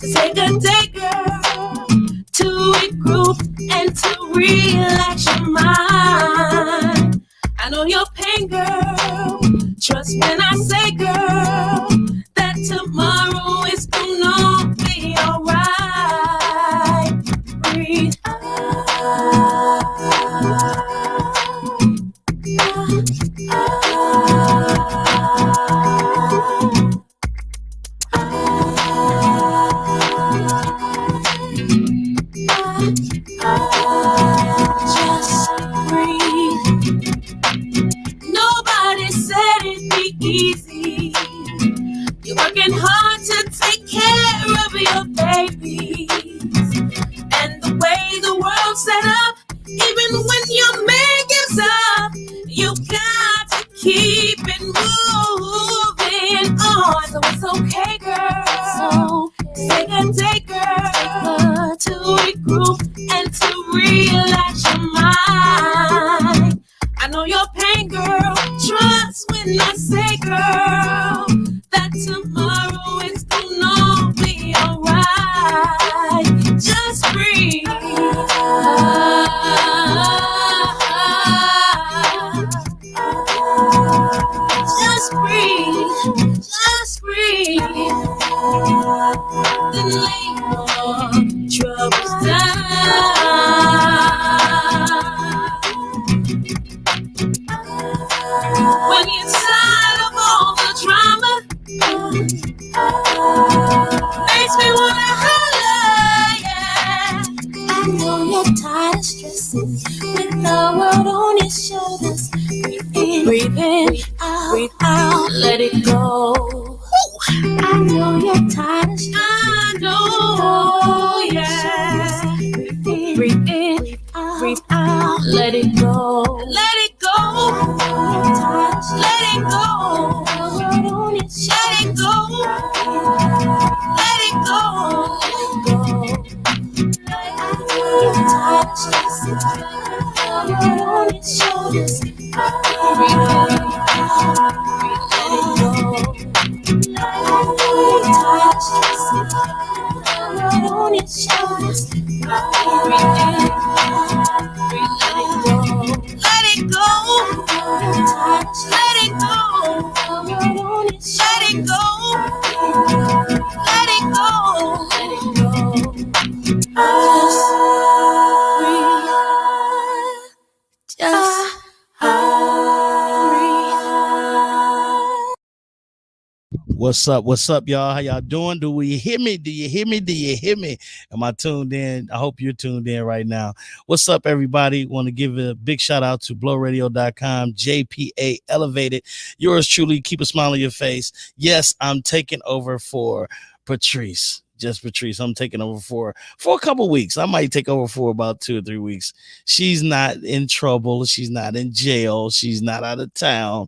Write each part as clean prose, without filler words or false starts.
Take a day, girl, to regroup and to relax your mind. I know your pain, girl. Trust when I say, girl, that tomorrow is gonna be alright. Breathe just breathe. Nobody said it'd be easy. You're working hard to take care of your babies. And the way the world's set up, even when your man gives up, you got to keep it moving on. So it's okay, girl. So take a day, girl, to regroup and to relax your mind. I know your pain, girl. Trust when I say, girl, that tomorrow is gonna be alright. Just breathe. Just breathe. Just breathe. Then lay your troubles down. When you're tired of all the drama, makes me wanna holler, yeah. I know you're tired of stressing with the world on your shoulders. Breathe in, breathe out, let it go. I know you're tired of stressing. I know, yeah. Breathe in, breathe out, let it go. Let it go. Let it go. Let it go. Let it go. You're tired of stressing. You're on your shoulders. Breathe in, let it go. You're tired of stressing. You're on your shoulders. Breathe in, let it go. Let it go. Let it go. Let it go. Let it go. Let it go. Just breathe. Just breathe. What's up? What's up, y'all? How y'all doing? Do we hear me? Do you hear me? Do you hear me? Am I tuned in? I hope you're tuned in right now. What's up, everybody? Want to give a big shout out to blowradio.com, JPA Elevated. Yours truly, keep a smile on your face. Yes, I'm taking over for Patrice. JustPatrice. I'm taking over for a couple weeks. I might take over for about 2 or 3 weeks. She's not in trouble. She's not in jail. She's not out of town.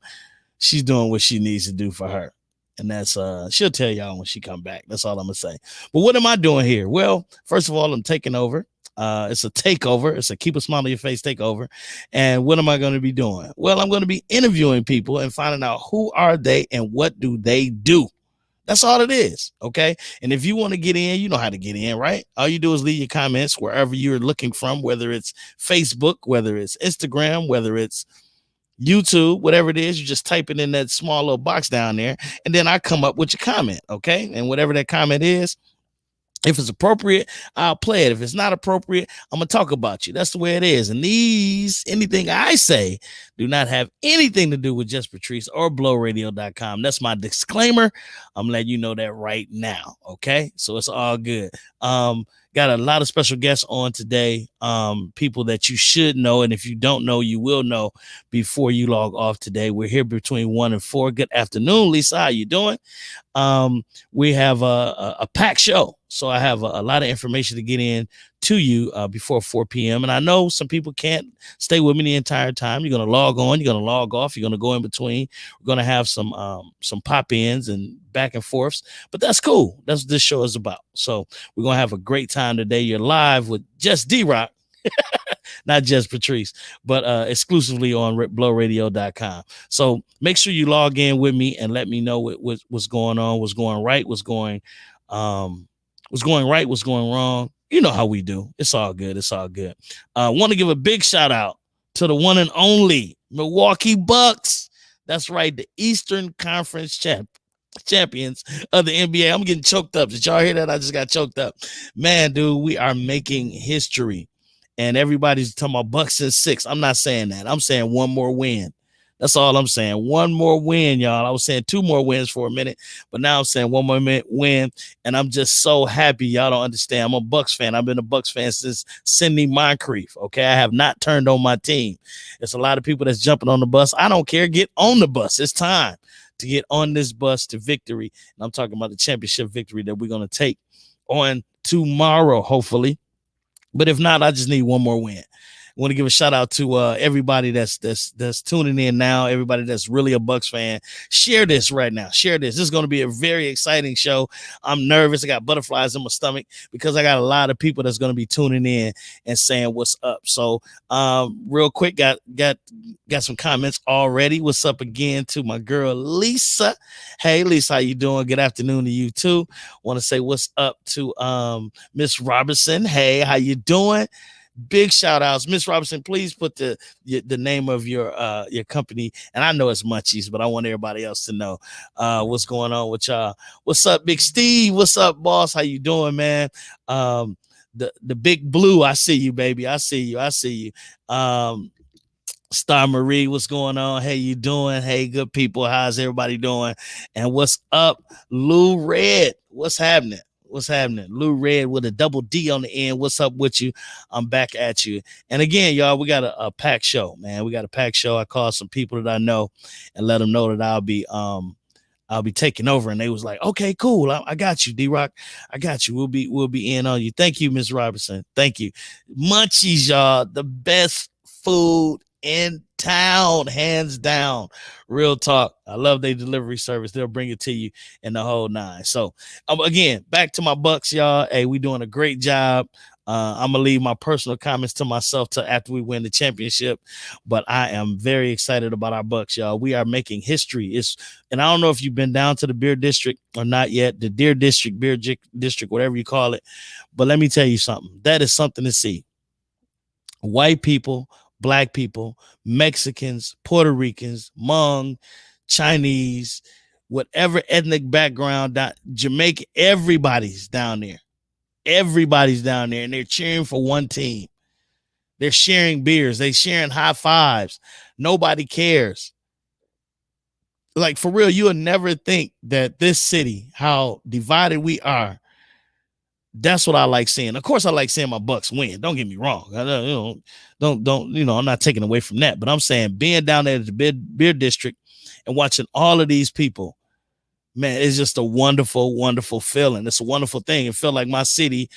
She's doing what she needs to do for her. And that's she'll tell y'all when she come back. That's all I'm gonna say. But what am I doing here? Well, first of all, I'm taking over. It's a takeover. It's a keep a smile on your face takeover. And what am I going to be doing? Well, I'm going to be interviewing people and finding out who are they and what do they do. That's all it is. Okay. And if you want to get in, you know how to get in, right? All you do is leave your comments wherever you're looking from, whether it's Facebook, whether it's Instagram, whether it's YouTube, whatever it is, you just type it in that small little box down there, and then I come up with your comment, okay? And whatever that comment is, if it's appropriate, I'll play it. If it's not appropriate, I'm going to talk about you. That's the way it is. And anything I say do not have anything to do with JustPatrice or blowradio.com. That's my disclaimer. I'm letting you know that right now, okay? So it's all good. Got a lot of special guests on today, people that you should know. And if you don't know, you will know before you log off today. We're here between 1 and 4. Good afternoon, Lisa. How you doing? We have a packed show. So I have a lot of information to get in to you before 4 p.m. And I know some people can't stay with me the entire time. You're going to log on. You're going to log off. You're going to go in between. We're going to have some pop-ins and back and forths. But that's cool. That's what this show is about. So we're going to have a great time today. You're live with just D-Rock. not JustPatrice, but exclusively on blowradio.com. So make sure you log in with me and let me know what's going on, what's going right, what's going right, what's going wrong. You know how we do. It's all good. It's all good. Want to give a big shout out to the one and only Milwaukee Bucks. That's right, the Eastern Conference champions of the NBA. I'm getting choked up. Did y'all hear that? I just got choked up. Man, dude, we are making history. And everybody's talking about Bucks in 6. I'm not saying that. I'm saying one more win. That's all I'm saying. One more win, y'all. I was saying 2 more wins for a minute, but now I'm saying 1 more win. And I'm just so happy. Y'all don't understand. I'm a Bucks fan. I've been a Bucks fan since Sidney Moncrief. Okay. I have not turned on my team. There's a lot of people that's jumping on the bus. I don't care. Get on the bus. It's time to get on this bus to victory. And I'm talking about the championship victory that we're going to take on tomorrow, hopefully. But if not, I just need 1 more win. I want to give a shout out to everybody that's tuning in now, everybody that's really a Bucks fan. Share this right now. Share this. This is going to be a very exciting show. I'm nervous. I got butterflies in my stomach because I got a lot of people that's going to be tuning in and saying what's up. So real quick, got some comments already. What's up again to my girl Lisa. Hey Lisa, how you doing? Good afternoon to you too. Want to say what's up to Miss Robinson. Hey, how you doing? Big shout outs. Miss Robinson, please put the name of your company. And I know it's Munchies, but I want everybody else to know what's going on with y'all. What's up, Big Steve? What's up, boss? How you doing, man? The Big Blue, I see you, baby. I see you. Star Marie, what's going on? Hey, you doing? Hey, good people. How's everybody doing? And what's up, Lou Red? What's happening? Lou Red with a double D on the end. What's up with you? I'm back at you. And again, y'all, we got a packed show, man. We got a packed show. I called some people that I know and let them know that I'll be taking over. And they was like, okay, cool. I got you, D-Rock. I got you. We'll be in on you. Thank you, Miss Robinson. Thank you. Munchies, y'all, the best food in town, hands down. Real talk. I love their delivery service. They'll bring it to you in the whole 9. So again, back to my Bucks, y'all. Hey, we doing a great job. I'm gonna leave my personal comments to myself till after we win the championship, but I am very excited about our Bucks, y'all. We are making history. And I don't know if you've been down to the Beer District or not yet, the Beer District, whatever you call it. But let me tell you something. That is something to see. White people, Black people, Mexicans, Puerto Ricans, Hmong, Chinese, whatever ethnic background, Jamaica, everybody's down there. Everybody's down there, and they're cheering for one team. They're sharing beers. They're sharing high fives. Nobody cares. Like, for real, you would never think that this city, how divided we are, that's what I like seeing. Of course, I like seeing my Bucks win. Don't get me wrong. I'm not taking away from that. But I'm saying being down there at the beer district and watching all of these people, man, it's just a wonderful, wonderful feeling. It's a wonderful thing. It felt like my city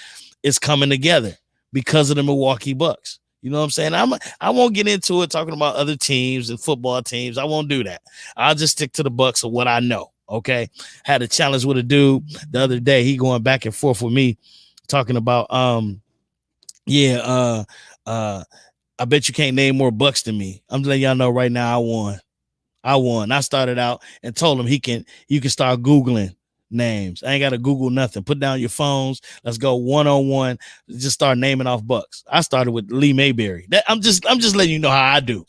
is coming together because of the Milwaukee Bucks. You know what I'm saying? I won't get into it talking about other teams and football teams. I won't do that. I'll just stick to the Bucks of what I know. Okay. Had a challenge with a dude the other day. He going back and forth with me talking about, I bet you can't name more Bucks than me. I'm letting y'all know right now I won. I started out and told him you can start Googling names. I ain't got to Google nothing. Put down your phones. Let's go 1-on-1. Just start naming off Bucks. I started with Lee Mayberry. I'm just letting you know how I do.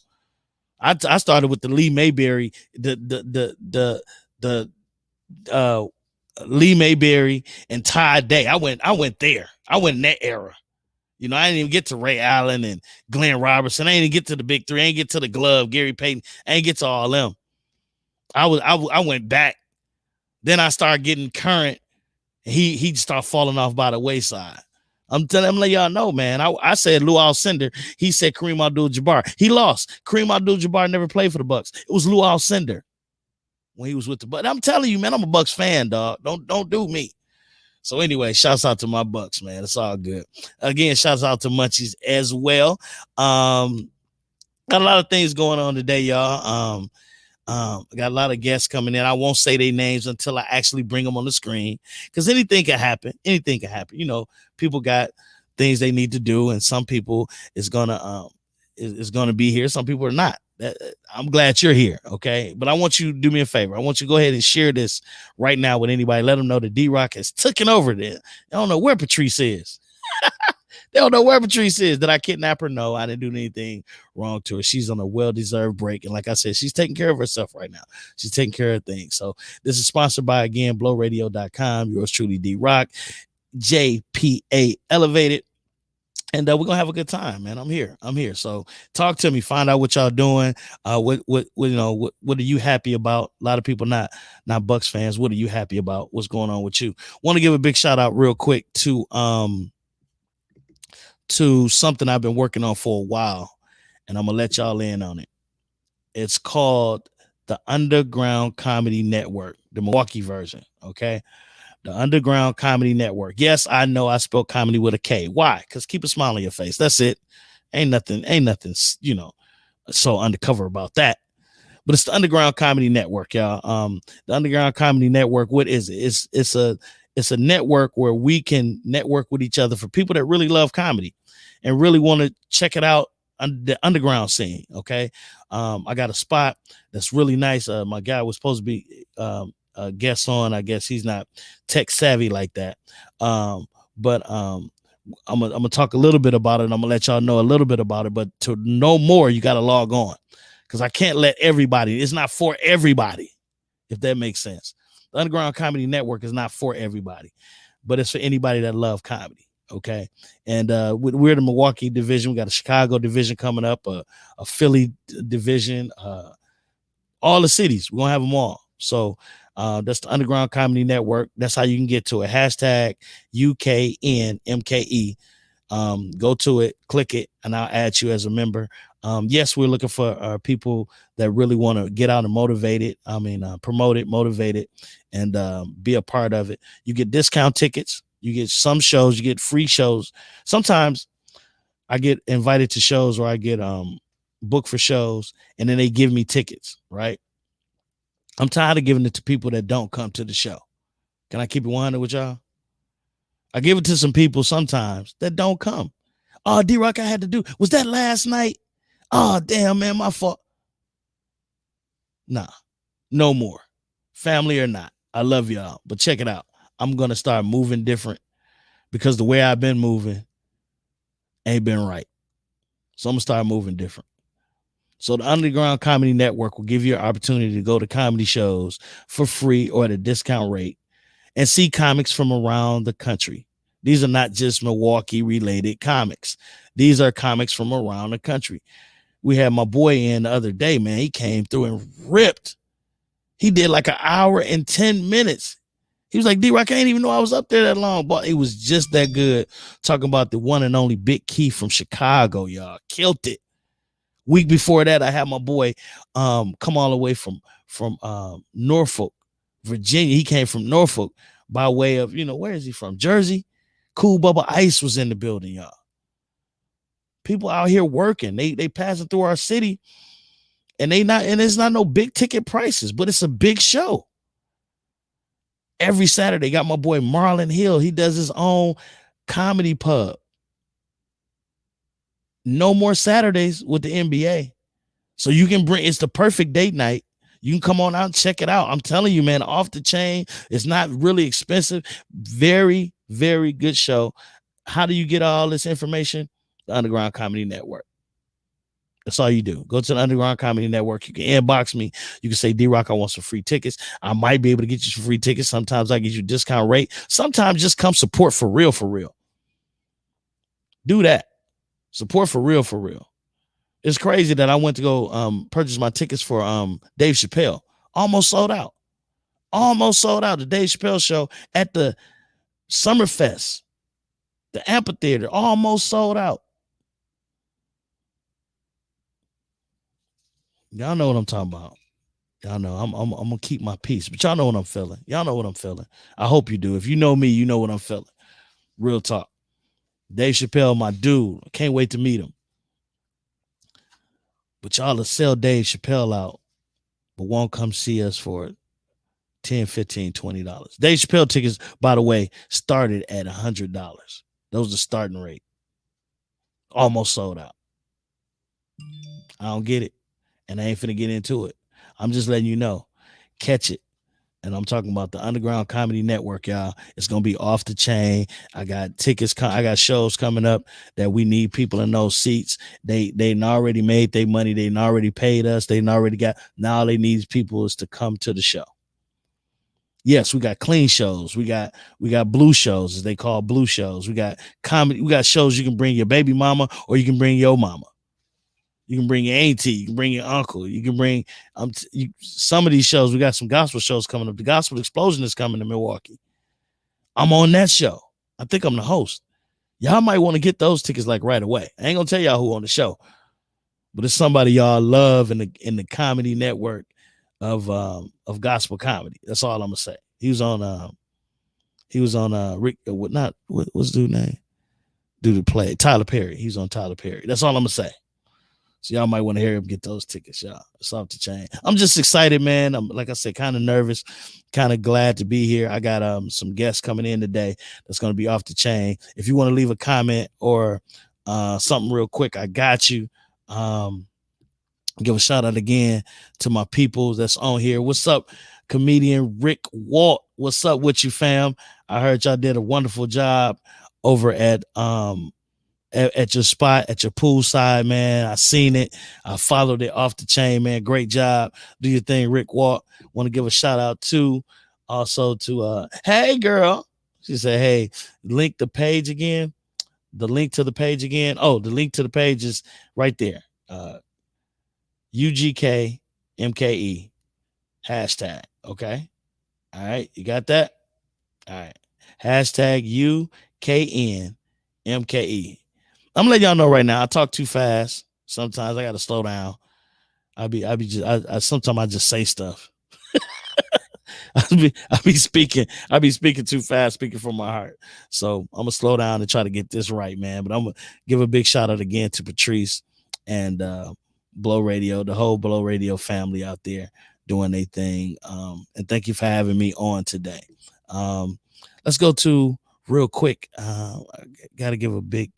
I started with the Lee Mayberry, the Lee Mayberry and Ty Day. I went there. I went in that era. You know, I didn't even get to Ray Allen and Glenn Robertson. I didn't even get to the big three. I didn't get to the glove, Gary Payton. I didn't get to all them. I went back. Then I started getting current. He started falling off by the wayside. I'm letting y'all know, man. I said Lou Alcindor. He said Kareem Abdul-Jabbar. He lost. Kareem Abdul-Jabbar never played for the Bucks. It was Lou Alcindor when he was with the Bucks. I'm telling you, man, I'm a Bucks fan, dog. Don't do me. So anyway, shouts out to my Bucks, man. It's all good. Again, shouts out to Munchies as well. Got a lot of things going on today, y'all. Got a lot of guests coming in. I won't say their names until I actually bring them on the screen because anything can happen. Anything can happen. You know, people got things they need to do, and some people is gonna be here. Some people are not. I'm glad you're here, okay? But I want you to do me a favor. I want you to go ahead and share this right now with anybody. Let them know that D-Rock has taken over there. I don't know where Patrice is. They don't know where Patrice is. Did I kidnap her? No, I didn't do anything wrong to her. She's on a well-deserved break. And like I said, she's taking care of herself right now. She's taking care of things. So this is sponsored by, again, blowradio.com. Yours truly, D-Rock, JPA Elevated. And we're gonna have a good time, man. I'm here. So talk to me. Find out what y'all doing. What are you happy about? A lot of people not Bucks fans. What are you happy about? What's going on with you? Want to give a big shout out real quick to something I've been working on for a while, and I'm gonna let y'all in on it. It's called the Underground Comedy Network, the Milwaukee version. Okay. The Underground Comedy Network. Yes, I know I spelled comedy with a K. Why? Because keep a smile on your face. That's it. Ain't nothing, so undercover about that. But it's the Underground Comedy Network, y'all. The Underground Comedy Network, what is it? It's a network where we can network with each other for people that really love comedy and really want to check it out on the underground scene. Okay. I got a spot that's really nice. My guy was supposed to be guest on. I guess he's not tech savvy like that. But I'm gonna talk a little bit about it. And I'm gonna let y'all know a little bit about it. But to know more, you got to log on, because I can't let everybody. It's not for everybody, if that makes sense. The Underground Comedy Network is not for everybody, but it's for anybody that love comedy. Okay. And we're the Milwaukee division. We got a Chicago division coming up, a Philly division, all the cities. We're gonna have them all. So that's the Underground Comedy Network. That's how you can get to it. Hashtag UKNMKE. Go to it, click it, and I'll add you as a member. Yes, we're looking for people that really want to get out and motivate it. Promote it, motivate it, and be a part of it. You get discount tickets. You get some shows. You get free shows. Sometimes I get invited to shows, or I get booked for shows, and then they give me tickets, right? I'm tired of giving it to people that don't come to the show. Can I keep it 100 with y'all? I give it to some people sometimes that don't come. Oh, D-Rock, I had to do. Was that last night? Oh, damn, man, my fault. Nah, no more. Family or not. I love y'all. But check it out. I'm going to start moving different, because the way I've been moving ain't been right. So I'm going to start moving different. So the Underground Comedy Network will give you an opportunity to go to comedy shows for free or at a discount rate and see comics from around the country. These are not just Milwaukee related comics. These are comics from around the country. We had my boy in the other day, man. He came through and ripped. He did like an hour and 10 minutes. He was like, D-Rock, I didn't even know I was up there that long, but it was just that good. Talking about the one and only Big Keith from Chicago, y'all. Killed it. Week before that, I had my boy come all the way from Norfolk, Virginia. He came from Norfolk by way of, where is he from? Jersey. Cool Bubba Ice was in the building, y'all. People out here working. They passing through our city, and it's not no big ticket prices, but it's a big show. Every Saturday, got my boy Marlon Hill. He does his own comedy pub. No more Saturdays with the NBA. So you can it's the perfect date night. You can come on out and check it out. I'm telling you, man, off the chain. It's not really expensive. Very, very good show. How do you get all this information? The Underground Comedy Network. That's all you do. Go to the Underground Comedy Network. You can inbox me. You can say, D-Rock, I want some free tickets. I might be able to get you some free tickets. Sometimes I get you a discount rate. Sometimes just come support for real, for real. Do that. Support for real, for real. It's crazy that I went to go purchase my tickets for Dave Chappelle. Almost sold out. Almost sold out. The Dave Chappelle show at the Summerfest, the amphitheater, almost sold out. Y'all know what I'm talking about. Y'all know I'm gonna keep my peace, but y'all know what I'm feeling. Y'all know what I'm feeling. I hope you do. If you know me, you know what I'm feeling. Real talk. Dave Chappelle, my dude. I can't wait to meet him. But y'all will sell Dave Chappelle out, but won't come see us for $10, $15, $20. Dave Chappelle tickets, by the way, started at $100. That was the starting rate. Almost sold out. I don't get it. And I ain't finna get into it. I'm just letting you know. Catch it. And I'm talking about the Underground Comedy Network, y'all. It's gonna be off the chain. I got tickets. I got shows coming up that we need people in those seats. They already made their money. They already paid us. They already got. Now all they need people is to come to the show. Yes, we got clean shows. We got blue shows, as they call blue shows. We got comedy. We got shows you can bring your baby mama or you can bring your mama. You can bring your auntie, you can bring your uncle, you can bring some of these shows. We got some gospel shows coming up. The Gospel Explosion is coming to Milwaukee. I'm on that show. I think I'm the host. Y'all might want to get those tickets like right away. I ain't gonna tell y'all who on the show, but it's somebody y'all love in the comedy network of gospel comedy. That's all I'm gonna say. He was on Rick. What's dude's name? Dude that played Tyler Perry. He's on Tyler Perry. That's all I'm gonna say. So y'all might want to hear him get those tickets, y'all. It's off the chain. I'm just excited, man. I'm, like I said, kind of nervous, kind of glad to be here. I got some guests coming in today that's going to be off the chain. If you want to leave a comment or something real quick, I got you. Give a shout out again to my people that's on here. What's up, comedian Rick Walt? What's up with you, fam? I heard y'all did a wonderful job over at your spot, at your poolside, man. I seen it. I followed it off the chain, man. Great job. Do your thing, Rick Walt. Want to give a shout out to hey girl. She said, hey, link the page again. The link to the page again. Oh, the link to the page is right there. UGKMKE hashtag. Okay. All right. You got that? All right. Hashtag UKNMKE. I'm letting y'all know right now. I talk too fast. Sometimes I got to slow down. Sometimes I just say stuff. I be speaking too fast, speaking from my heart. So I'm gonna slow down and try to get this right, man. But I'm gonna give a big shout out again to Patrice and Blow Radio, the whole Blow Radio family out there doing their thing. And thank you for having me on today. Let's go to real quick. I gotta give a big.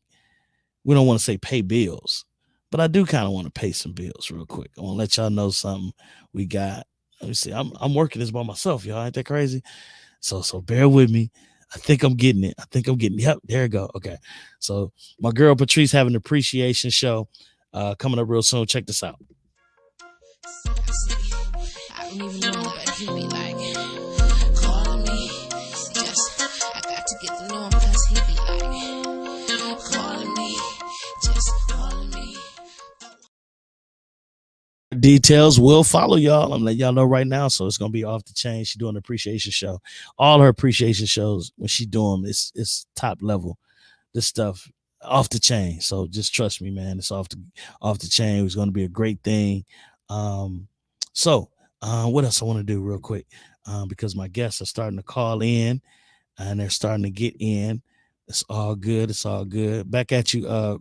We don't want to say pay bills, but I do kind of want to pay some bills real quick. I want to let y'all know something we got. Let me see. I'm working this by myself, y'all. Ain't that crazy? So bear with me. I think I'm getting it. Yep, there you go. Okay. So my girl Patrice having an appreciation show coming up real soon. Check this out. I don't even know what he be like. Calling me. Just, I got to get to know him because he be like. Calling me. Just calling me. Details will follow y'all. I'm letting y'all know right now. So it's gonna be off the chain. She's doing an appreciation show. All her appreciation shows when she do them, it's top level. This stuff off the chain. So just trust me, man. It's off the chain. It's gonna be a great thing. So what else I want to do real quick? Because my guests are starting to call in and they're starting to get in. It's all good. It's all good. Back at you,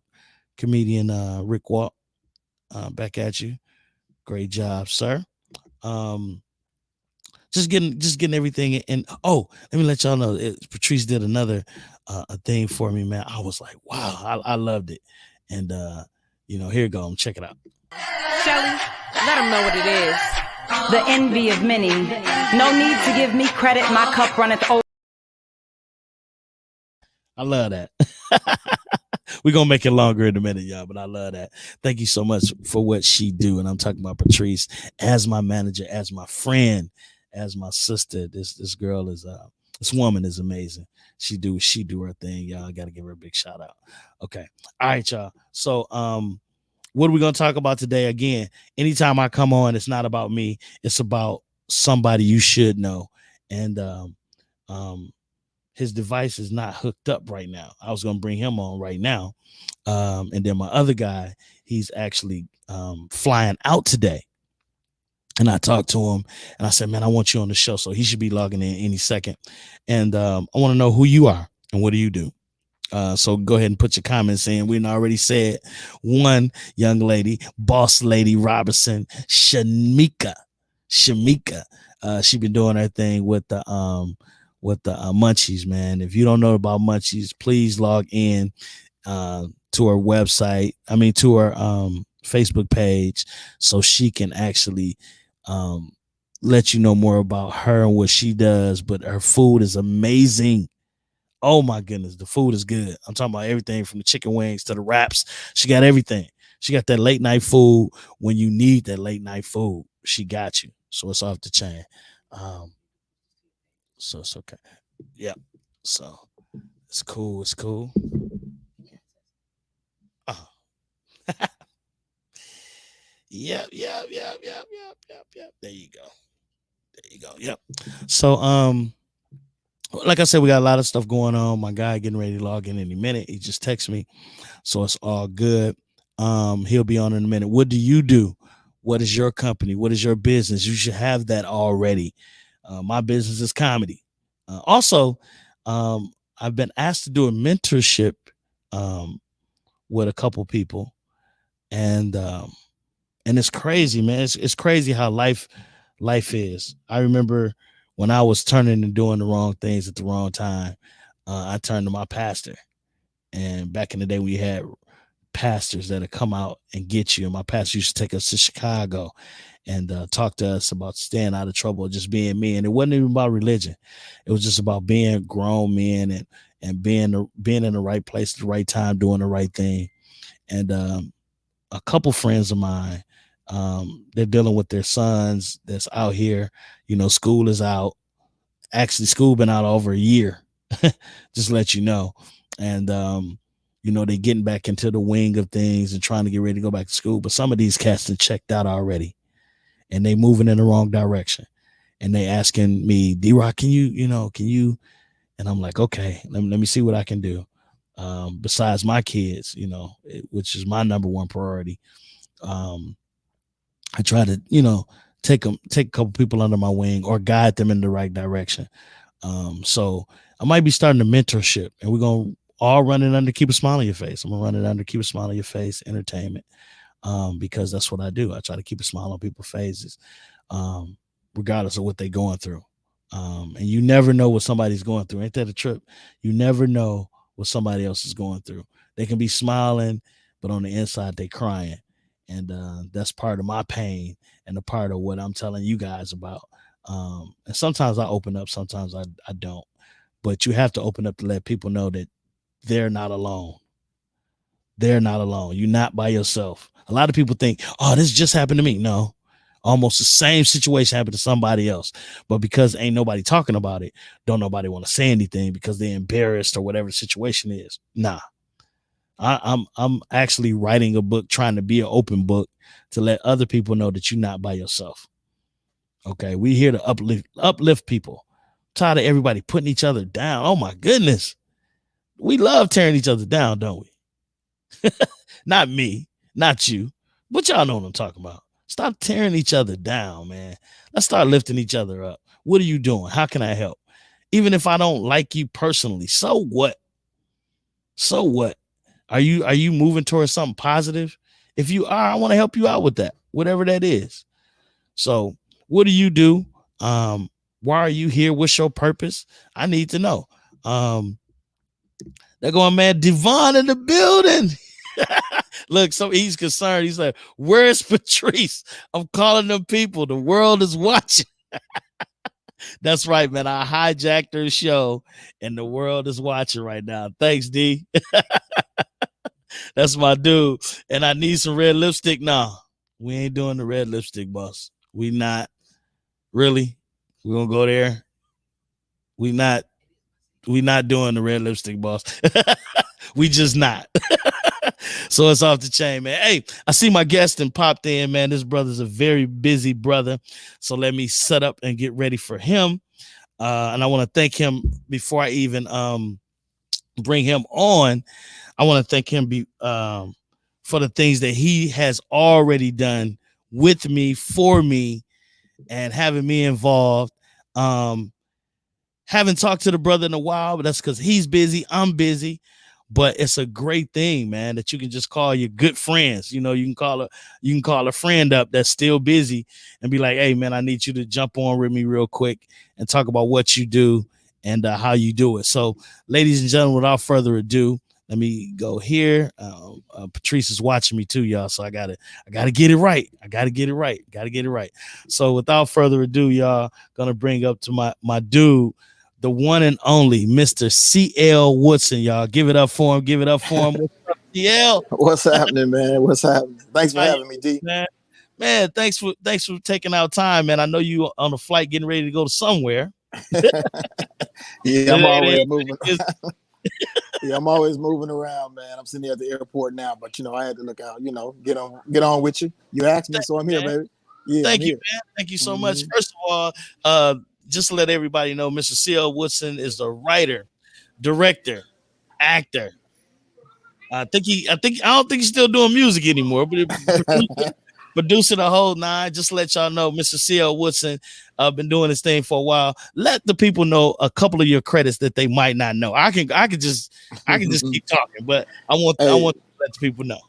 comedian Rick Walt. Back at you. Great job, sir. Just getting everything in. Oh, let me let y'all know. Patrice did another a thing for me, man. I was like, wow, I loved it. And here you go. Check it out. Shelly, let them know what it is. The envy of many. No need to give me credit. My cup runneth over. I love that. We're going to make it longer in a minute, y'all, but I love that. Thank you so much for what she do. And I'm talking about Patrice as my manager, as my friend, as my sister. This girl is, this woman is amazing. She do her thing, y'all. I got to give her a big shout out. Okay. All right, y'all. So, what are we going to talk about today? Again, anytime I come on, it's not about me. It's about somebody you should know. And, his device is not hooked up right now. I was going to bring him on right now. And then my other guy, he's actually flying out today. And I talked to him and I said, man, I want you on the show. So he should be logging in any second. And I want to know who you are and what do you do? So go ahead and put your comments in. We already said one young lady, Boss Lady Robinson, Shamika. She been doing her thing with the with the Munchies, man. If you don't know about Munchies, please log in to her website. I mean, to her Facebook page, so she can actually let you know more about her and what she does. But her food is amazing. Oh my goodness, the food is good. I'm talking about everything from the chicken wings to the wraps. She got everything. She got that late night food when you need that late night food. She got you. So it's off the chain. So it's okay. Yep. So it's cool. It's cool. Oh. Yep. There you go. Yep. So like I said, we got a lot of stuff going on. My guy getting ready to log in any minute. He just texted me, so it's all good. He'll be on in a minute. What do you do? What is your company? What is your business? You should have that already. My business is comedy. Also, I've been asked to do a mentorship with a couple people, and it's crazy, man. It's crazy how life is. I remember when I was turning and doing the wrong things at the wrong time, I turned to my pastor. And back in the day, we had pastors that would come out and get you. And my pastor used to take us to Chicago and talk to us about staying out of trouble, just being men. It wasn't even about religion. It was just about being grown men and being in the right place at the right time, doing the right thing. And a couple friends of mine, they're dealing with their sons that's out here. School is out. Actually, school been out over a year. Just let you know. And they getting back into the wing of things and trying to get ready to go back to school. But some of these cats have checked out already, and they moving in the wrong direction. And they asking me, D-Rock, can you? And I'm like, okay, let me see what I can do. Besides my kids, which is my number one priority. I try to, take a couple people under my wing or guide them in the right direction. So I might be starting a mentorship, and we're going to all run it under Keep a Smile on Your Face. I'm going to run it under Keep a Smile on Your Face Entertainment, because that's what I do. I try to keep a smile on people's faces, regardless of what they're going through. And you never know what somebody's going through. Ain't that a trip? You never know what somebody else is going through. They can be smiling, but on the inside, they crying. And that's part of my pain and a part of what I'm telling you guys about. And sometimes I open up, sometimes I don't. But you have to open up to let people know that they're not alone. They're not alone. You're not by yourself. A lot of people think, oh, this just happened to me. No, almost the same situation happened to somebody else. But because ain't nobody talking about it, don't nobody want to say anything because they're embarrassed or whatever the situation is. Nah. I'm actually writing a book, trying to be an open book to let other people know that you're not by yourself. Okay, we here to uplift people. I'm tired of everybody putting each other down. Oh my goodness, we love tearing each other down, don't we? Not me, not you, but y'all know what I'm talking about. Stop tearing each other down, man. Let's start lifting each other up. What are you doing? How can I help? Even if I don't like you personally, so what? So what? Are you moving towards something positive? If you are, I want to help you out with that, whatever that is. So what do you do? Why are you here? What's your purpose? I need to know. They're going, man, Devon in the building. Look, so he's concerned. He's like, where's Patrice? I'm calling them people. The world is watching. That's right, man. I hijacked her show and the world is watching right now. Thanks, D. That's my dude. And I need some red lipstick now. We ain't doing the red lipstick, boss. We not. Really? We're going to go there? We not doing the red lipstick, boss. We just not. So it's off the chain, man. Hey, I see my guest and popped in, man. This brother's a very busy brother. So let me set up and get ready for him. And I want to thank him before I even bring him on. I want to thank him for the things that he has already done with me, for me, and having me involved. Haven't talked to the brother in a while, but that's because he's busy. I'm busy. But it's a great thing, man, that you can just call your good friends. You can call a friend up that's still busy and be like, hey, man, I need you to jump on with me real quick and talk about what you do and how you do it. So, ladies and gentlemen, without further ado, let me go here. Patrice is watching me too, y'all. So I gotta get it right. Gotta get it right. So without further ado, y'all, gonna bring up to my dude, the one and only Mr. CL Woodson, y'all. Give it up for him. What's up, CL? What's happening, man? What's happening? Thanks for having me, D. Man, thanks for taking out time, man. I know you on a flight getting ready to go to somewhere. Yeah, I'm always moving. Yeah, I'm always moving around, man. I'm sitting here at the airport now, but I had to look out, get on with you. You asked me, so I'm here, baby. Yeah, thank you, man. Thank you so much. First of all, just to let everybody know, Mr. C.L. Woodson is the writer, director, actor. I don't think he's still doing music anymore, but producing a whole nine. Just to let y'all know, Mr. C.L. Woodson been doing this thing for a while. Let the people know a couple of your credits that they might not know. I can just keep talking, but I want to let the people know.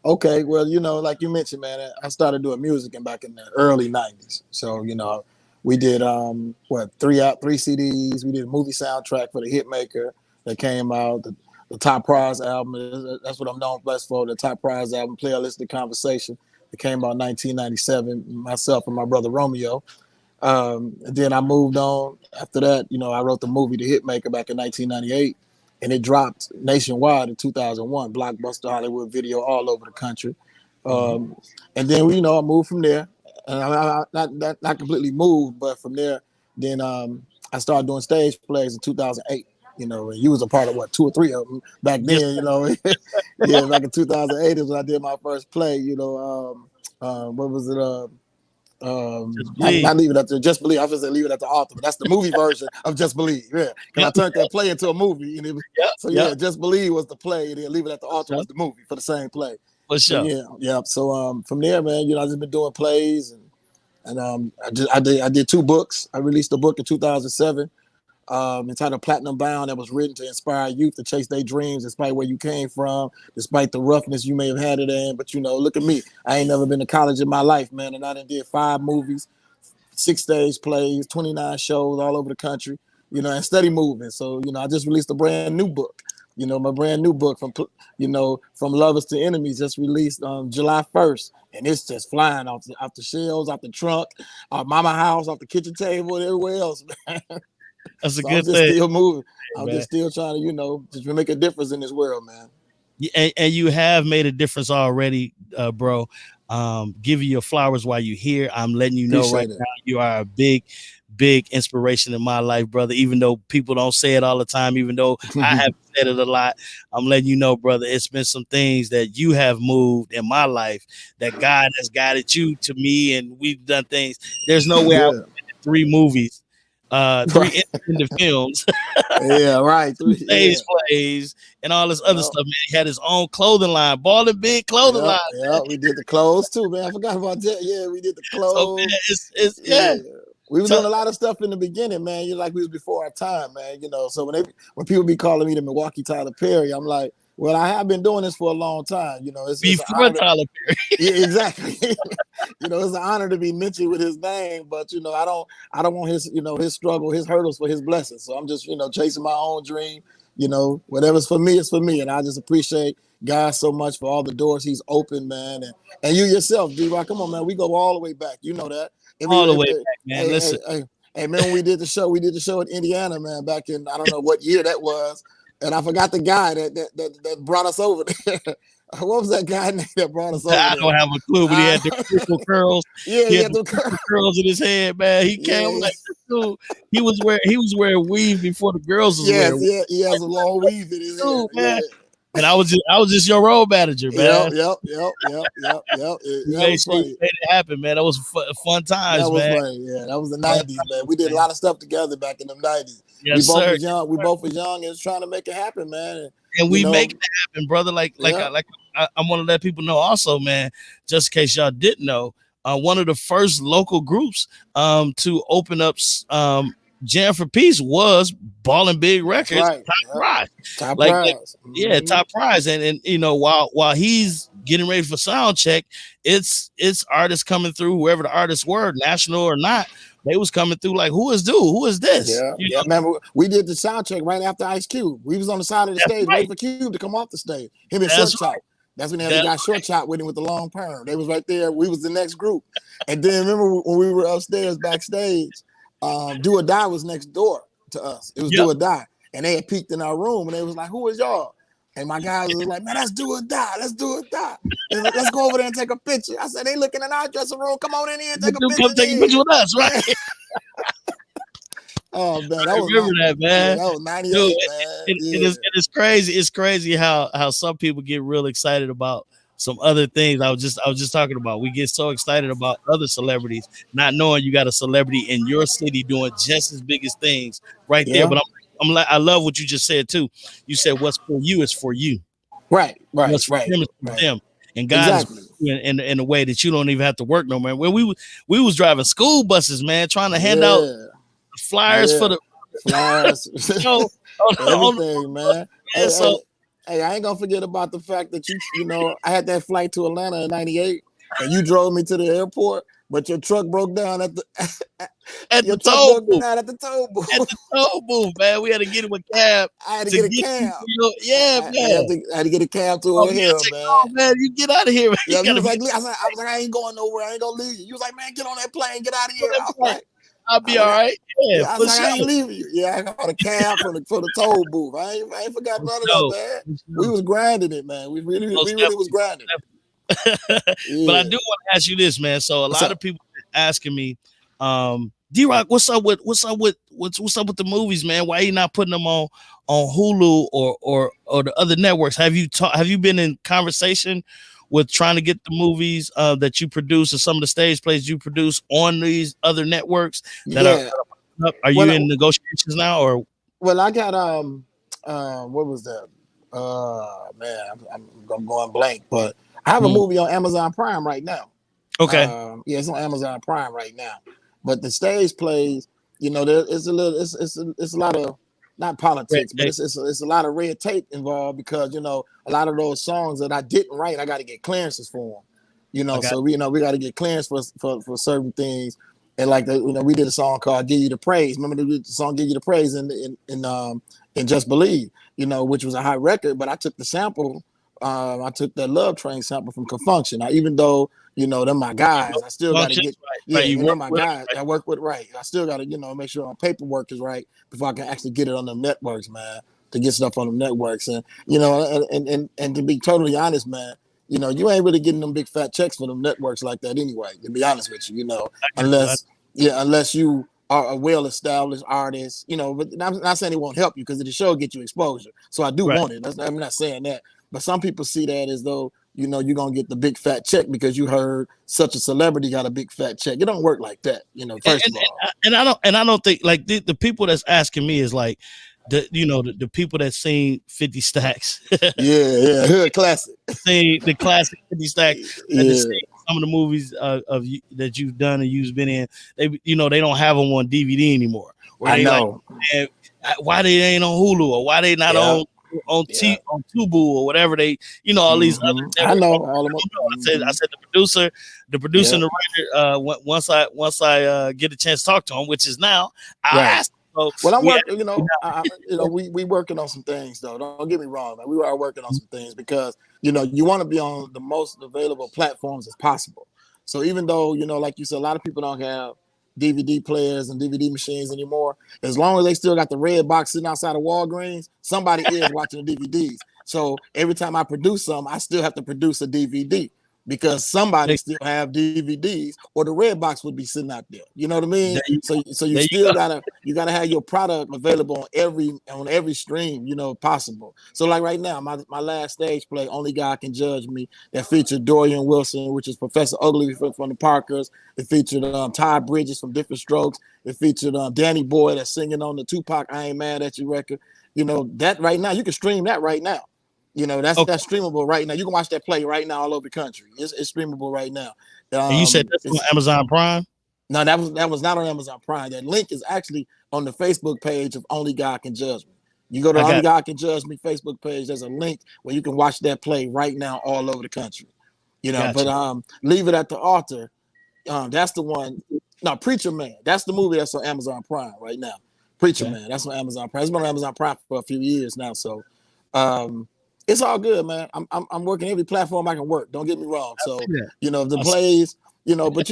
Okay, well, like you mentioned, man, I started doing music back in the early '90s. So we did 3 CDs. We did a movie soundtrack for the Hitmaker that came out. The Top Prize album. That's what I'm known best for. The Top Prize album, Playalistic Conversation. It came out in 1997. Myself and my brother Romeo. And then I moved on. After that, I wrote the movie The Hitmaker back in 1998, and it dropped nationwide in 2001. Blockbuster Hollywood Video all over the country. And then I moved from there, and I not completely moved, but from there, then I started doing stage plays in 2008. And you was a part of 2 or 3 of them back then. Yeah, back in 2008 is when I did my first play. What was it? Not Leave It at the Just Believe. I was going to say Leave It at the Altar, but that's the movie version of Just Believe. Yeah, because I turned that play into a movie. And Just Believe was the play, and then Leave It at the Altar was the movie for the same play. For sure. Yeah. So from there, man, I just been doing plays, and I did 2 books. I released a book in 2007. Entitled Platinum Bound, that was written to inspire youth to chase their dreams despite where you came from, despite the roughness you may have had it in. But look at me. I ain't never been to college in my life, man, and I done did 5 movies, 6 stage plays, 29 shows all over the country, and steady moving. So, I just released a brand new book. My brand new book from Lovers to Enemies just released on July 1st. And it's just flying off the shelves, off the trunk, off mama house, off the kitchen table, and everywhere else, man. That's a so good I'm just thing. Still moving. I'm just still trying to, just make a difference in this world, man. And you have made a difference already, bro. Give you your flowers while you're here. I'm letting you know now you are a big inspiration in my life, brother. Even though people don't say it all the time, even though I have said it a lot, I'm letting you know, brother, it's been some things that you have moved in my life that God has guided you to me, and we've done things. There's no way I would have 3 movies. 3 independent films, right, 2 stage plays, and all this other stuff. Man, he had his own clothing line, Ball and Big clothing line. Yeah, we did the clothes too, man. I forgot about that. Yeah, we did the clothes. So, man, we were doing a lot of stuff in the beginning, man. We was before our time, man. So when people be calling me the Milwaukee Tyler Perry, I'm like, well, I have been doing this for a long time. It's before Tyler Perry. Yeah, exactly. It's an honor to be mentioned with his name, but I don't want his his struggle, his hurdles for his blessings. So I'm just chasing my own dream. Whatever's for me is for me, and I just appreciate God so much for all the doors He's opened, man. And you yourself, D-Rock, come on, man. We go all the way back. You know that. All the way back, man. Listen. Hey, man, when we did the show in Indiana, man, back in I don't know what year that was. And I forgot the guy that brought us over there. What was that guy name that brought us over there? I don't have a clue, but he had the crystal curls. Yeah, he had the curls in his head, man. He came like this dude. He was wearing weave before the girls was wearing weave. Yeah, he has a long weave in his head. Man. Yeah. And I was just your road manager, man. Yep. That was funny. You made it happen, man. That was fun times, man. That was funny. Yeah, that was the '90s, man. We did a lot of stuff together back in the '90s. Yes, we both was young and trying to make it happen, man. And we make it happen, brother. I want to let people know also, man, just in case y'all didn't know, one of the first local groups to open up Jam for Peace was Ballin' Big Records, right. Top Prize. Top Prize. And while he's getting ready for sound check, it's artists coming through, whoever the artists were, national or not, they was coming through like, who is dude? Who is this? Yeah, You yeah. know, Remember, we did the sound check right after Ice Cube. We was on the side of the that's stage right. waiting for Cube to come off the stage. Him and That's Short right. Chop. That's when they had the That's guy Short Chop with him with the long perm. They was right there. We was the next group. And then remember when we were upstairs backstage, Do or Die was next door to us. It was Yep. Do or Die. And they had peeked in our room and they was like, who is y'all? And my guys was like, man, let's do or die. Let's do or die. And let's go over there and take a picture. I said, they looking in our dressing room. Come on in here and take a Dude, picture. come take a picture with us, right? Man. Oh man, I remember that, man. Yeah, that was 98, Dude, man. it is crazy. It's crazy how some people get real excited about some other things. I was just talking about. We get so excited about other celebrities, not knowing you got a celebrity in your city doing just as big as things right there. But I love what you just said too. You said what's for you is for you. Right. What's for them is for them. And God is in a way that you don't even have to work no man. When we was driving school buses, man, trying to hand out flyers for the flyers, everything, man. Hey, I ain't gonna forget about the fact that you know, I had that flight to Atlanta in '98, and you drove me to the airport, but your truck broke down at the toll booth. At the toll booth. At the toll booth, man. We had to get him a cab. I had to get a cab. Man. I had to get a cab to O'Hare, man. You get out of here, man. Yeah, I was like, I ain't going nowhere. I ain't gonna leave you. You was like, man, get on that plane, get out of here. I was like, I'll be all right. Yeah, I was like, I ain't leaving you. Yeah, I got a cab for the toll booth. I ain't forgot none of that, man. We was grinding it, man. We really was grinding it. But I do want to ask you this, man. So a lot of people asking me, D-Rock, what's up with the movies, man? Why are you not putting them on Hulu or the other networks? Have you been in conversation with trying to get the movies that you produce or some of the stage plays you produce on these other networks that are up? Are you in negotiations now, or? Well, I got what was that? Man, I'm going blank, but I have a movie on Amazon Prime right now. Okay. Yeah, it's on Amazon Prime right now. But the stage plays, you know, it's a lot of not politics, but it's a lot of red tape involved because, you know, a lot of those songs that I didn't write, I got to get clearances for them. You know, so we got to get clearance for certain things. And like we did a song called "Give You the Praise." Remember the song "Give You the Praise" in Just Believe, you know, which was a hot record. But I took the sample, I took that Love Train sample from Confunction. Now, even though you know they're my guys, I still got to get they're my guys. I work with right. I still got to make sure my paperwork is right before I can actually get it on the networks, man. To get stuff on the networks, and and to be totally honest, man. You know, you ain't really getting them big fat checks for them networks like that anyway, to be honest with you, you know, unless you are a well-established artist, you know, but I'm not saying it won't help you because the show get you exposure. So I do want it. I'm not saying that. But some people see that as though, you know, you're going to get the big fat check because you heard such a celebrity got a big fat check. It don't work like that, you know, first of all. And I don't think like the people that's asking me is like, the people that sing 50 Stacks. yeah, hood classic. Sing the classic 50 Stacks. Some of the movies that you've done and you've been in, they don't have them on DVD anymore. I know. Like, why they ain't on Hulu or why they not on Tubu or whatever they, all these other. I know all of them. I said the producer and the writer. Once I get a chance to talk to him, which is now, I asked. So well, I'm working. We working on some things though. Don't get me wrong, man. We are working on some things because you want to be on the most available platforms as possible. So even though like you said, a lot of people don't have DVD players and DVD machines anymore. As long as they still got the red box sitting outside of Walgreens, somebody is watching the DVDs. So every time I produce something, I still have to produce a DVD. Because somebody still have DVDs, or the red box would be sitting out there. You know what I mean? So you still gotta have your product available on every stream, possible. So like right now, my last stage play, Only God Can Judge Me, that featured Dorian Wilson, which is Professor Ugly from the Parkers. It featured Ty Bridges from Different Strokes. It featured Danny Boy that's singing on the Tupac "I Ain't Mad at You" record. That right now, you can stream that right now. That's streamable right now. You can watch that play right now all over the country. It's streamable right now. And you said that's on Amazon Prime? No, that was not on Amazon Prime. That link is actually on the Facebook page of Only God Can Judge Me. You go to Only God Can Judge Me Facebook page. There's a link where you can watch that play right now all over the country. But Leave It at the Altar. That's the one. No, Preacher Man. That's the movie that's on Amazon Prime right now. Preacher Okay. Man. That's on Amazon Prime. It's been on Amazon Prime for a few years now. So it's all good, man. I'm working every platform I can work. Don't get me wrong. I So, see that. the I see- plays, but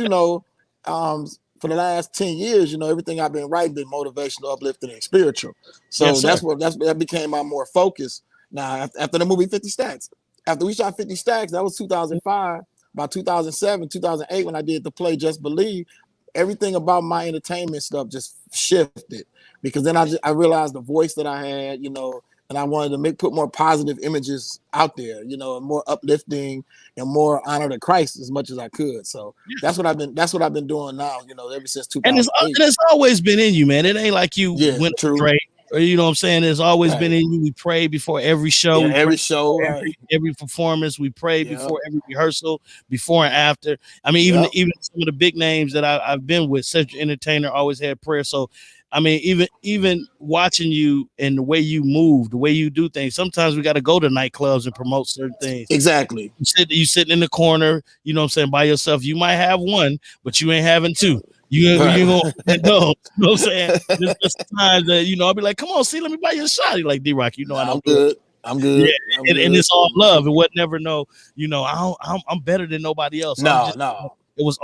for the last 10 years, everything I've been writing been motivational, uplifting, and spiritual. So Yes, sir. that became my more focus. Now, after the movie 50 Stacks, after we shot 50 Stacks, that was 2005. By 2007, 2008, when I did the play Just Believe, everything about my entertainment stuff just shifted, because then I realized the voice that I had, and I wanted to put more positive images out there, and more uplifting and more honor to Christ as much as I could. So that's what I've been doing now, ever since And 2008. it's always been in you, man. It ain't like you Yeah, went true. straight, or you know what I'm saying. It's always been Right. in you. We pray before every show. Yeah, We every pray show, before right. every performance. We pray Yep. before every rehearsal, before and after. I mean, Yep. even some of the big names that I've been with, Central Entertainer, always had prayer. So, I mean, even watching you and the way you move, the way you do things. Sometimes we got to go to nightclubs and promote certain things. Exactly. You sitting in the corner, you know what I'm saying, by yourself. You might have one, but you ain't having two. You gonna you know what I'm saying? There's times that I'll be like, come on, see, let me buy you a shot. You're like, D-Rock, I I'm don't do good. it. I'm good. Yeah, I'm and good. it's all love. It would never know, I'm better than nobody else. No. It was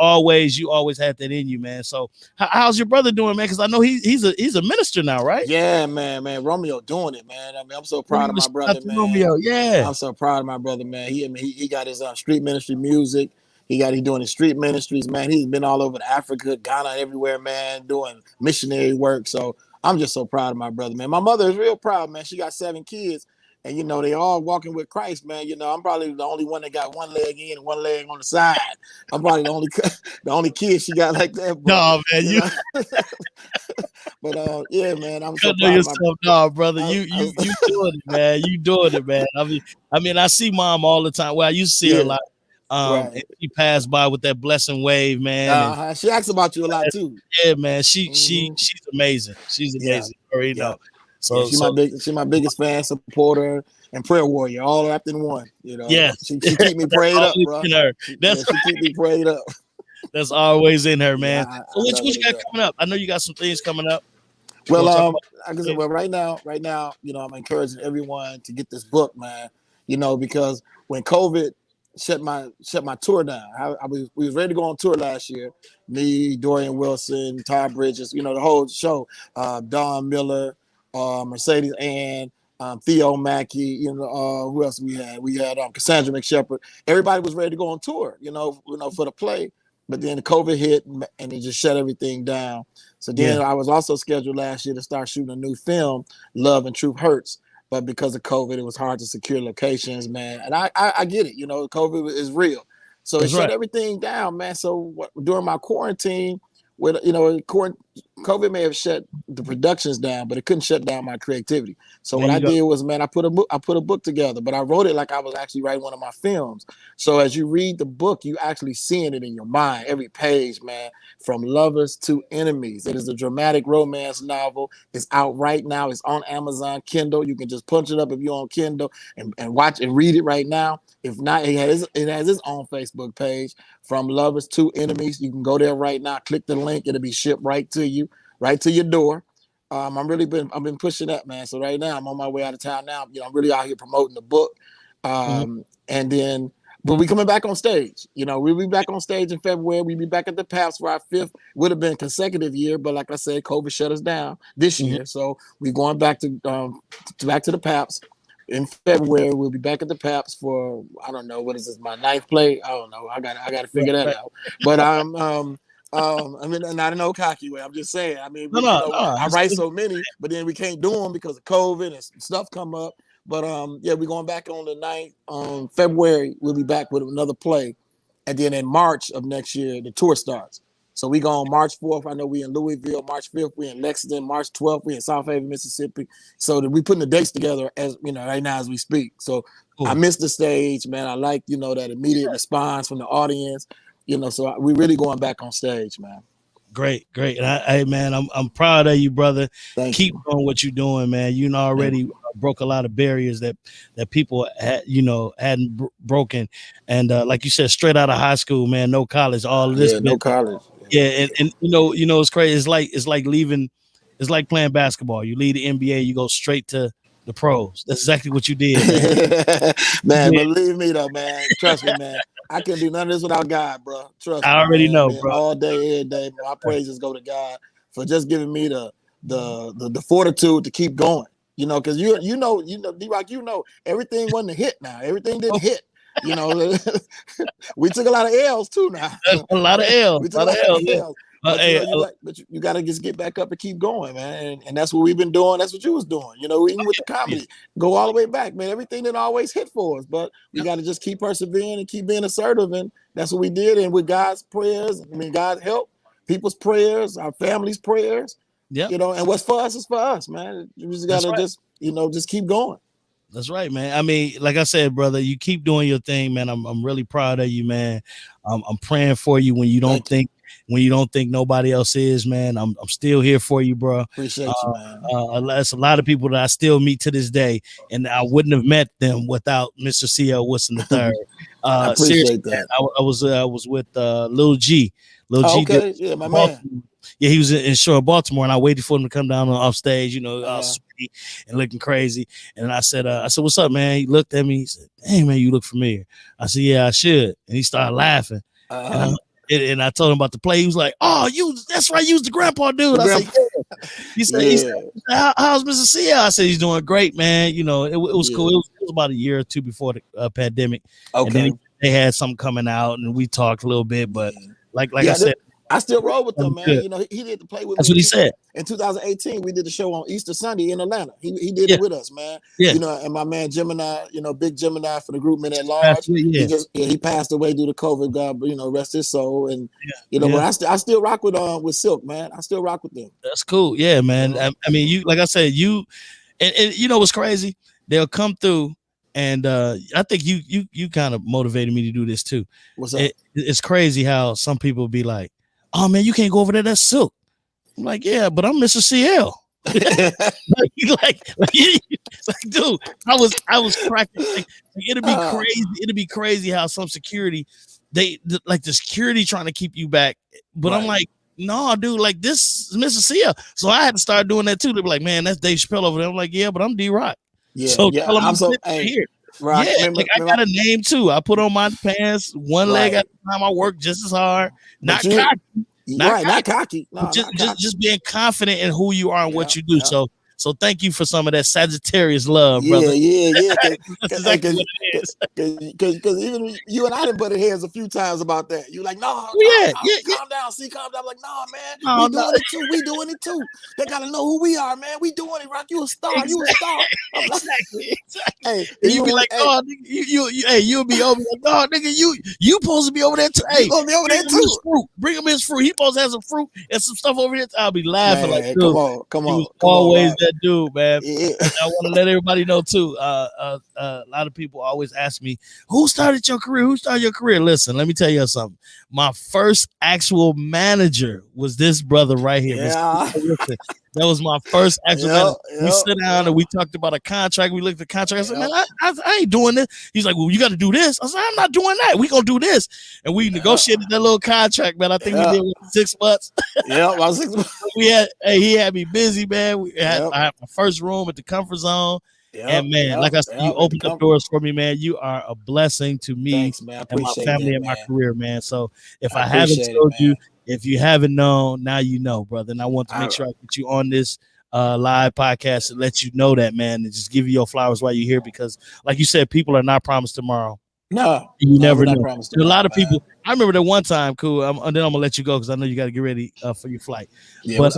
you always had that in you, man. So how's your brother doing, man? Because I know he's a minister now, right? Yeah, man. Romeo doing it, man. I mean, I'm so proud of my brother, man. Romeo, yeah. I'm so proud of my brother, man. He got his street ministry music. He doing his street ministries, man. He's been all over Africa, Ghana, everywhere, man, doing missionary work. So I'm just so proud of my brother, man. My mother is real proud, man. She got 7 kids, and they all walking with Christ, man. I'm probably the only one that got one leg in and one leg on the side. I'm probably the only kid she got like that. But, No, man, but yeah, man, I'm so know proud yourself, of no, brother. You doing it, man. You doing it, man. I mean, I see mom all the time. Well, I used to see her a lot. Right. And she passed by with that blessing wave, man. And she asks about you a lot too. yeah, man. She's amazing. She's amazing. Yeah. I already know. So she's my biggest fan, supporter, and prayer warrior, all wrapped in one. Yes. She keep me prayed up, bro. She keep me prayed up. That's always in her, man. Yeah, so what you got coming up? I know you got some things coming up. Well, like I said, right now, I'm encouraging everyone to get this book, man. Because when COVID shut my tour down, we was ready to go on tour last year. Me, Dorian Wilson, Todd Bridges, the whole show. Don Miller, Mercedes Ann, Theo Mackey, who else we had? We had Cassandra McShepard. Everybody was ready to go on tour, for the play. But then the COVID hit and it just shut everything down. So then I was also scheduled last year to start shooting a new film, Love and Truth Hurts. But because of COVID, it was hard to secure locations, man. And I get it, COVID is real. So it shut everything down, man. So during my quarantine, with COVID may have shut the productions down, but it couldn't shut down my creativity. So what I did was, man, I put a book together, but I wrote it like I was actually writing one of my films. So as you read the book, you actually seeing it in your mind, every page, man, from lovers to enemies. It is a dramatic romance novel. It's out right now. It's on Amazon Kindle. You can just punch it up if you're on Kindle and watch and read it right now. If not, it has its own Facebook page, From Lovers to Enemies. You can go there right now, click the link, it'll be shipped right to you, right to your door. I've been pushing that, man. So right now I'm on my way out of town now. I'm really out here promoting the book. And then we'll be coming back on stage. We'll be back on stage in February. We'll be back at the PAPS for our 5th, would have been consecutive year, but like I said, COVID shut us down this year. So we're going back to the PAPS. In February, we'll be back at the PAPS for, I don't know, what is this, my 9th play? I don't know. I got to figure that out. But I mean, not in no cocky way. I'm just saying. I mean, I write so many, but then we can't do them because of COVID and stuff come up. But we're going back on the 9th. February, we'll be back with another play. And then in March of next year, the tour starts. So we go on March 4th. I know we in Louisville. March 5th, we in Lexington. March 12th, we in South Haven, Mississippi. So we putting the dates together as right now as we speak. So I missed the stage, man. I like that immediate response from the audience. So we really going back on stage, man. Great. And man, I'm proud of you, brother. Keep doing what you're doing, man. You already broke a lot of barriers that people hadn't broken. And like you said, straight out of high school, man, no college, all of this. Yeah, no college. Yeah, and you know, it's crazy. It's like leaving. It's like playing basketball. You leave the NBA, you go straight to the pros. That's exactly what you did, man. Man, Yeah, believe me though, man. Trust me, man. I couldn't do none of this without God, bro. Trust I me, already man. know, Man, bro. all day, every day. My praises go to God for just giving me the fortitude to keep going. You know, because you know, D-Rock, you know, everything wasn't a hit now. Everything didn't hit. You know, we took a lot of L's too now. A lot of L's, We a took a lot of lot L's. of Yeah. L's. But you Hey, know, you got to just get back up and keep going, man. And that's what we've been doing. That's what you was doing. You know, even with the comedy, go all the way back, man. Everything didn't always hit for us, but we got to just keep persevering and keep being assertive, and that's what we did. And with God's prayers, I mean, God's help, people's prayers, our family's prayers, yep. you know. And what's for us is for us, man. You just got to just, you know, just keep going. That's right, man. I mean, like I said, brother, you keep doing your thing, man. I'm really proud of you, man. I'm praying for you when you don't think nobody else is, man. I'm still here for you, bro. Appreciate you, man. That's a lot of people that I still meet to this day, and I wouldn't have met them without Mr. C.L. Wilson III. I appreciate that. Man, I was with Lil G. Okay, yeah, my man. Yeah, he was in show in Baltimore, and I waited for him to come down on off stage, you know, all sweaty and looking crazy. And I said, "What's up, man?" He looked at me. He said, "Hey, man, you look familiar." I said, "Yeah, I should." And he started laughing. And I told him about the play. He was like, "Oh, that's right, you was the grandpa dude." I said, "Yeah." He said, "How's Mr. CL?" I said, "He's doing great, man. You know, it was cool. It was about a year or two before the pandemic. Okay. And then they had something coming out, and we talked a little bit. But like I said, I still roll with them, man. Good. You know, he did the play with That's me. What he said. In 2018, we did the show on Easter Sunday in Atlanta. He did it with us, man. Yeah. You know, and my man Gemini, you know, big Gemini for the group Men at Large. He passed away due to COVID. God, you know, rest his soul. And you know, but I still rock with Silk, man. I still rock with them. That's cool. Yeah, man. You know? I mean, you like I said, and you know what's crazy? They'll come through. And I think you kind of motivated me to do this too. What's up? It's crazy how some people be like, "Oh man, you can't go over there. That's Silk." I'm like, "Yeah, but I'm Mr. CL." like, dude, I was cracking. Like, it'd be crazy. It'd be crazy how some security, like the security trying to keep you back. But I'm like, no, dude, like this is Mr. CL. So I had to start doing that too. They'd be like, "Man, that's Dave Chappelle over there." I'm like, "Yeah, but I'm D-Rock." Yeah, so tell them here. Right. Yeah, I got a name too. I put on my pants one leg at a time. I work just as hard. Not cocky. No, just being confident in who you are and what you do. So thank you for some of that Sagittarius love, brother. Yeah. That's exactly what it is. Because even you and I done butted heads a few times about that. You're like, calm down. Calm down. I'm like, man, we doing it too. They gotta know who we are, man. We doing it, Rock. You a star. Exactly. You a star. I'm like, exactly. Hey, you be like, "Oh, nigga, you'll be over there. Oh, nigga, you supposed to be over there too. Hey, be over there too. Bring him his fruit. He supposed to have some fruit and some stuff over there. I'll be laughing man, like, dude, come on. Always that dude, man. Yeah. I want to let everybody know too. A lot of people always ask me, "Who started your career? Who started your career?" Listen, let me tell you something. My first actual manager was this brother right here. Yeah. That was my first actual manager. We sit down and we talked about a contract. We looked at the contract. I said, "Man, I ain't doing this." He's like, "Well, you got to do this." I said, "I'm not doing that. We gonna do this." And we negotiated that little contract, man. I think we did it 6 months. About 6 months. He had me busy, man. I had my first room at the comfort zone. And man, like I said, you opened up doors for me, man. You are a blessing to me. Thanks, man. And my family and my career, man. So if I haven't told you, if you haven't known, now you know, brother. And I want to make sure I get you on this live podcast and let you know that, man, and just give you your flowers while you're here, because like you said, people are not promised tomorrow. No, you never know. A lot of people. I remember that one time, cool. And then I'm gonna let you go because I know you got to get ready for your flight. Yeah, but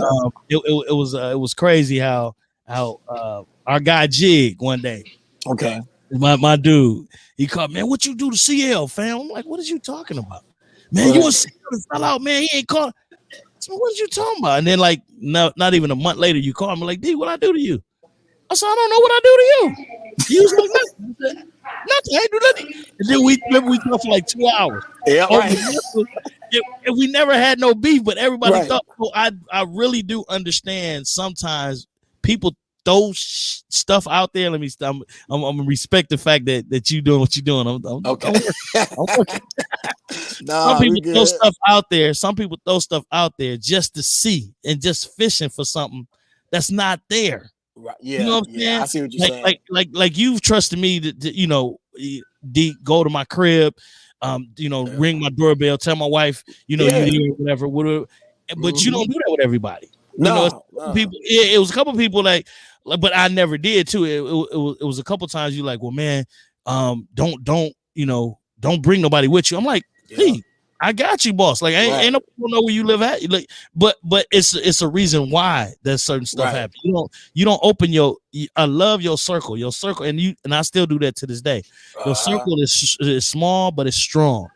it was crazy how our guy Jig one day. Okay. My dude, he called, "Man, what you do to CL, fam?" I'm like, "What is you talking about? Man, you was fell out, man. He ain't called." So what are you talking about? And then like not even a month later, you call me like, "D, what I do to you?" I said, "I don't know what I do to you." He was like, "Nothing. Nothing. I ain't do nothing." And then we talked for like 2 hours. Yeah, right. And we never had no beef, but everybody thought. So I really do understand. Sometimes people throw stuff out there. Let me. I'm gonna respect the fact that you doing what you're doing. Okay. I'm working. Nah, Some people we good. throw stuff out there. Some people throw stuff out there just to see and just fishing for something that's not there. Right. Yeah. You know what I'm saying? I see what you're saying. Like you've trusted me to you know, go to my crib, ring my doorbell, tell my wife, you know, you here, whatever. But you don't do that with everybody. No, people. It was a couple people like, but I never did too. It was a couple times you like, well, man, don't bring nobody with you. I'm like, hey, I got you, boss. Like, ain't no people know where you live at. Like, but it's a reason why that certain stuff happens. You don't open I love your circle, and I still do that to this day. Your circle is small, but it's strong.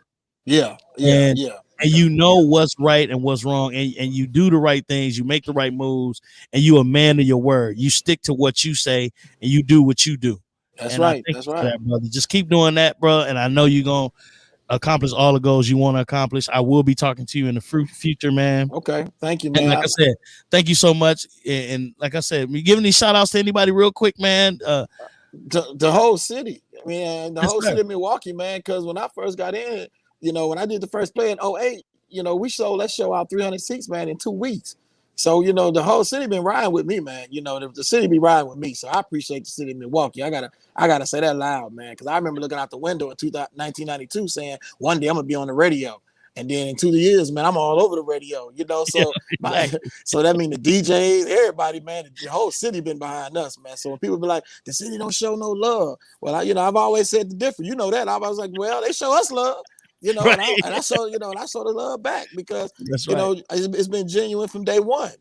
And you know what's right and what's wrong, and you do the right things, you make the right moves, and you a man of your word. You stick to what you say, and you do what you do. That's right. That's right, that, brother. Just keep doing that, bro. And I know you're gonna accomplish all the goals you want to accomplish. I will be talking to you in the future, man. Okay, thank you, man. And like I said, thank you so much. And like I said, we giving these shout outs to anybody real quick, man. The whole city. I mean, the whole city of Milwaukee, man. Because when I first got in, when I did the first play in 2008, we sold that show out 300 seats, man, in 2 weeks. So, the whole city been riding with me, man. The city be riding with me. So I appreciate the city of Milwaukee. I gotta say that loud, man. Because I remember looking out the window in 1992 saying, one day I'm gonna be on the radio. And then in 2 years, man, I'm all over the radio, So so that means the DJs, everybody, man, the whole city been behind us, man. So when people be like, the city don't show no love. Well, I've always said the difference. You know that. I was like, well, they show us love. And I saw, and I saw the love back because, it's been genuine from day one.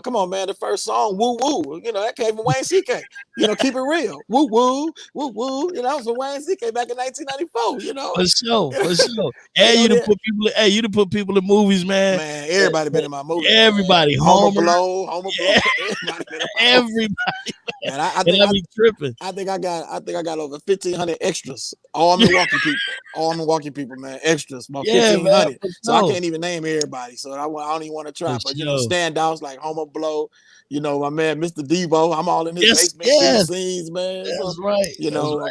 Come on, man, the first song, woo woo, that came from Wayne CK. Keep it real, woo woo, woo woo. That was from Wayne CK back in 1994. For sure. And you to put people in movies, man. Man, everybody been in my movie. Everybody, Home Alone, everybody. And I think I be tripping. I think I got over 1,500 extras. All Milwaukee people, man. Extras, about 1,500. So I can't even name everybody. So I don't even want to try. But standouts like Homo Blow, my man Mr. Devo. I'm all in his basement scenes, man. That's right.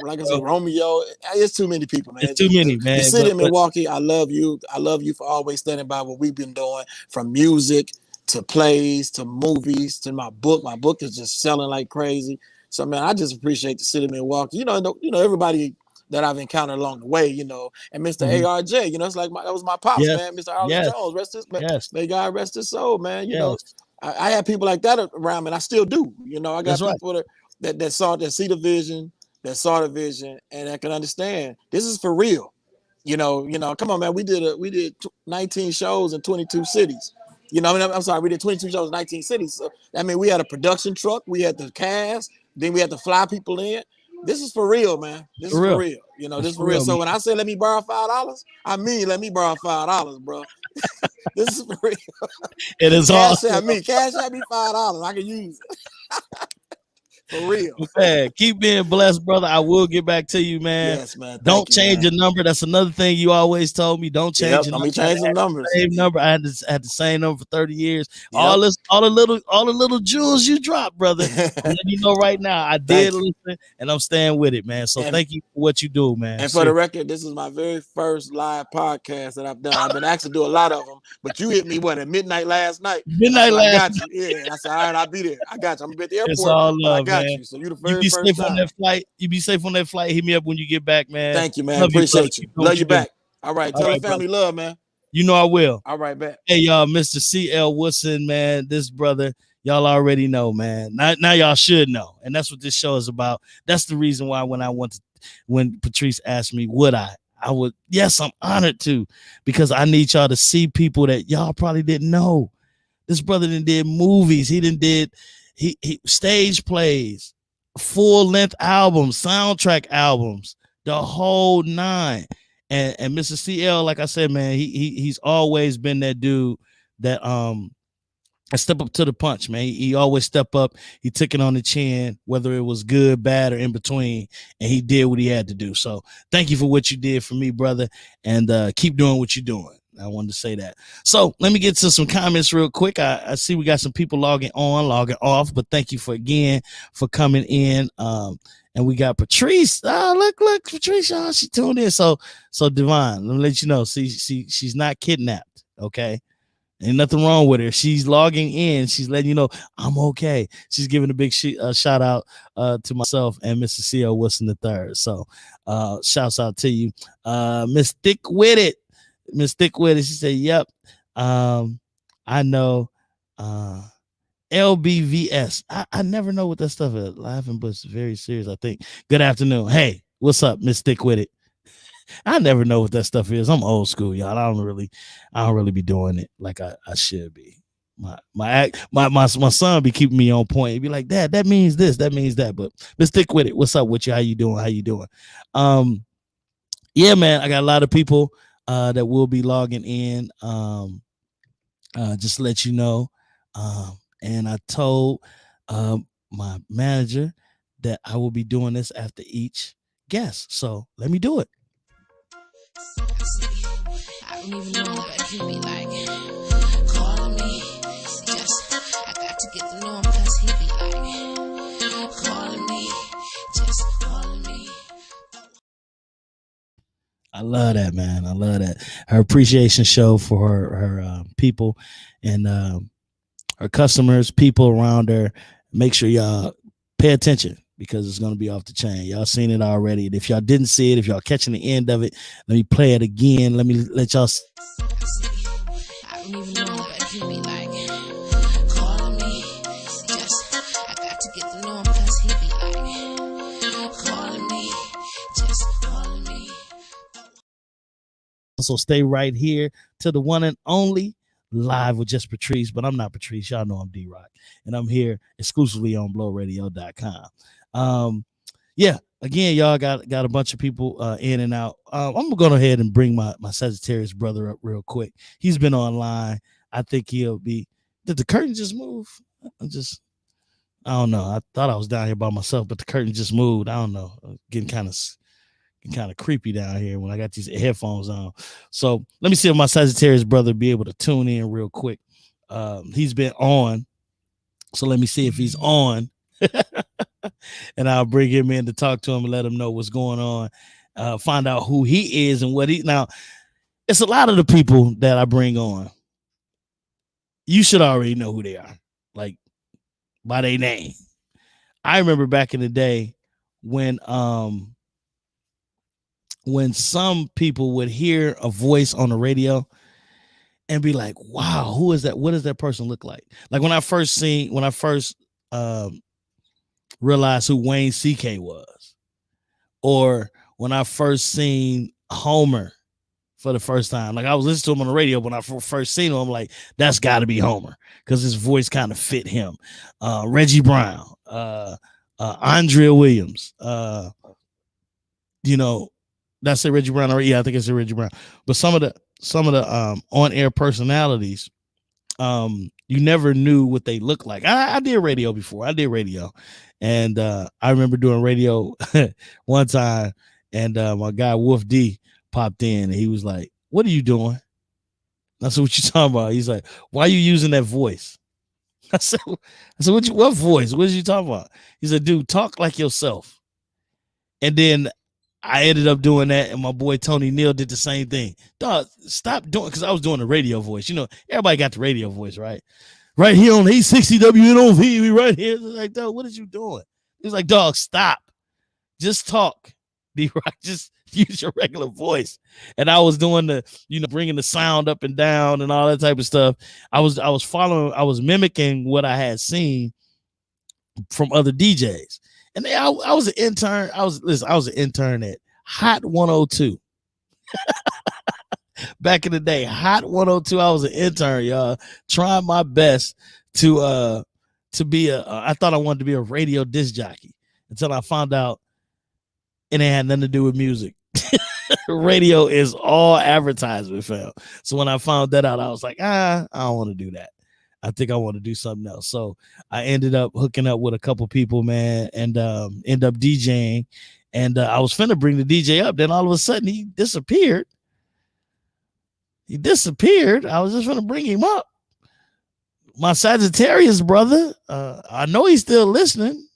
Like I said, Romeo. It's too many people, man. It's too many, man. The city of Milwaukee, I love you. I love you for always standing by what we've been doing, from music to plays to movies to my book. My book is just selling like crazy. So, man, I just appreciate the city of Milwaukee. Everybody that I've encountered along the way, and Mr. ARJ, it's like that was my pops, man. Mr. Arlen Jones, may God rest his soul, man. I had people like that around me, and I still do. I got people that see the vision, that saw the vision, and that can understand this is for real. Come on, man. We did 19 shows in 22 cities. I'm sorry, we did 22 shows in 19 cities. So we had a production truck, we had the cast, then we had to fly people in. This is for real, man. This is for real. This is for real. So when I say let me borrow $5, I mean let me borrow $5, bro. This is for real. It is awesome. Cash at me $5. I can use it. For real. Man, keep being blessed, brother. I will get back to you, man. Yes, man. Don't change your number. That's another thing you always told me. Don't change your number. Change the numbers. Same number. I had the same number for 30 years. All the little jewels you dropped, brother. Right now, I did listen, and I'm staying with it, man. So thank you for what you do, man. And for the record, this is my very first live podcast that I've done. I've been asked to do a lot of them, but you hit me at midnight last night. I got you. Yeah, I said, all right, I'll be there. I got you. I'm gonna be at the airport. It's all love, man. You. So you the very be first safe time. on that flight. You be safe on that flight. Hit me up when you get back, man. Thank you, man. Appreciate you. Love you back. All right. Tell the family love, man. You know I will. All right, back. Hey, y'all, Mr. C.L. Woodson, man. This brother, y'all already know, man. Now y'all should know. And that's what this show is about. That's the reason why when Patrice asked me, would I would, yes, I'm honored to, because I need y'all to see people that y'all probably didn't know. This brother did movies. He stage plays, full-length albums, soundtrack albums, the whole nine. And Mr. CL, like I said, man, he's always been that dude that step up to the punch, man. He always step up. He took it on the chin, whether it was good, bad, or in between, and he did what he had to do. So thank you for what you did for me, brother, and keep doing what you're doing. I wanted to say that. So let me get to some comments real quick. I see we got some people logging on, logging off, but thank you for coming in. And we got Patrice. Oh, look, Patrice, oh, she tuned in. So Divine, let me let you know. See, she's not kidnapped. Okay. Ain't nothing wrong with her. She's logging in. She's letting you know I'm okay. She's giving a big shout out to myself and Mr. C.O. Wilson III. So shouts out to you. Miss Thick with it. Miss Thick with it. She said, yep. I know. LBVS. I never know what that stuff is. Laughing, but it's very serious, I think. Good afternoon. Hey, what's up, Miss Thick with it? I never know what that stuff is. I'm old school, y'all. I don't really be doing it like I should be. My son be keeping me on point. He'd be like, Dad, that means this, that means that. But let's stick with it. What's up with you? How you doing? Yeah, man. I got a lot of people that will be logging in. Just to let you know. And I told my manager that I will be doing this after each guest. So let me do it. I don't even know what he be like. Calling me, just I got to get to know him because he be like calling me, just calling me. I love that, man. I love that. Her appreciation show for her people and her customers, people around her. Make sure y'all pay attention because it's going to be off the chain. Y'all seen it already. And if y'all didn't see it, if y'all catching the end of it, let me play it again. Let me let y'all. I don't even know what he be like. Calling me, just I got to get to know him because he be like calling me, just calling me. So stay right here to the one and only live with JustPatrice, but I'm not Patrice. Y'all know I'm D-Rock, and I'm here exclusively on blowradio.com. Yeah, again, y'all got a bunch of people in and out. I'm gonna go ahead and bring my Sagittarius brother up real quick. He's been online. I think he'll be. Did the curtain just move? I don't know. I thought I was down here by myself, but the curtain just moved. I don't know. Getting kind of creepy down here when I got these headphones on. So let me see if my Sagittarius brother be able to tune in real quick. He's been on. So let me see if he's on. And I'll bring him in to talk to him and let him know what's going on. Find out who he is and what he now. It's a lot of the people that I bring on. You should already know who they are, like by their name. I remember back in the day when some people would hear a voice on the radio and be like, wow, who is that? What does that person look like? Like when I first realized who Wayne CK was, or when I first seen Homer for the first time. Like I was listening to him on the radio when I first seen him. I'm like, that's got to be Homer because his voice kind of fit him. Reggie Brown, Andrea Williams, that's a Reggie Brown. Or yeah, I think it's a Reggie Brown. But some of the on-air personalities, you never knew what they looked like. I did radio before. And I remember doing radio one time, and my guy Wolf D popped in, and he was like, "What are you doing?" I said, "What you talking about?" He's like, "Why are you using that voice?" I said, what voice? What are you talking about? He said, "Dude, talk like yourself." And then I ended up doing that, and my boy Tony Neal did the same thing. Dog, stop doing, because I was doing the radio voice. Everybody got the radio voice, right? Right here on 860 WNOV, we right here. Like, dog, what is you doing? He was like, dog, stop. Just talk. D-Rock, just use your regular voice. And I was doing the, bringing the sound up and down and all that type of stuff. I was mimicking what I had seen from other DJs. And I was an intern. I was an intern at Hot 102. Back in the day, Hot 102. I was an intern, y'all, trying my best to be I thought I wanted to be a radio disc jockey until I found out it had nothing to do with music. Radio is all advertisement, fam. So when I found that out, I was like, I don't want to do that. I think I want to do something else. So I ended up hooking up with a couple people, man, and end up DJing. And I was finna bring the DJ up. Then all of a sudden he disappeared. He disappeared. I was just gonna bring him up. My Sagittarius brother. I know he's still listening.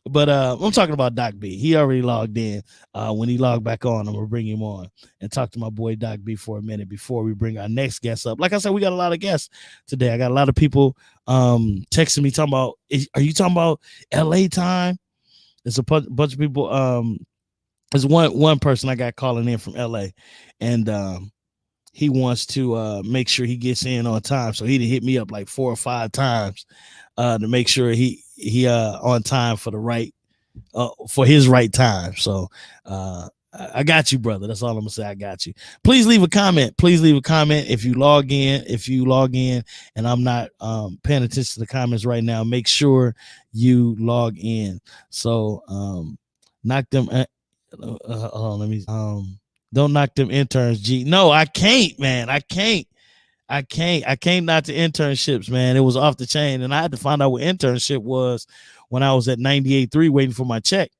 But I'm talking about Doc B. He already logged in. When he logged back on, I'm gonna bring him on and talk to my boy Doc B for a minute before we bring our next guest up. Like I said, we got a lot of guests today. I got a lot of people texting me talking about, are you talking about LA time? There's a bunch of people. There's one person I got calling in from LA, and he wants to make sure he gets in on time. So he done hit me up like 4 or 5 times to make sure he on time for the right for his right time. So I got you, brother. That's all I'm gonna say. I got you. Please leave a comment. Please leave a comment if you log in. If you log in and I'm not paying attention to the comments right now, make sure you log in. So knock them. Hold on, let me. Don't knock them interns, G. No, I can't, man. I can't knock the internships, man. It was off the chain, and I had to find out what internship was when I was at 98.3 waiting for my check.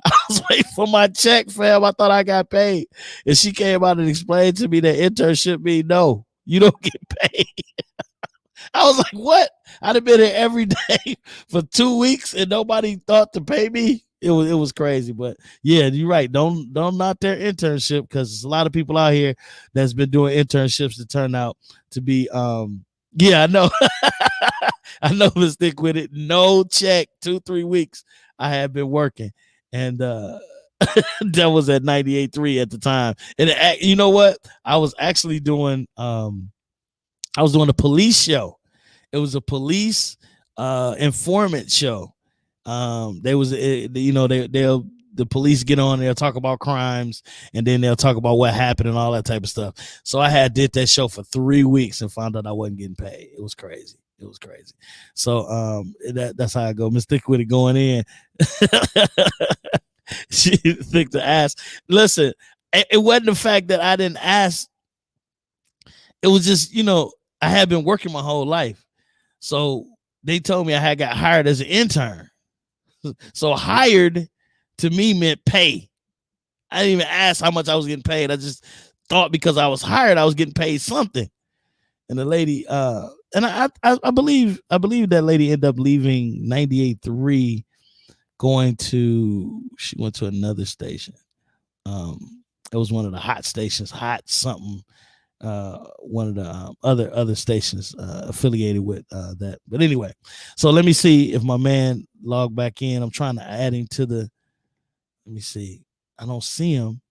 I was waiting for my check, fam. I thought I got paid. And she came out and explained to me that internship mean no, you don't get paid. I was like, what? I'd have been here every day for 2 weeks and nobody thought to pay me. It was crazy. But yeah, you're right. Don't knock their internship, because there's a lot of people out here that's been doing internships that turn out to be yeah, I know. I know, but stick with it. No check, 2-3 weeks I had been working. And that was at 98.3 at the time. And you know what? I was actually doing a police show. It was a police informant show. The police get on, they'll talk about crimes, and then they'll talk about what happened and all that type of stuff. So I did that show for 3 weeks and found out I wasn't getting paid. It was crazy. So that's how I go. Stick with it going in. She thick to ask. Listen, it wasn't the fact that I didn't ask. It was just, I had been working my whole life. So they told me I had got hired as an intern. So hired to me meant pay. I didn't even ask how much I was getting paid. I just thought because I was hired, I was getting paid something. And the lady, and I believe that lady ended up leaving 98.3, she went to another station. It was one of the hot stations, hot something. One of the other stations affiliated with that. But anyway, so let me see if my man logged back in. I'm trying to add him to the. Let me see. I don't see him,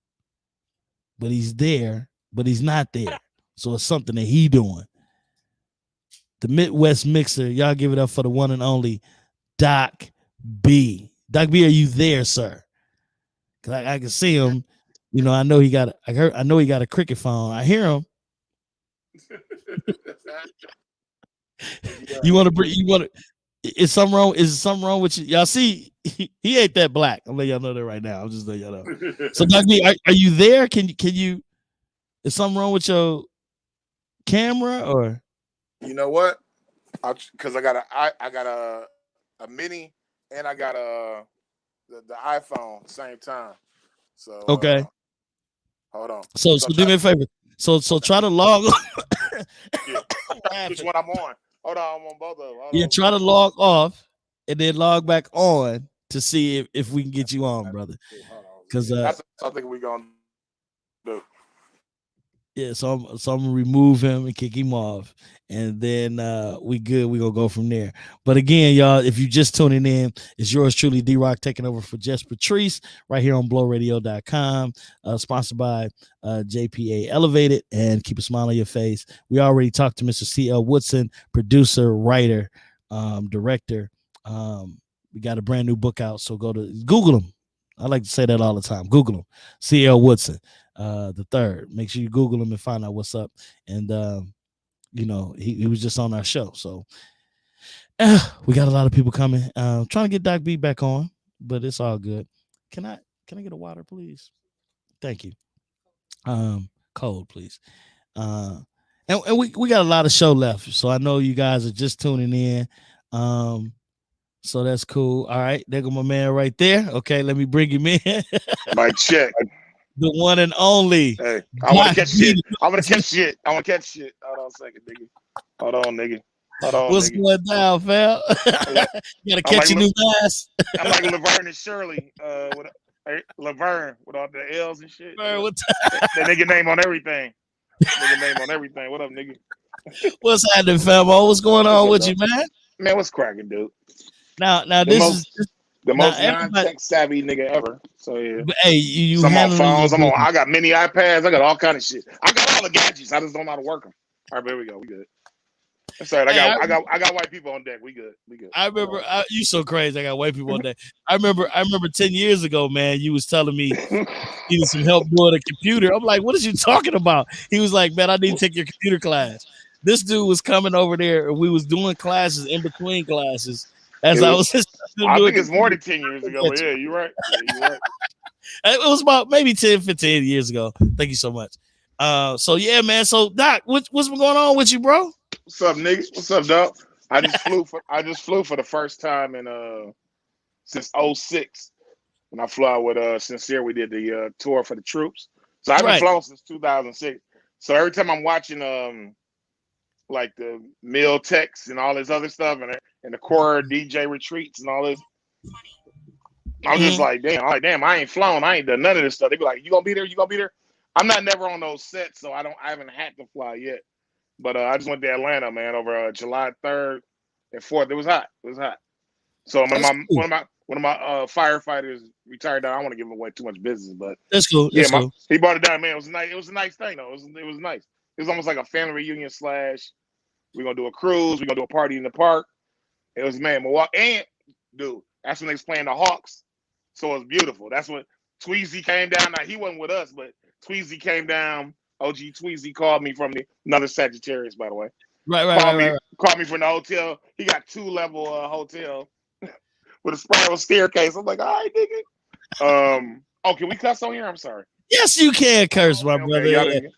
but he's there, but he's not there. So it's something that he doing. The Midwest Mixer. Y'all give it up for the one and only Doc B. Doc B, are you there, sir? Because I can see him. I know he got. I know he got a cricket phone. I hear him. You want to? Is something wrong? Is something wrong with you? Y'all see, he ain't that black. I'm letting y'all know that right now. I'm just letting y'all know. So, Doc B, are you there? Can you? Is something wrong with your camera or? You know what? Because I got a mini and I got the iPhone at the same time. So okay. Hold on. So do me a favor. So try to log on. Yeah. Which one I'm on? Hold on, I'm on both of them. Try to log off and then log back on to see if we can get you on, brother. Because that's something we're gonna do. Yeah, so I'm gonna remove him and kick him off, and then we good. We gonna go from there. But again, y'all, if you just tuning in, it's yours truly, D-Rock, taking over for JustPatrice right here on blowradio.com, sponsored by JPA Elevated, and keep a smile on your face. We already talked to Mr. C.L. Woodson, producer, writer, director. We got a brand new book out, so go to Google him. I like to say that all the time. Google him, C.L. Woodson. The third. Make sure you Google him and find out what's up. And he was just on our show. So we got a lot of people coming. Trying to get Doc B back on, but it's all good. Can I get a water, please? Thank you. Cold, please. And we got a lot of show left. So I know you guys are just tuning in. So that's cool. All right, there go my man right there. Okay, let me bring him in. Mic check. the one and only. Hey, I want to catch shit. D. I want to catch shit. I want to catch shit. Hold on a second, nigga. Hold on, nigga. Hold on, What's nigga. going down, fam? You gotta catch your new mask. I'm like Laverne and Shirley. Laverne with all the L's and shit. Man, That nigga name on everything. Nigga name on everything. What up, nigga? what's happening, famo? What's going on with you, man? Man, what's cracking, dude? Now The this most- is The Now, most everybody- non-tech savvy nigga ever. So yeah. hey, you So I'm on handling phones. your I got mini iPads. I got all kind of shit. I got all the gadgets. I just don't know how to work them. All right, here we go. We good. That's all right. I got white people on deck. We good. We good. I remember you so crazy. I got white people on that. I remember 10 years ago, man, you was telling me you needed some help doing a computer. I'm like, what is you talking about? He was like, man, I need to take your computer class. This dude was coming over there and we was doing classes in between classes. I think it's more than 10 years ago, but yeah, you're right. Yeah, you're right. It was about maybe 10, 15 years ago. Thank you so much. So yeah, man. So Doc, what's been going on with you, bro? What's up, nigga? What's up, dog? I just flew for the first time in since 06. When I flew out with Sincere, we did the tour for the troops. So I've been flown since 2006. So every time I'm watching like the meal techs and all this other stuff and the core DJ retreats and all this, I'm just like, damn, I ain't flown. I ain't done none of this stuff. They be like, you gonna be there? You gonna be there? I'm not never on those sets, so I haven't had to fly yet. But I just went to Atlanta, man, over July 3rd and 4th. It was hot. So one of my firefighters retired. I don't want to give away too much business, but that's cool. Cool. He brought it down, man. It was nice. It was a nice thing, though. It was nice. It was almost like a family reunion / we're gonna do a cruise. We're gonna do a party in the park. It was Milwaukee, and dude, that's when they was playing the Hawks. So it was beautiful. That's when Tweezy came down. Now he wasn't with us, but Tweezy came down. OG Tweezy called me from another Sagittarius, by the way. Right. Called me from the hotel. He got 2-level hotel with a spiral staircase. I'm like, all right, nigga. Can we cuss on here? I'm sorry. Yes, you can curse, my brother.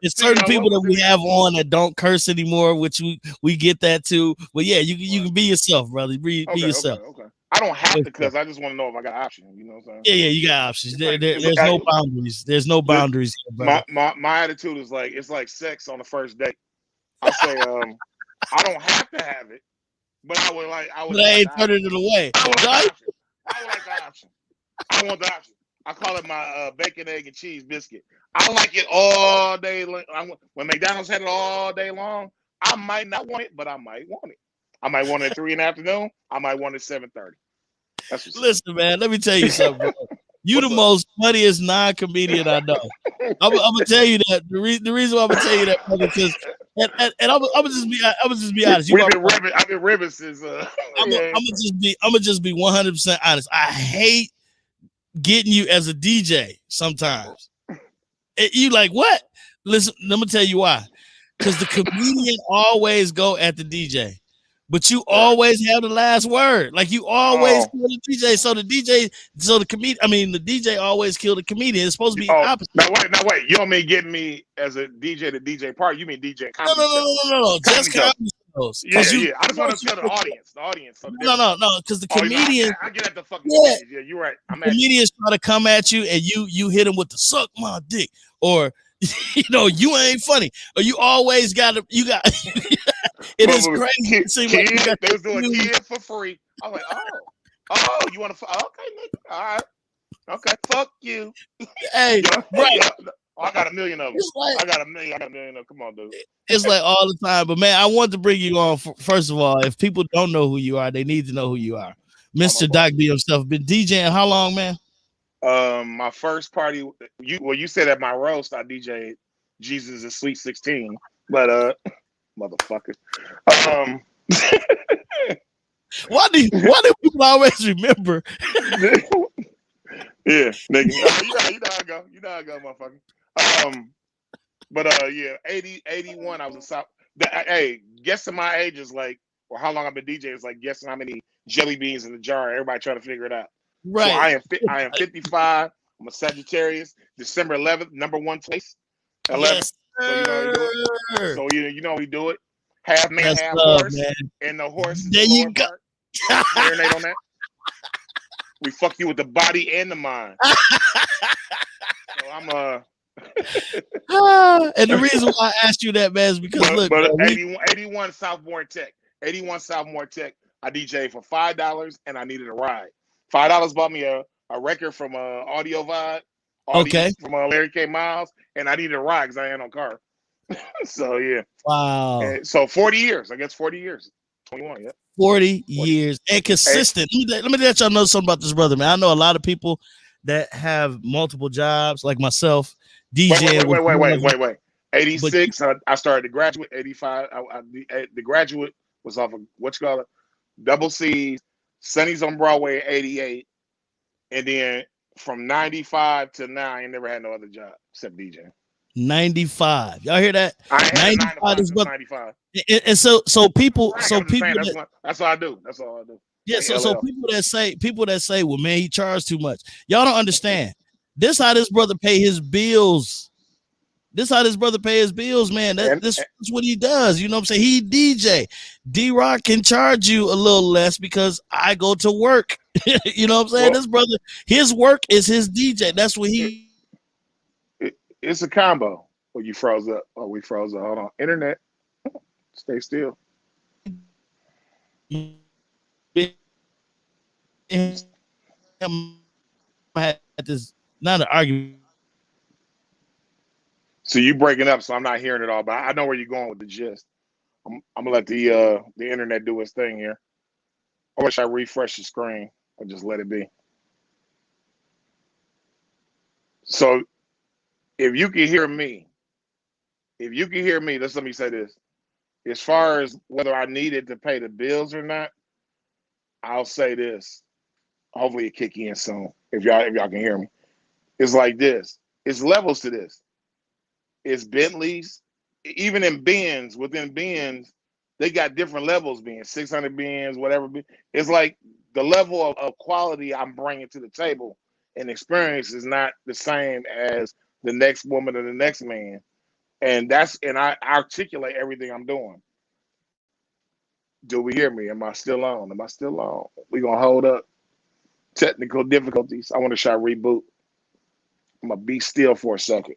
It's certain people that we have on that don't curse anymore, which we get that too. But yeah, you can be yourself, brother. Be yourself. Okay. I don't have to cuss. I just want to know if I got options. You know what I'm saying? Yeah, you got options. There's no boundaries. There's no boundaries. My attitude is like it's like sex on the first date. I say I don't have to have it, but I would like. But I ain't turning it away. I would like the option. I want the option. I call it my bacon, egg, and cheese biscuit. I like it all day. When McDonald's had it all day long, I might not want it, but I might want it. I might want it at 3 in the afternoon. I might want it at 7:30. Listen, man, let me tell you something, bro. You the most funniest non-comedian I know. I'm gonna tell you that. The reason why I'm gonna tell you that, brother, because and I'm gonna just be honest. I've been ribbing since. I'm gonna just be 100% honest. I hate getting you as a DJ sometimes. You like what? Listen, let me tell you why. Because the comedian always go at the DJ. But you always have the last word. Like you always kill the DJ. So the DJ always kill the comedian. It's supposed to be opposite. Now wait. You don't mean getting me as a DJ to DJ part. You mean DJ comedy No. Just comedy shows. Yeah. I just want to tell the audience. No. Because the comedian. I get at the fucking stage. Yeah, you're right. Comedians try to come at you and you hit them with the suck my dick. Or you ain't funny. Or you always got it is crazy. They was doing kids for free. I was like, you want to? Okay, nigga. All right. Okay, fuck you. Hey, right. I got a million of them. I got a million of them. Come on, dude. It's like all the time. But man, I want to bring you on. First of all, if people don't know who you are, they need to know who you are. Mr. Doc B himself. Been DJing how long, man? My first party. You said at my roast, I DJed Jesus is Sweet 16, but motherfucker. Why do people always remember? Yeah, nigga. You know how I go. You know how I go, motherfucker. But 81, I was in South. Hey, guessing my age is like, or how long I've been DJing is like guessing how many jelly beans in the jar. Everybody trying to figure it out. Right. So I am 55. I'm a Sagittarius. December 11th, number 1 place. 11. Yes, so you know we do it. Half man, half horse, man. And the horse. There you go. Marinate on that. We fuck you with the body and the mind. So I'm And the reason why I asked you that, man, is because look, but man, 81 Southmore Tech. 81 Southmore Tech. I DJed for $5 and I needed a ride. $5 bought me a record from Audio Vibe, okay, from Larry K. Miles, and I needed a ride because I ain't no car. So yeah. wow, And so 40 years, I guess 40 years. 21, yeah. 40 40. years and consistent. Let me let y'all know something about this brother, man. I know a lot of people that have multiple jobs, like myself. DJ Wait. 86, I started the graduate. 85, the graduate was off of what you call it, Double C's, Sonny's on Broadway at 88, and then from 95 to now, I ain't never had no other job except DJ. 95. Y'all hear that? I ain't had a 9 to 5 is since 95. and so people Right, I'm just saying, that's all I do. That's all I do. Yeah, Like so people that say, well, man, he charged too much. Y'all don't understand. This how this brother pay his bills. This how this brother pay his bills, man. This is what he does. You know what I'm saying? He DJ. D-Rock can charge you a little less because I go to work. You know what I'm saying? Well, this brother, his work is his DJ. That's what he. It's a combo. Oh, you froze up. Oh, we froze up. Hold on. Internet. Stay still. Had this not an argument. So you breaking up, so I'm not hearing it all, but I know where you're going with the gist. I'm gonna let the internet do its thing here. I wish I refresh the screen or just let it be. So if you can hear me, let me say this. As far as whether I needed to pay the bills or not, I'll say this. Hopefully it kick in soon. If y'all can hear me. It's like this. It's levels to this. It's Bentleys. Even in Benz, within Benz, they got different levels being 600 Benz, whatever. It's like the level of quality I'm bringing to the table and experience is not the same as the next woman or the next man. And I articulate everything I'm doing. Do we hear me? Am I still on? We gonna hold up. Technical difficulties. I want to try reboot. I'm gonna be still for a second.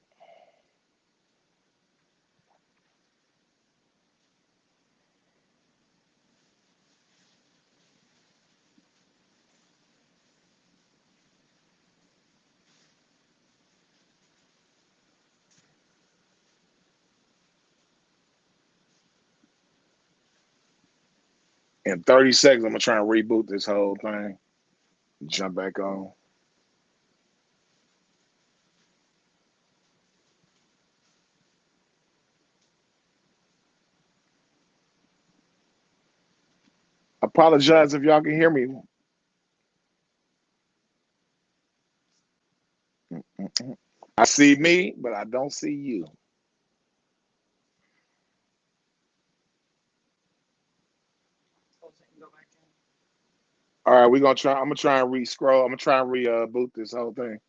In 30 seconds, I'm gonna try and reboot this whole thing. Jump back on. Apologize if y'all can hear me. I see me, but I don't see you. All right, we're gonna try. I'm gonna try and re-scroll. I'm gonna try and reboot this whole thing.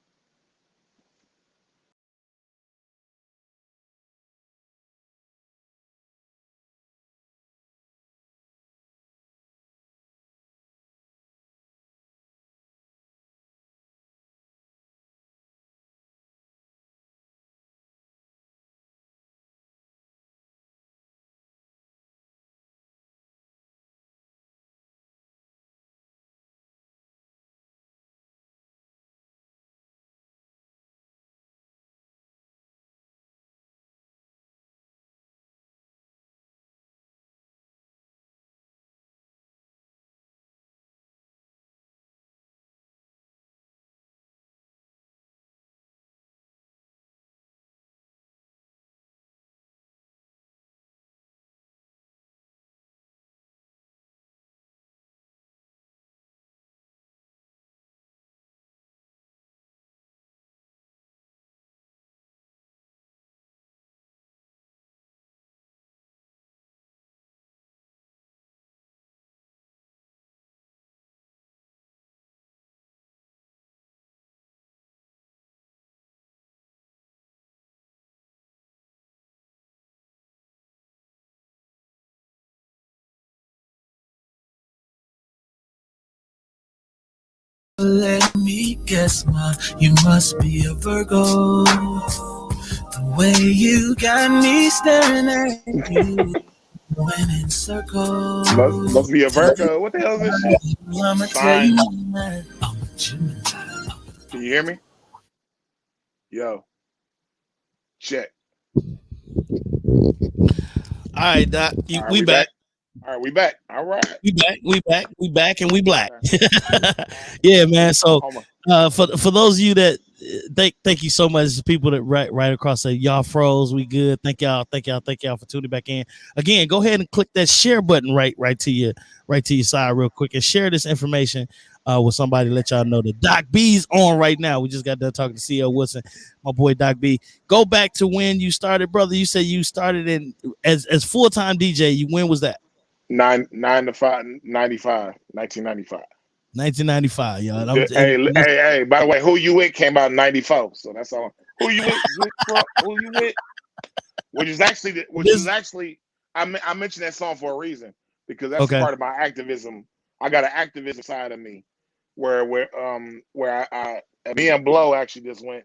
Let me guess, you must be a Virgo. The way you got me staring at you, going in circles. Must be a Virgo. What the hell is this shit? I'ma tell Fine. you, man, I'm a Gemini. Can you hear me? Yo. Check. All right, Doc. All right, We back. All right, we back. All right. We back, and we black. Okay. Yeah, man. So, Hold for those of you that thank you so much, people that right across say y'all froze. We good. Thank y'all for tuning back in. Again, go ahead and click that share button right to your side real quick and share this information with somebody. Let y'all know that Doc B's on right now. We just got done talking to CEO Woodson, my boy Doc B. Go back to when you started, brother. You said you started in as full-time DJ. When was that? 1995. 1995, y'all. Hey, by the way, Who You With came out in 94. So that's all. Who You With? Who You With? Which is actually I mentioned that song for a reason, because that's part of my activism. I got an activism side of me where I me and Blow actually just went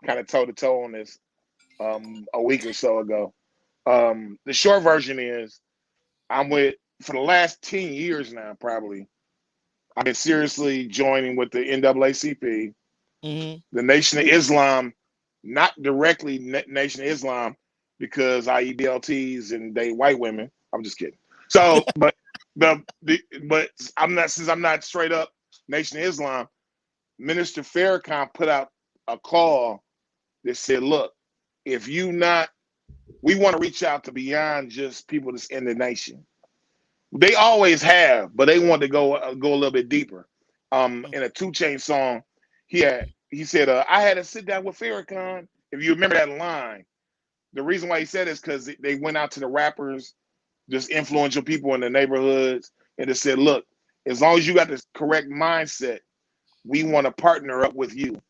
kind of toe to toe on this a week or so ago. The short version is I'm with, for the last 10 years now, probably, I've been seriously joining with the NAACP, the Nation of Islam, not directly Nation of Islam, because IEBLTs and they white women. I'm just kidding. So, but I'm not, since I'm not straight up Nation of Islam, Minister Farrakhan put out a call that said, look, if you not, we want to reach out to beyond just people that's in the nation. They always have, but they want to go a little bit deeper. In a 2 Chainz song, he said, I had to sit down with Farrakhan. If you remember that line, the reason why he said it is because they went out to the rappers, just influential people in the neighborhoods, and they said, look, as long as you got the correct mindset, we want to partner up with you.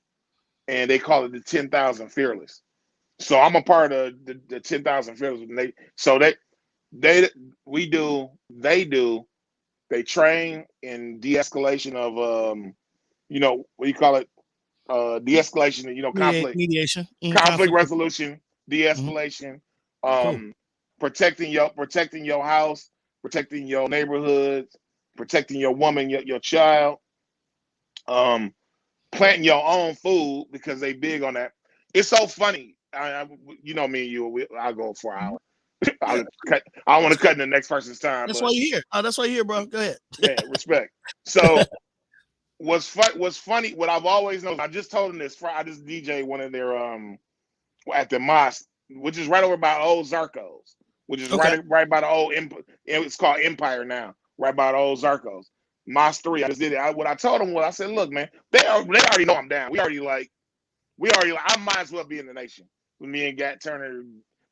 And they call it the 10,000 Fearless. So I'm a part of the 10,000 Fearless. They train in de-escalation of what do you call it, de-escalation, mediation, conflict resolution, de-escalation, cool. protecting your house, protecting your neighborhoods, protecting your woman, your child, planting your own food, because they big on that. It's so funny. Me and you, I'll go for an hour. I want to cut in the next person's time. That's why you're here. Oh, that's why you're here, bro. Go ahead. Yeah, respect. So what's funny, what I've always known, I just told him this, I just DJ one of their at the mosque, which is right over by old Zarkos, which is right by the old, it's called Empire now, right by the old Zarkos. Mosque 3, I just did it. What I told them was, I said, look, man, they already know I'm down. We already I might as well be in the nation with me and Gat Turner,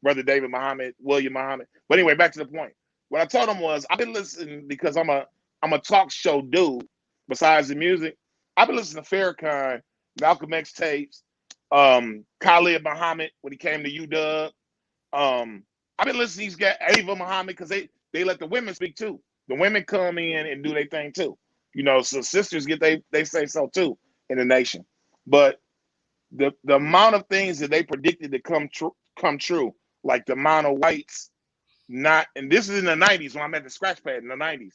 Brother David Muhammad, William Muhammad. But anyway, back to the point. What I told him was, I've been listening, because I'm a talk show dude. Besides the music, I've been listening to Farrakhan, Malcolm X tapes, Khalid Muhammad when he came to UW. I've been listening to these guys, Ava Muhammad, because they let the women speak too. The women come in and do their thing too. So sisters get they say so too in the nation. But the amount of things that they predicted to come true, like the amount of whites not, and this is in the 90s when I'm at the scratch pad in the 90s.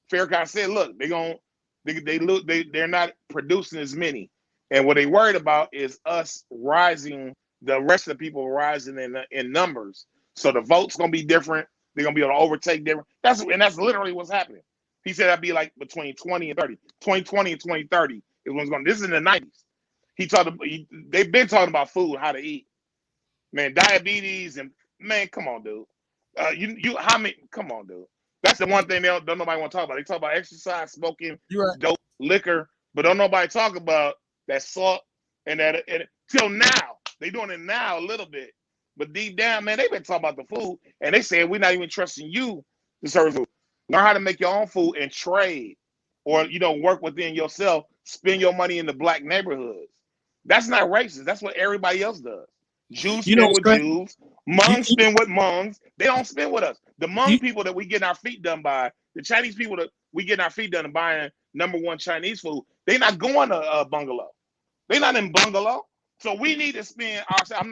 Farrakhan said, look, they're not producing as many. And what they worried about is us rising, the rest of the people rising in numbers. So the vote's gonna be different. They're gonna be able to overtake different. That's literally what's happening. He said that'd be like between 20 and 30. 2020 and 2030 is when it's going. This is in the 90s. They've been talking about food, how to eat. Man, diabetes, and man, come on, dude. Come on, dude. That's the one thing don't nobody want to talk about. They talk about exercise, smoking, dope, liquor, but don't nobody talk about that salt and that. And till now, they doing it now a little bit, but deep down, man, they've been talking about the food, and they said we're not even trusting you to serve food. Learn how to make your own food and trade, or work within yourself. Spend your money in the black neighborhoods. That's not racist. That's what everybody else does. Jews spend with Jews. Hmong spend with Hmongs. They don't spend with us. The Hmong people that we getting our feet done by, the Chinese people that we getting our feet done buying #1 Chinese food, they're not going to Bungalow. They're not in Bungalow. So we need to spend our. I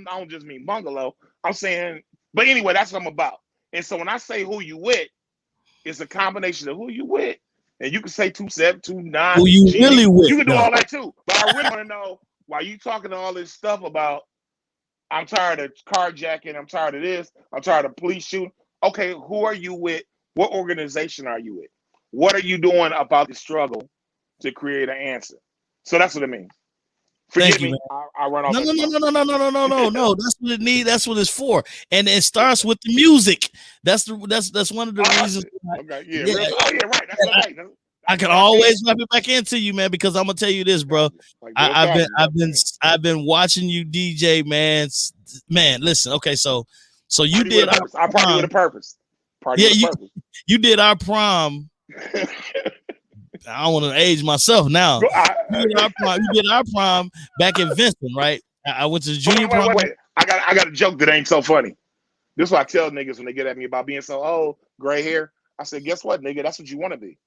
don't just mean Bungalow. I'm saying, but anyway, that's what I'm about. And so when I say who you with, it's a combination of who you with, and you can say 27, 29. Who you really with? You can do though? all that too. But I really want to know why you talking all this stuff about. I'm tired of carjacking. I'm tired of this. I'm tired of police shooting. Okay, who are you with? What organization are you with? What are you doing about the struggle to create an answer? So that's what it means. Forgive me. I run off. No. That's what it needs. That's what it's for. And it starts with the music. That's one of the reasons. Okay. Yeah. Right. That's okay. I can always wrap it back into you, man, because I'm gonna tell you this, bro. I've been watching you DJ, man. Man, listen. Okay, so you did our prom. I party with a purpose. You did our prom. I don't want to age myself now. You did our prom back in Vincent, right? I went to the junior prom. Wait. I got a joke that ain't so funny. This is what I tell niggas when they get at me about being so old, gray hair. I said, guess what, nigga? That's what you want to be.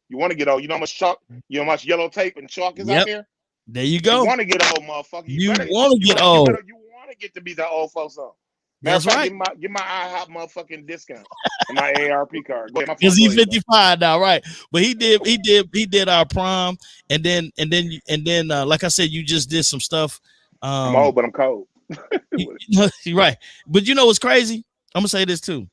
You want to get old. You know how much chalk, you know how much yellow tape and chalk is out there? There you go. You want to get old, motherfucker. You want to get old. You want to get to be the old folks on. That's right. Get my IHOP motherfucking discount and my ARP card. Because he's 55 now, right? But he did our prom, and then like I said, you just did some stuff. I'm old, but I'm cold. Right. But you know what's crazy? I'm gonna say this too.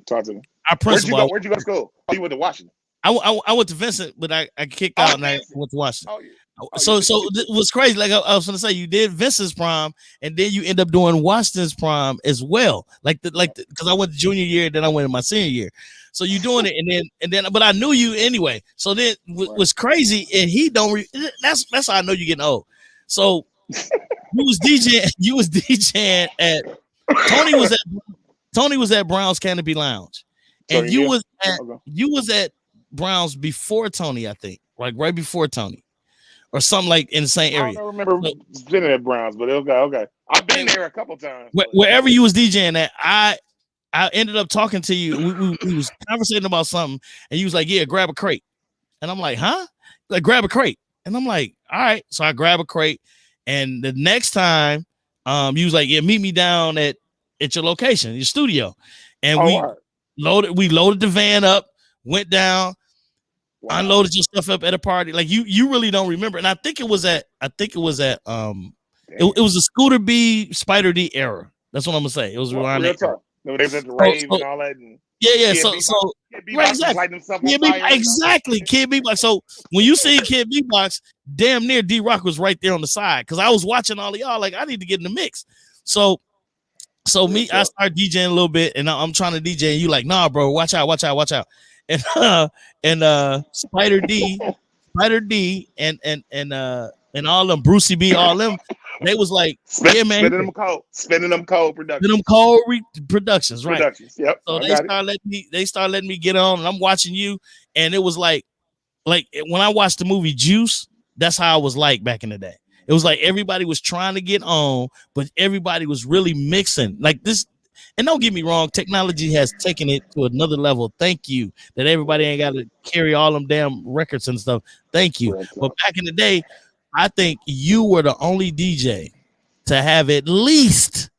Talk to me. Our principal. Where'd you go to school? Oh, you went to Washington. I went to Vincent, but I kicked out and I went to Washington. Oh, yeah. So it was crazy. Like I was gonna say, you did Vincent's prom, and then you end up doing Washington's prom as well. Because I went to junior year, then I went in my senior year. So you doing it, and then, but I knew you anyway. So then was crazy, and he don't. That's how I know you're getting old. So you was DJing at Tony was at Brown's Canopy Lounge, and you was at Brown's before Tony, I think, like right before Tony. Or something like in the same area. I don't remember sitting at Browns, but okay. I've been there a couple times. Wherever you was DJing at, I ended up talking to you. We was conversating about something, and you was like, "Yeah, grab a crate," and I'm like, "Huh?" Like, grab a crate, and I'm like, "All right." So I grab a crate, and the next time, you was like, "Yeah, meet me down at your location, your studio," and we loaded the van up, went down. Wow. Unloaded your stuff up at a party. Like you really don't remember. And I think it was at it was a Scooter B Spider D era. That's what I'm gonna say. It was around that. No, they was at the rave and all that. And Exactly. Kid B-Box. So when you see Kid B-Box, damn near D-Rock was right there on the side. Because I was watching all of y'all, like, I need to get in the mix. So I started DJing a little bit, and I'm trying to DJ, and you like, nah, bro, watch out. And Spider D, and all them Brucey B, all them, they was like, yeah, man, spending them cold productions, right? Yep. So they started letting me get on, and I'm watching you, and it was like when I watched the movie Juice, that's how I was like back in the day. It was like everybody was trying to get on, but everybody was really mixing like this. And don't get me wrong, technology has taken it to another level. Thank you. That everybody ain't got to carry all them damn records and stuff. Thank you. But back in the day, I think you were the only DJ to have at the least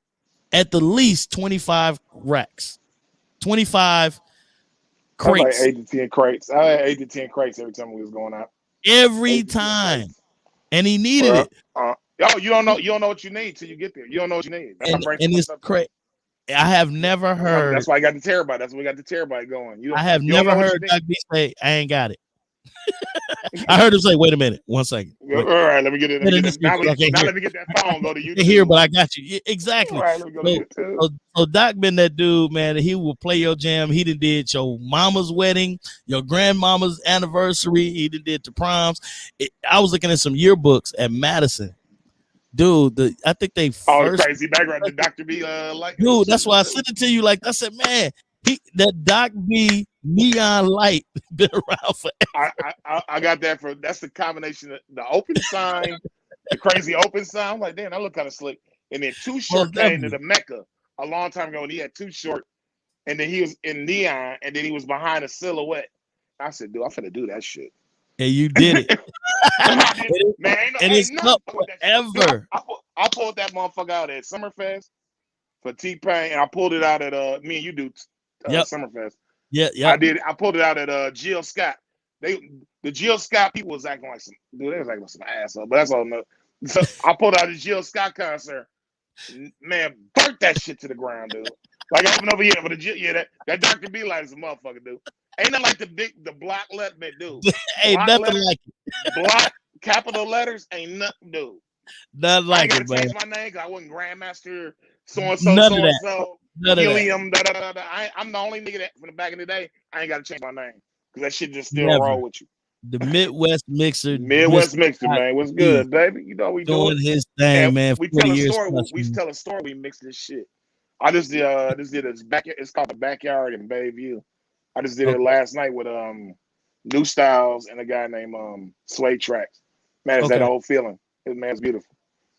25 racks. 25 crates. Like 8 to 10 crates. I had 8 to 10 crates every time we was going out. Every time. And he needed it. You don't know what you need till you get there. You don't know what you need. And it's crazy. I have never heard. That's why I got the terabyte. That's why we got the terabyte going. I have never heard Doc B say, "I ain't got it." I heard him say, "Wait a minute, 1 second." All right, let me get it. Now let me get that phone. Go to YouTube. Here, but I got you. Yeah, exactly. All right, let me go to YouTube. So Doc been that dude, man. He will play your jam. He did your mama's wedding, your grandmama's anniversary. He did the proms. I was looking at some yearbooks at Madison. Dude, I think they first. Oh, the crazy background, the Dr. B light. Dude, that's why I sent it to you. Like I said, man, that Doc B neon light been around forever. I got that that's the combination of the open sign, the crazy open sign. I'm like, damn, that look kind of slick. And then Too Short came to the Mecca a long time ago, and he had Too Short, and then he was in neon, and then he was behind a silhouette. I said, dude, I'm finna do that shit. And you did it. Man, And it's up forever. I pulled that motherfucker out at Summerfest for T-Pain, and I pulled it out at me and you do Summerfest. Yeah. I pulled it out at Jill Scott. The Jill Scott people was acting like some asshole, but that's all. No. So I pulled out the Jill Scott concert. Man, burnt that shit to the ground, dude. Like I went over here for that Dr. B light is a motherfucker, dude. Ain't nothing like the block letter, dude. Ain't nothing like it. Block capital letters ain't nothing, dude. Nothing like it, man. I ain't gotta change my name because I wasn't Grandmaster so-and-so. Helium, I'm the only nigga that from the back in the day, I ain't gotta change my name. Because that shit just still roll with you. The Midwest Mixer. Midwest Mixer, man. What's good, baby? You know we doing his thing, man. We tell a story. We tell a story. We mix this shit. I just did this it's called The Backyard in Bayview. I just did it last night with New Styles and a guy named Sway Tracks. Man, it's that whole feeling. This man's beautiful.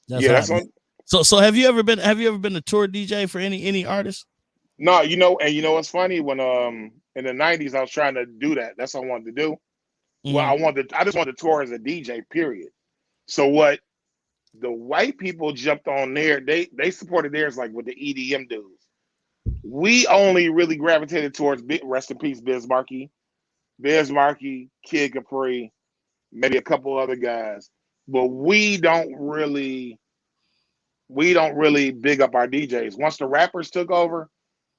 That's one. So have you ever been a tour DJ for any artist? No, you know what's funny? When in the 90s I was trying to do that. That's what I wanted to do. Well, I just wanted to tour as a DJ, period. So what the white people jumped on there, they supported theirs like with the EDM dudes. We only really gravitated towards rest in peace Biz Markie, Kid Capri, maybe a couple other guys. But we don't really big up our DJs. Once the rappers took over,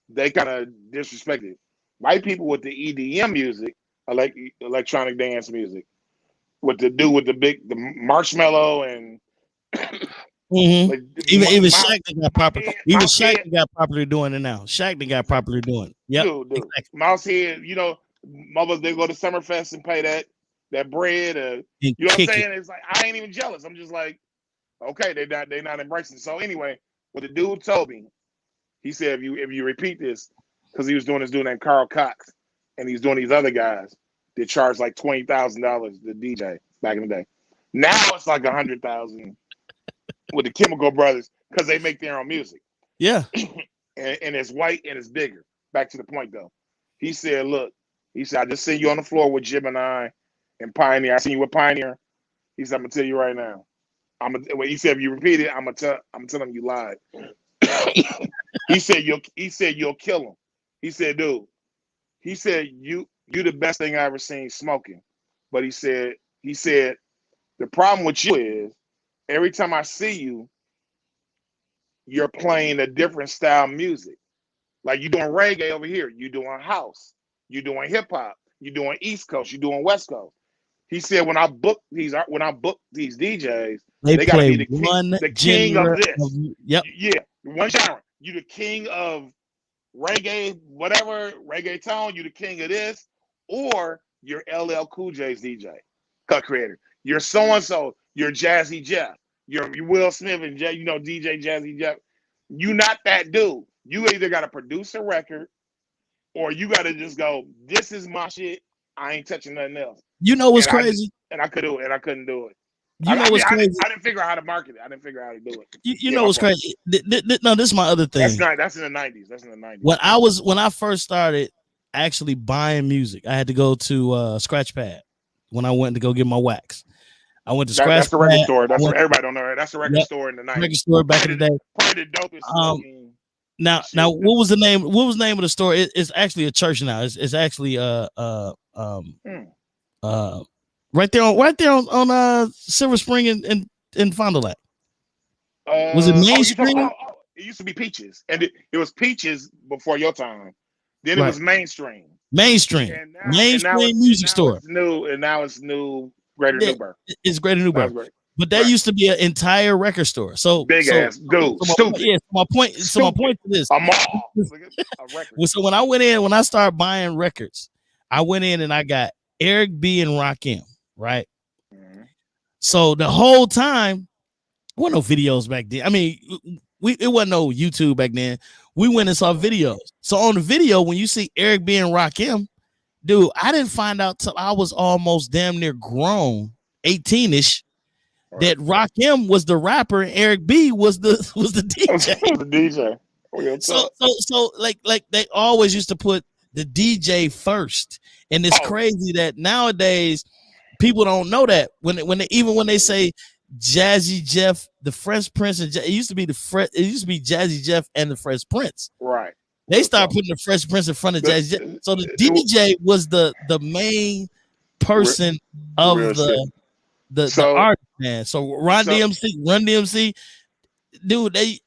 they kind of disrespected white people with the EDM music, electronic dance music, with the Marshmello and like, even Shaq got popular. Even Shaq got popular doing it now. Shaq got popular doing it. Yeah, exactly. Mousehead, mothers they go to Summerfest and pay that bread. You know what I'm saying? It's like I ain't even jealous. I'm just like, okay, they not embracing. So anyway, what the dude told me, he said if you repeat this, because he was doing this dude named Carl Cox, and he's doing these other guys that charge like $20,000 to DJ back in the day. Now it's like $100,000 with the Chemical Brothers because they make their own music. Yeah, and it's white and it's bigger. Back to the point though, he said, look, I just seen you on the floor with Gemini and Pioneer. I seen you with Pioneer. He said, I'm gonna tell you right now. He said if you repeat it, I'm telling you lied. He said you'll kill him. He said, dude. He said you the best thing I ever seen smoking. But he said the problem with you is every time I see you, you're playing a different style music. Like you doing reggae over here, you doing house, you doing hip hop, you doing East Coast, you doing West Coast. He said when I book these DJs, they gotta be the king of this. Yep. Yeah, one genre. You the king of reggae, whatever reggaeton. You the king of this, or you're LL Cool J's DJ, cut creator. You're so and so. You're Jazzy Jeff. You're Will Smith and DJ Jazzy Jeff. You not that dude. You either got to produce a record, or you got to just go. This is my shit. I ain't touching nothing else. You know what's crazy? I couldn't do it. You know what's crazy? I didn't figure out how to market it. I didn't figure out how to do it. You know what's crazy? No, this is my other thing. That's in the 90s. That's in the 90s. When I first started actually buying music, I had to go to Scratch Pad when I went to go get my wax. I went to Scratch Pad. That's the record store. That's what everybody don't know. That's the record store in the 90s. Record store back in the day. Probably the dopest. Now, what was the name? What was the name of the store? It's actually a church now. It's actually right there on Silver Spring in Fond du Lac. Was it mainstream? It used to be Peaches, and it was Peaches before your time. Then it was mainstream. Mainstream music store. Now it's new. Greater Newburgh. It's Greater Newburgh. But that used to be an entire record store. So big ass dude. Stupid. Yeah. My point to this. A mall. A record. So when I started buying records, I went in and I got Eric B and Rakim, right? Mm-hmm. So the whole time, there weren't no videos back then. I mean, it wasn't no YouTube back then. We went and saw videos. So on the video, when you see Eric B and Rakim, dude, I didn't find out till I was almost damn near grown, 18-ish, that Rakim was the rapper and Eric B was the DJ. The DJ. So like they always used to put the DJ first. And it's crazy that nowadays people don't know that when they say Jazzy Jeff, the Fresh Prince, and it used to be Jazzy Jeff and the Fresh Prince. Right. They started putting the Fresh Prince in front of Jazzy Jeff. So the DJ was the main person of the artist, man. So Run DMC, dude, they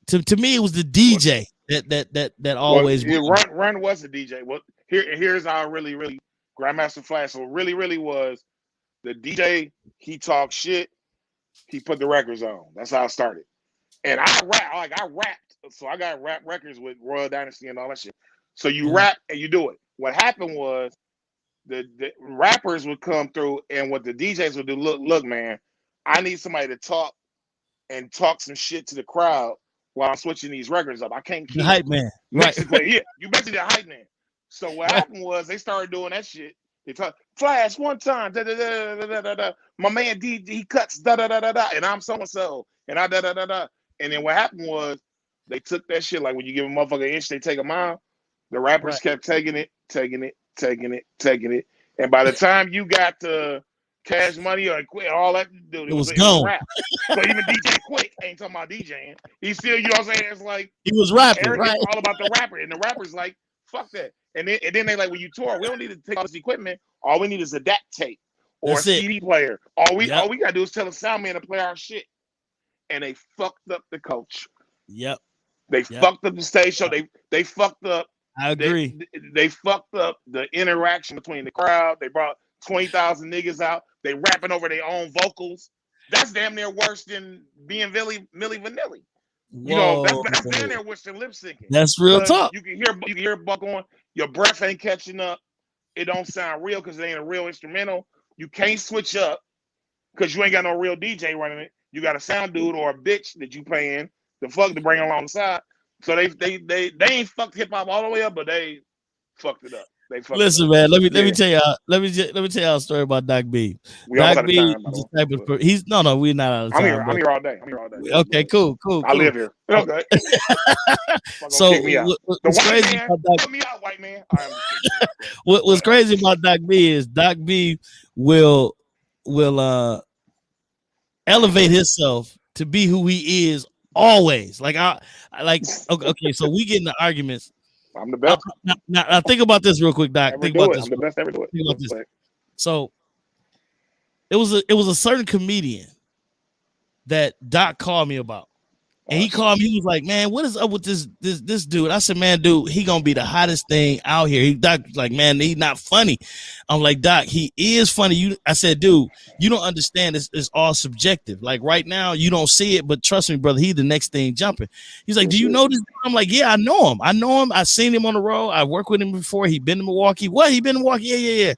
to me it was the DJ that always Run was the DJ. Well, here's how really Grandmaster Flash. So really was the DJ. He talked shit. He put the records on. That's how it started. And I rapped. So I got rap records with Royal Dynasty and all that shit. So you rap and you do it. What happened was the rappers would come through, and what the DJs would do, look, man, I need somebody to talk some shit to the crowd while I'm switching these records up. I can't keep the hype man. Basically, right. Yeah, you basically the hype man. So what happened was they started doing that shit. They talk Flash one time, da da da da da da da. My man D, he cuts da da da da da, and I'm so and so, and I da da da da. And then what happened was they took that shit like when you give a motherfucker an inch, they take a mile. The rappers kept taking it, and by the time you got to Cash Money or Quit, all that dude, it was gone. Rap. So even DJ Quick ain't talking about DJing. He still, you know what I'm saying? It's like he was rapping, everything's right? all about the rapper, and the rapper's like, fuck that. And then they like, when you tour, we don't need to take all this equipment. All we need is a DAT tape or a CD player. All we gotta do is tell the sound man to play our shit. And they fucked up the culture. Yep. They fucked up the stage show. They fucked up. I agree. They fucked up the interaction between the crowd. They brought 20,000 niggas out. They rapping over their own vocals. That's damn near worse than being Milli Vanilli. You know, that's damn near worse than lip syncing. That's real talk. You can hear Buck on. Your breath ain't catching up. It don't sound real because it ain't a real instrumental. You can't switch up because you ain't got no real DJ running it. You got a sound dude or a bitch that you paying to bring along the side. So they ain't fucked hip hop all the way up, but they fucked it up. Listen, man. Let me tell y'all. Let me tell y'all a story about Doc B. Doc B is the type of he's we're not out of time. I'm here all day. Okay, cool. I live here. Okay. So what's crazy about Doc? Put me out, white man. What's crazy about Doc B is Doc B will elevate himself to be who he is always. Okay. So we get into arguments. I'm the best. Now think about this real quick, Doc. Think about this. I'm the best ever do it. Think about this. So it was a certain comedian that Doc called me about. And he called me, he was like, man, what is up with this dude? I said, man, dude, he gonna be the hottest thing out here. Doc was like, man, he's not funny. I'm like, Doc, he is funny. I said, dude, you don't understand. It's all subjective. Like right now, you don't see it, but trust me, brother, he's the next thing jumping. He's like, do you know this? I'm like, yeah, I know him. I've seen him on the road. I worked with him before. He been to Milwaukee. What? He been to Milwaukee? Yeah.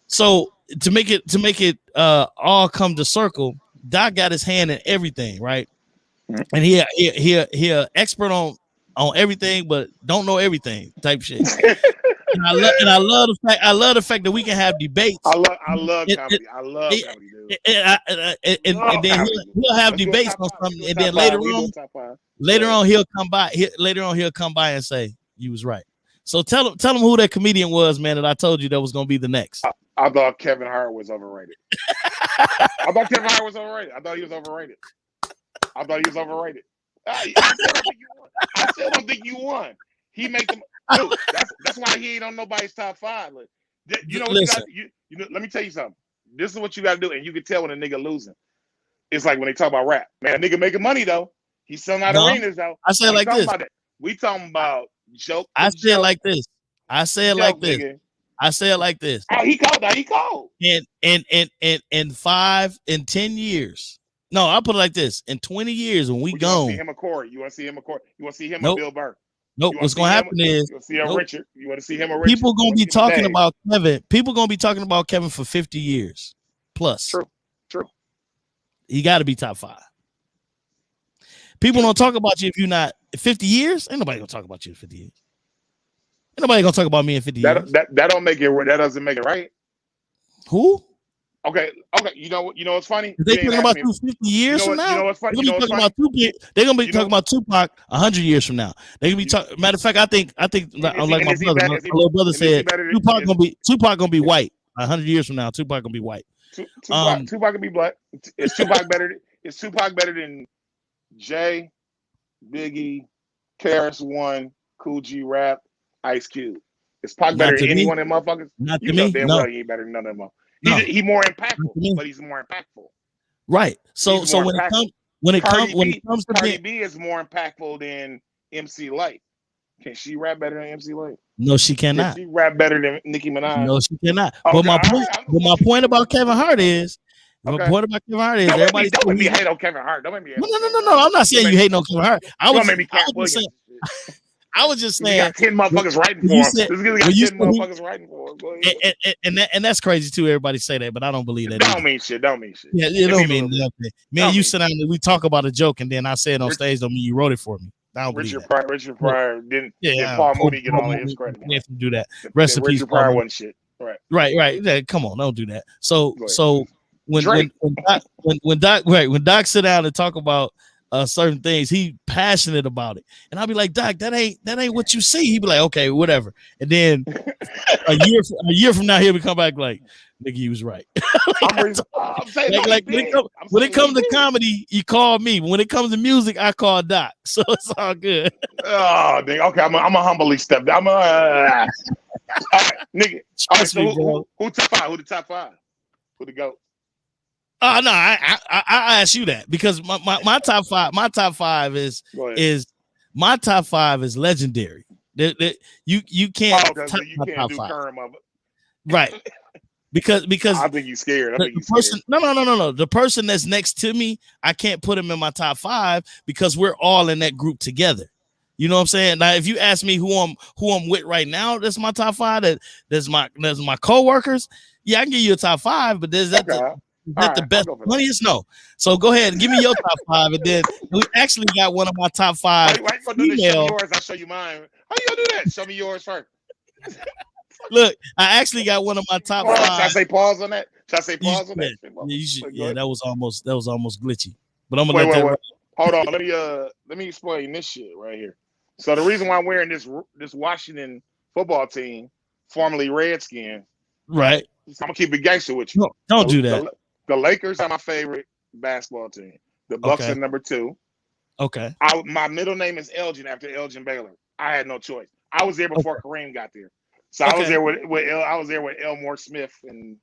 So to make it all come to circle, Doc got his hand in everything, right? And he expert on everything, but don't know everything type shit. and I love the fact that we can have debates. I love comedy. I love comedy, dude. And then he'll have debates on something, and then later on he'll come by and say you was right. So tell him who that comedian was, man, that I told you that was gonna be the next. I thought Kevin Hart was overrated. I thought he was overrated. I still don't think you won. He made them. Dude, that's why he ain't on nobody's top 5. Look, you know what you got? Let me tell you something. This is what you got to do, and you can tell when a nigga losing. It's like when they talk about rap. Man, a nigga making money though. He's selling out arenas though. I say it like this. We talking about joke. I say it like this. Nigga. I say it like this. Oh, he called. In 5 and 10 years. No, I'll put it like this. In 20 years, when we gone. You want to see him a Corey? You want to see him a Bill Burr? Nope. What's going to happen is. You want to see him Richard? You want to see him a Richard? People going to be talking about Kevin. People going to be talking about Kevin for 50 years plus. True. He got to be top 5. People don't talk about you if you're not 50 years. Ain't nobody going to talk about you in 50 years. Ain't nobody going to talk about me in 50 years. That don't make it. That doesn't make it right. Who? Okay. You know what's funny? They talking about 50 years from now. You know what's funny? They're gonna be talking about Tupac 100 years from now. They're gonna be talking. Matter of fact, I think like my little brother said, Tupac gonna be white 100 years from now, Tupac gonna be white. Tupac can be black. Is Tupac better? Is Tupac better than Jay, Biggie, KRS-One, Cool G Rap, Ice Cube? Is Pac better than any one of them motherfuckers? Not you to know me. damn No. well he ain't better than none of them. No. He more impactful, but he's more impactful. Right. So when it comes to Cardi B is more impactful than MC Light. Can she rap better than MC Light? No, she cannot. Can she rap better than Nicki Minaj? No, she cannot. Okay, But my point about Kevin Hart is, everybody don't make me hate on Kevin Hart. Don't make me hate. No. I'm not saying you hate on Kevin Hart. I was just saying. He got 10 motherfuckers writing for him. This nigga got 10 motherfuckers writing for him. And that's crazy too. Everybody say that, but I don't believe that. Don't mean shit. Yeah, it don't mean nothing. Man, you sit down and we talk about a joke, and then I say it on stage. Don't mean you wrote it for me. I don't believe that. Richard Pryor didn't Paul Mooney get all of his credit. You have to do that. Rest in peace. Richard Pryor wasn't shit. Right. Yeah, come on, don't do that. So when Doc sit down and talk about certain things, he passionate about it, and I'll be like, Doc, that ain't what you see. He be like, okay, whatever. And then a year from now, he'll come back like, nigga, he was right. When it comes to comedy, you call me. When it comes to music, I call Doc. So it's all good. Oh, dang. Okay, I'm a humbly step down. All right, nigga. All right, so who top five? Who the top five? Who the GOAT? Oh no, I ask you that because my top five is legendary. You can't so you can't do current of it. Right. Because I think you're scared. No. The person that's next to me, I can't put him in my top five because we're all in that group together. You know what I'm saying? Now, if you ask me who I'm with right now, that's my top five. That's my coworkers. Yeah, I can give you a top five, but there's that. Okay. Not the best funniest? No. So go ahead and give me your top five, and then we actually got one of my top five. Why you gonna do this? Show me yours, I'll show you mine. How you gonna do that? Show me yours first. Look, I actually got one of my top five. Should I say pause on that? Yeah, you should. Yeah, that was almost glitchy. But I'm gonna wait. Hold on. Let me explain this shit right here. So the reason why I'm wearing this Washington football team, formerly Redskins, right? I'm gonna keep it gangster with you. No, don't do that. The Lakers are my favorite basketball team. The Bucks are number 2. Okay. My middle name is Elgin after Elgin Baylor. I had no choice. I was there before Kareem got there. So I was there with Elmore Smith and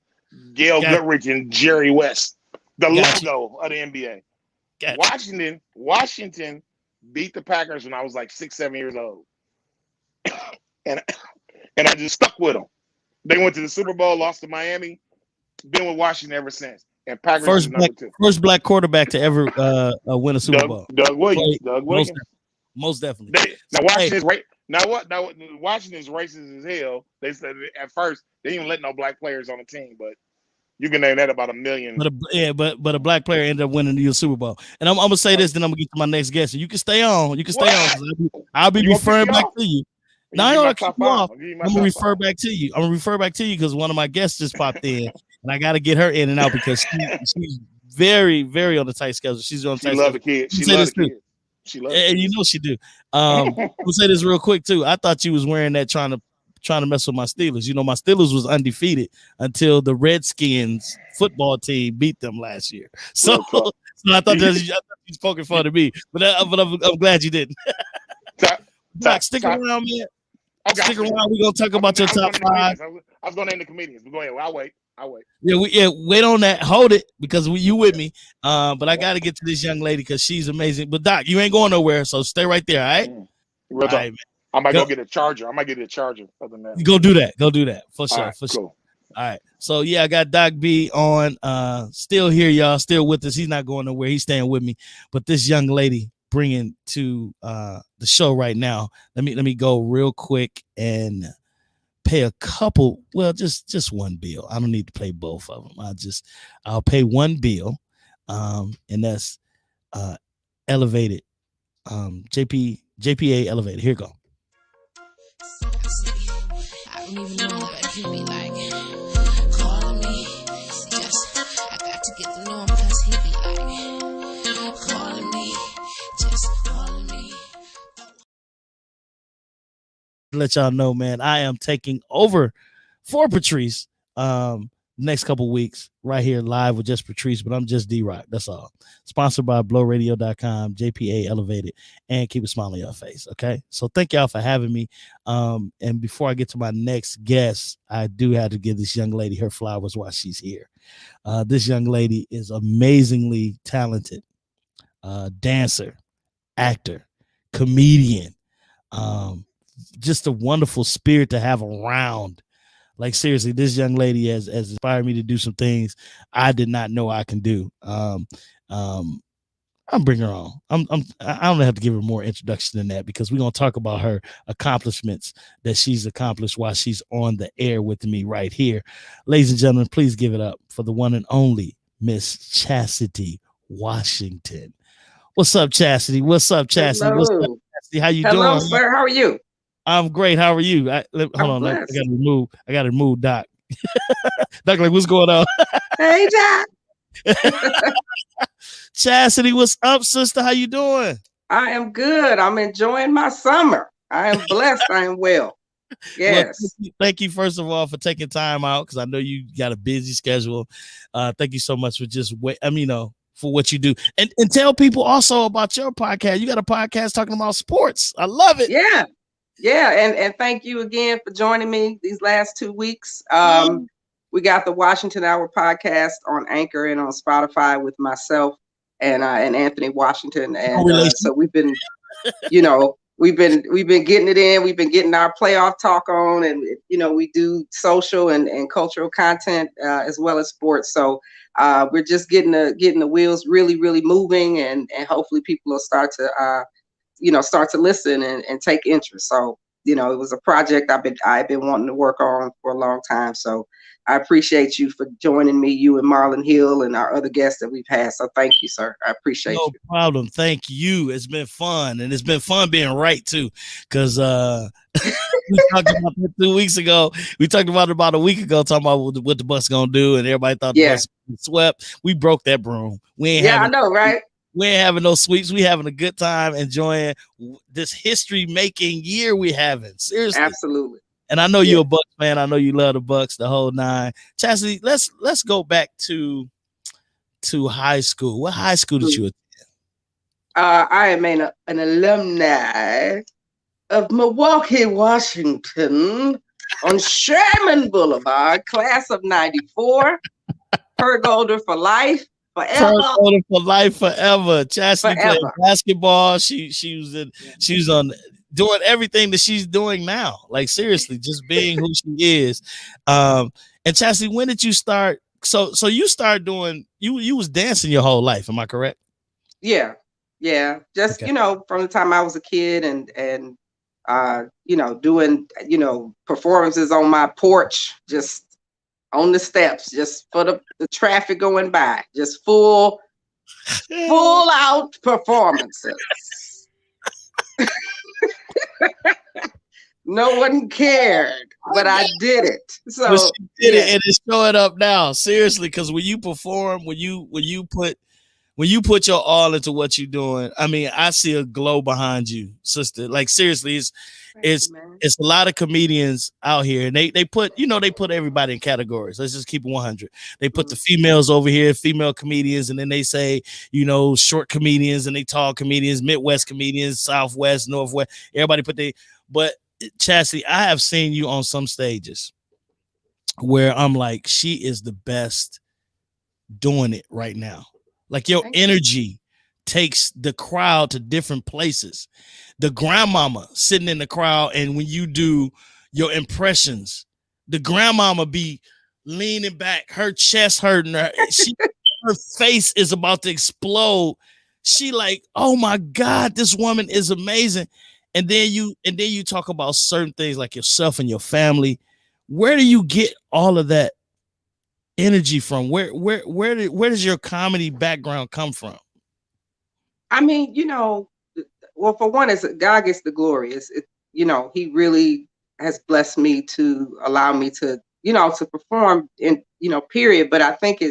Gail Goodrich and Jerry West. The logo of the NBA. Washington beat the Packers when I was like 6-7 years old. and I just stuck with them. They went to the Super Bowl, lost to Miami. Been with Washington ever since. And Packers first black quarterback to ever win a Super Bowl. Doug Williams. Most definitely. Washington's racist as hell. They said at first they didn't even let no black players on the team, but you can name that about a million. But a black player ended up winning the Super Bowl. And I'm gonna say this, then I'm gonna get to my next guest. You can stay on. I'll be referring back to you. No, I don't keep you off. I'm gonna refer back to you. Because one of my guests just popped in, and I got to get her in and out because she's very, very on the tight schedule. She's on tight schedule. She loves the kid. She loves it. And you know she do. I'll say this real quick too. I thought you was wearing that trying to mess with my Steelers. You know, my Steelers was undefeated until the Redskins football team beat them last year. So I thought you was poking fun at me, but I'm glad you didn't. Doc, stick around, man. Okay, stick around. We're gonna talk about your top five. I was gonna name the comedians, but go ahead. I'll wait. Yeah, wait on that. Hold it because you with me. But I got to get to this young lady because she's amazing. But Doc, you ain't going nowhere, so stay right there. All right. All right, man. I might go get a charger. Other than that, go do that for sure. Right, for cool. Sure. All right. So yeah, I got Doc B on. Still here, y'all. Still with us. He's not going nowhere. He's staying with me. But this young lady bringing to the show right now. Let me go real quick and pay a couple. Well, just one bill. I don't need to pay both of them. I'll pay one bill, and that's Elevated. JPA Elevated. Here you go. I don't even know if he be like calling me. Just I got to get to know him because he be like calling me. Just calling me. Let y'all know, man, I am taking over for Patrice next couple weeks right here live with JustPatrice, but I'm just D-Rock. That's all. Sponsored by blowradio.com, JPA Elevated, and Keep a Smile on Your Face. Okay. So thank y'all for having me. And before I get to my next guest, I do have to give this young lady her flowers while she's here. This young lady is amazingly talented, dancer, actor, comedian, just a wonderful spirit to have around. Like, seriously, this young lady has inspired me to do some things I did not know I can do. I'm bringing her on. I don't have to give her more introduction than that, because we're going to talk about her accomplishments that she's accomplished while she's on the air with me right here. Ladies and gentlemen, please give it up for the one and only Miss Chastity Washington. What's up, Chastity? What's up, Chastity? Hello. What's up, Chastity? How you Hello, doing? sir. How are you? I'm great. How are you? Hold on. I gotta remove Doc. Doc, like, what's going on? Hey, Doc. Chastity, what's up, sister? How you doing? I am good. I'm enjoying my summer. I am blessed. I am well. Yes. Well, thank you, first of all, for taking time out, because I know you got a busy schedule. Thank you so much for just for what you do. And tell people also about your podcast. You got a podcast talking about sports. I love it. Yeah. Yeah. And thank you again for joining me these last 2 weeks. We got the Washington Hour podcast on Anchor and on Spotify with myself and Anthony Washington. And so we've been, we've been getting it in. We've been getting our playoff talk on, and we do social and cultural content as well as sports. So we're just getting the wheels really, really moving, and hopefully people will start to listen and take interest. So it was a project I've been wanting to work on for a long time. So I appreciate you for joining me, you and Marlon Hill and our other guests that we've had. So thank you, sir. I appreciate you. No problem. Thank you. It's been fun. And it's been fun being right, too. Because we talked about that 2 weeks ago. We talked about a week ago, talking about what the bus going to do. And everybody thought the bus was swept. We broke that broom. I know, right? We ain't having no sweeps. We having a good time enjoying this history-making year we having. Seriously. Absolutely. And I know you're a Bucks fan. I know you love the Bucks, the whole nine. Chastity, let's go back to high school. What high school did you attend? I am an alumni of Milwaukee, Washington, on Sherman Boulevard, class of '94. Per Golder for life, forever. Per Golder for life, forever. Chastity played basketball. She was on doing everything that she's doing now. Like, seriously, just being who she is. And Chastity, when did you start? So you started doing, you was dancing your whole life, am I correct? Yeah. Just from the time I was a kid and doing performances on my porch, just on the steps, just for the traffic going by, just full out performances. No one cared, but I did it. So she did it, and it's showing up now. Seriously, because when you perform, when you put your all into what you're doing, I mean, I see a glow behind you, sister. Like, seriously, it's a lot of comedians out here, and they put everybody in categories. Let's just keep it 100. They put the females over here, female comedians, and then they say, short comedians, and they tall comedians, Midwest comedians, Southwest, Northwest. Everybody but Chastity, I have seen you on some stages where I'm like, she is the best doing it right now. Like, your energy takes the crowd to different places. The grandmama sitting in the crowd, and when you do your impressions, the grandmama be leaning back, her chest hurting, her face is about to explode. She like, oh my God, this woman is amazing. And then you talk about certain things like yourself and your family. Where do you get all of that energy from? Where does your comedy background come from? I mean, well, for one, it's God gets the glory. He really has blessed me to allow me to, to perform in, period. But I think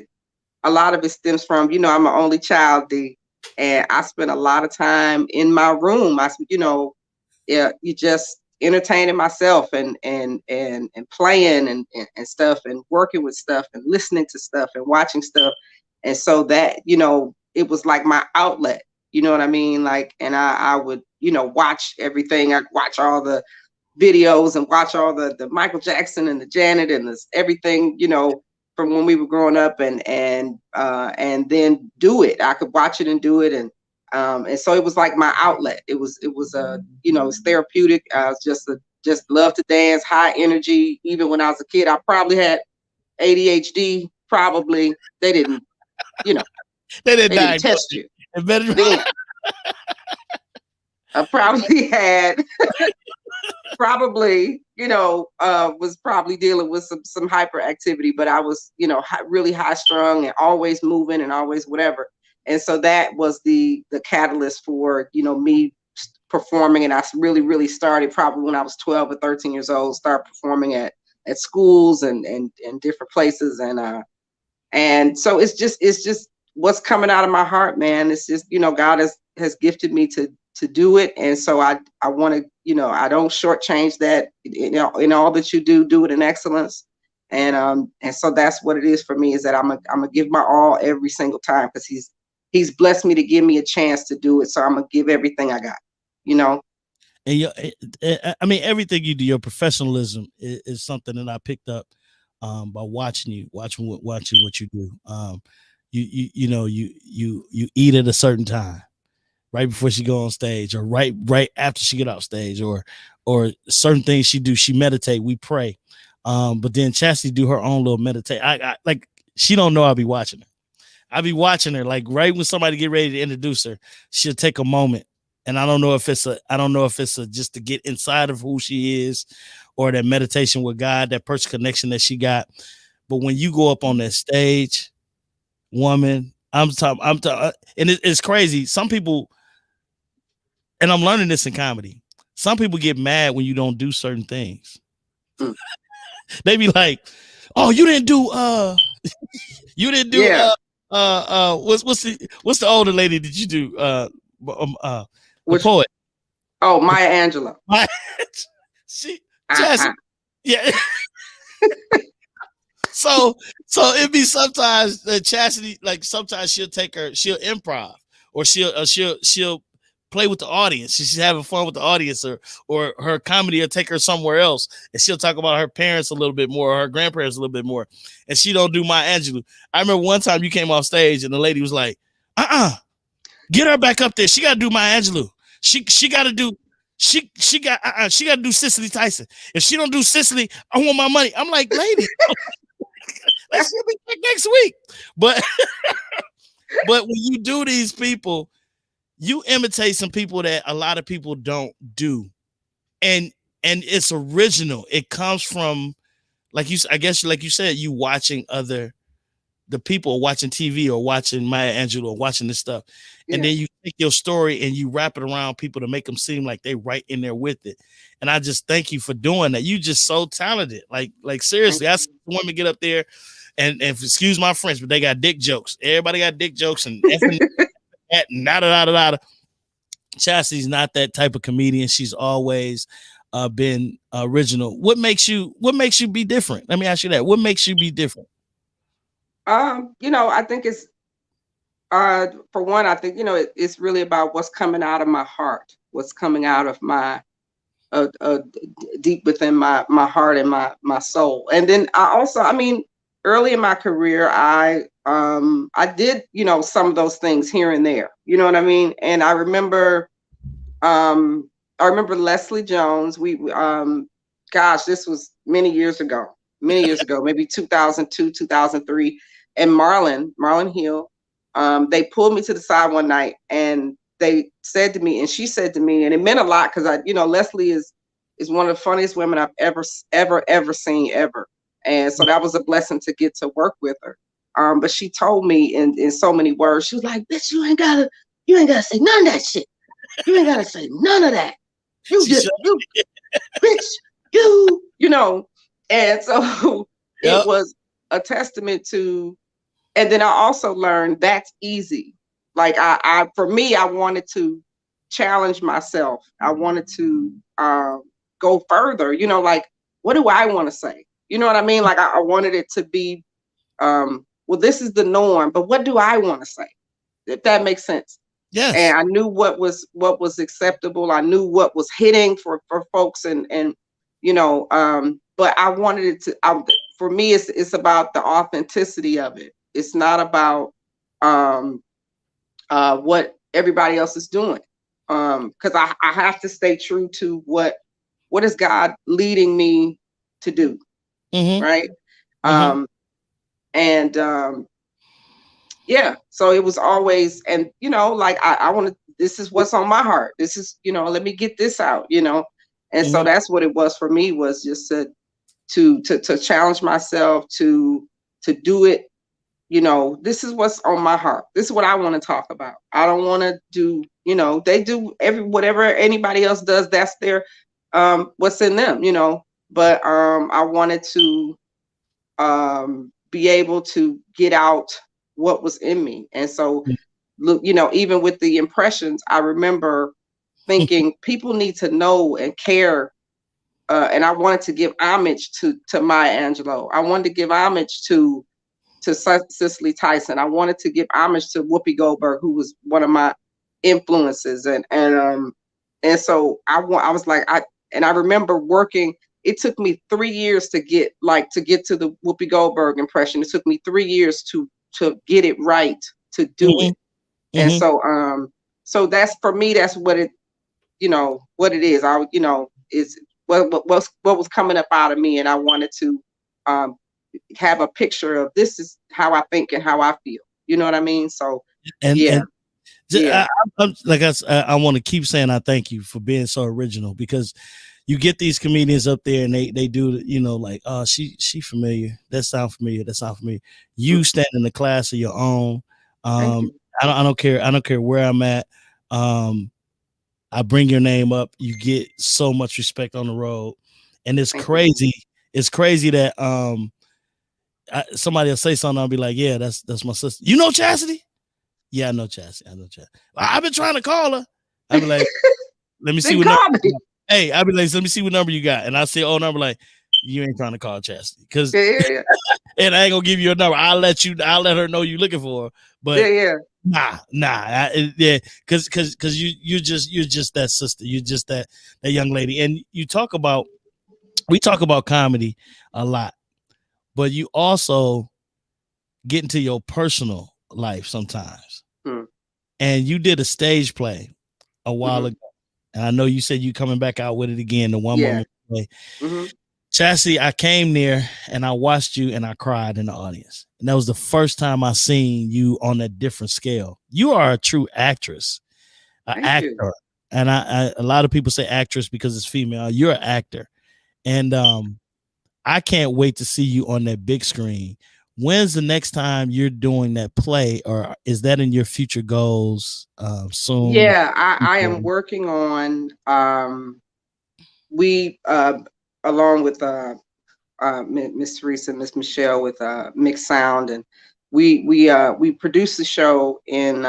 a lot of it stems from, I'm an only child, and I spent a lot of time in my room. You just entertaining myself and playing and stuff and working with stuff and listening to stuff and watching stuff. And so that, you know, it was like my outlet, you know what I mean? Like, and I would, you know, watch everything. I'd watch all the videos and watch all the Michael Jackson and the Janet and this everything, you know, from when we were growing up, and then do it. I could watch it and do it, and so it was like my outlet. It was you know, it's therapeutic. I was just love to dance, high energy. Even when I was a kid, I probably had ADHD. Probably they didn't, you know, they didn't diagnose test you. you. I probably had. Probably, you know, was probably dealing with some hyperactivity, but I was, you know, really high strung and always moving and always whatever. And so that was the catalyst for, you know, me performing. And I really started probably when I was 12 or 13 years old, start performing at schools and different places. And so it's just what's coming out of my heart, man. It's just, you know, God has gifted me to do it. And so I want to, you know, I don't shortchange that, you know, in all that you do it in excellence. And so that's what it is for me, is that I'm gonna give my all every single time, because he's blessed me to give me a chance to do it. So I'm gonna give everything I got, you know. And I mean, everything you do, your professionalism is something that I picked up by watching what you do. You know, you eat at a certain time, right before she go on stage, or right after she get off stage, or certain things she do. She meditate, we pray. But then Chastity do her own little meditate. I like, she don't know I'll be watching her. I'll be watching her, like right when somebody get ready to introduce her, she'll take a moment. And I don't know if it's a just to get inside of who she is, or that meditation with God, that personal connection that she got. But when you go up on that stage, woman, I'm talking, and it's crazy. Some people, and I'm learning this in comedy, some people get mad when you don't do certain things. They be like, "Oh, you didn't do Yeah. What's the older lady that you do? The poet. Oh, Maya Angelou. She just, yeah." So it be sometimes Chastity, like sometimes she'll improv, or she'll play with the audience. She's having fun with the audience, or her comedy will take her somewhere else, and she'll talk about her parents a little bit more, or her grandparents a little bit more, and she don't do Maya Angelou. I remember one time you came off stage and the lady was like, get her back up there. She got to do Maya Angelou. She got to do. She got to do Cicely Tyson. If she don't do Cicely, I want my money. I'm like, lady, let's be back next week. But when you do these people, you imitate some people that a lot of people don't do, and it's original. It comes from, like you said, you watching the people watching TV or watching Maya Angelou or watching this stuff. And then you take your story and you wrap it around people to make them seem like they right in there with it. And I just thank you for doing that. You just so talented. Like seriously, I see women get up there and excuse my French, but they got dick jokes. Everybody got dick jokes and nada. Chastity's not that type of comedian. She's always been original. What makes you be different? Let me ask you that. What makes you be different? You know, I think it's for one, I think, you know, it's really about what's coming out of my heart, what's coming out of my deep within my heart and my soul. And then I mean, early in my career, I did, you know, some of those things here and there, you know what I mean? And I remember Leslie Jones. Gosh, this was many years ago, maybe 2002, 2003. And Marlon Hill, they pulled me to the side one night and they said to me, and she said to me, and it meant a lot, because Leslie is one of the funniest women I've ever seen ever. And so that was a blessing to get to work with her. But she told me in so many words, she was like, "Bitch, you ain't gotta say none of that shit. You ain't gotta say none of that. Bitch, you know." And so it was a testament to, and then I also learned that's easy. Like for me, I wanted to challenge myself. I wanted to go further, you know, like, what do I want to say? You know what I mean? Like I wanted it to be, well, this is the norm, but what do I want to say? If that makes sense. Yes. And I knew what was acceptable. I knew what was hitting for folks, and you know, but I wanted it to. For me, it's about the authenticity of it. It's not about what everybody else is doing, because I have to stay true to what is God leading me to do, right? And yeah, so it was always, and you know, like I want to, this is what's on my heart, this is, you know, let me get this out, you know. And so that's what it was for me, was just to challenge myself to do it, you know. This is what's on my heart, this is what I want to talk about. I don't want to do, you know, they do whatever anybody else does, that's their what's in them, you know. But I wanted to be able to get out what was in me. And so, look, you know, even with the impressions, I remember thinking people need to know and care. And I wanted to give homage to Maya Angelou. I wanted to give homage to Cicely Tyson. I wanted to give homage to Whoopi Goldberg, who was one of my influences. And so I was like, I remember working. It took me 3 years to get to the Whoopi Goldberg impression. It took me 3 years to get it right, to do it. And so so that's, for me, that's what it, you know, what it is. I, you know, is what was coming up out of me, and I wanted to have a picture of, this is how I think and how I feel. You know what I mean? So yeah. I want to keep saying I thank you for being so original, because you get these comedians up there and they do, you know, like, oh, she familiar. That sound familiar. That sound familiar. You stand in the class of your own. I don't care. I don't care where I'm at. I bring your name up. You get so much respect on the road, and it's crazy. It's crazy that somebody will say something. I'll be like, yeah, that's my sister. You know Chastity? Yeah, I know Chastity. I've been trying to call her. I'll be like, let me see what number. Hey, I'll be like, let me see what number you got. And I say, oh, number, like, you ain't trying to call Chastity. Because and I ain't gonna give you a number. I'll let her know you're looking for her. But nah. Because you're just that sister. You're just that young lady. And we talk about comedy a lot, but you also get into your personal life sometimes. And you did a stage play a while ago. And I know you said you coming back out with it again, the one moment play. Chastity, I came there and I watched you and I cried in the audience. And that was the first time I seen you on that different scale. You are a true actress, an actor. And I a lot of people say actress because it's female. You're an actor. And I can't wait to see you on that big screen. When's the next time you're doing that play, or is that in your future goals soon? Yeah, I am working on we along with Miss Teresa and Miss Michelle with Mixed Sound, and we produced the show in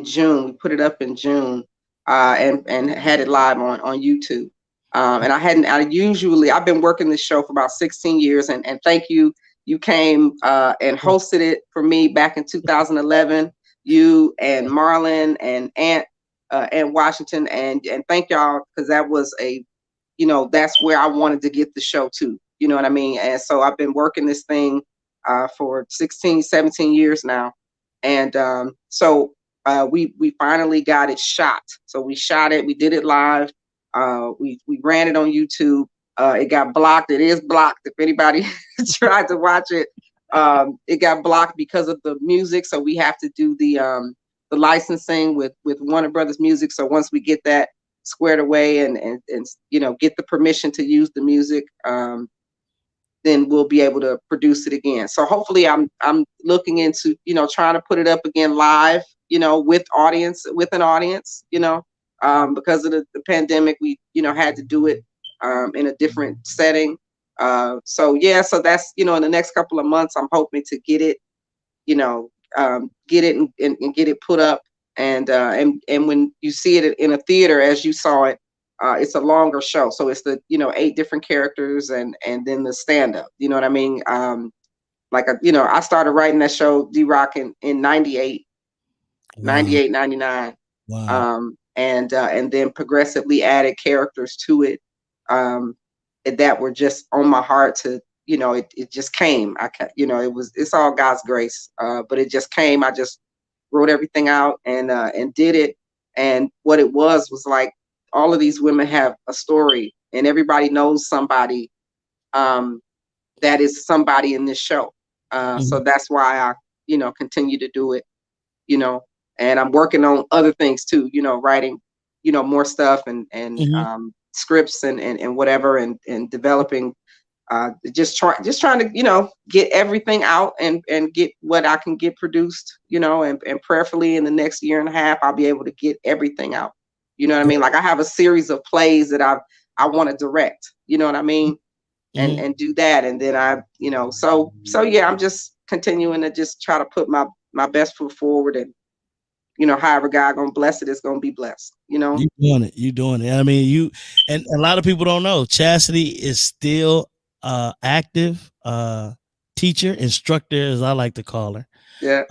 June. We put it up in June and had it live on YouTube. And I've been working this show for about 16 years, and thank you. You came and hosted it for me back in 2011. You and Marlon and Aunt Washington, and thank y'all, because that was that's where I wanted to get the show to. You know what I mean? And so I've been working this thing for 16, 17 years now. And so we finally got it shot. So we shot it. We did it live. We ran it on YouTube. It got blocked. It is blocked. If anybody tried to watch it, it got blocked because of the music. So we have to do the licensing with Warner Brothers Music. So once we get that squared away and get the permission to use the music, then we'll be able to produce it again. So hopefully I'm looking into trying to put it up again live, with an audience, because of the pandemic, we had to do it in a different setting. So that's in the next couple of months, I'm hoping to get it, get it and get it put up. And when you see it in a theater, as you saw it, it's a longer show. So it's the, 8 different characters and then the stand-up, you know what I mean? I started writing that show, D-Rock, in 98, Wow. 98, 99. Wow. And then progressively added characters to it that were just on my heart to, it just came. It's all God's grace, but it just came. I just wrote everything out and did it. And what it was like, all of these women have a story, and everybody knows somebody that is somebody in this show. So that's why I, continue to do it, and I'm working on other things too, writing, more stuff and scripts and whatever, and developing, just trying to, get everything out and get what I can get produced, and prayerfully in the next year and a half, I'll be able to get everything out. You know what I mean? Like, I have a series of plays that I want to direct, you know what I mean? And do that. And then so yeah, I'm just continuing to just try to put my best foot forward, and, however God gonna bless it, it's gonna be blessed, You doing it. I mean, and a lot of people don't know, Chastity is still active teacher, instructor, as I like to call her. Yeah.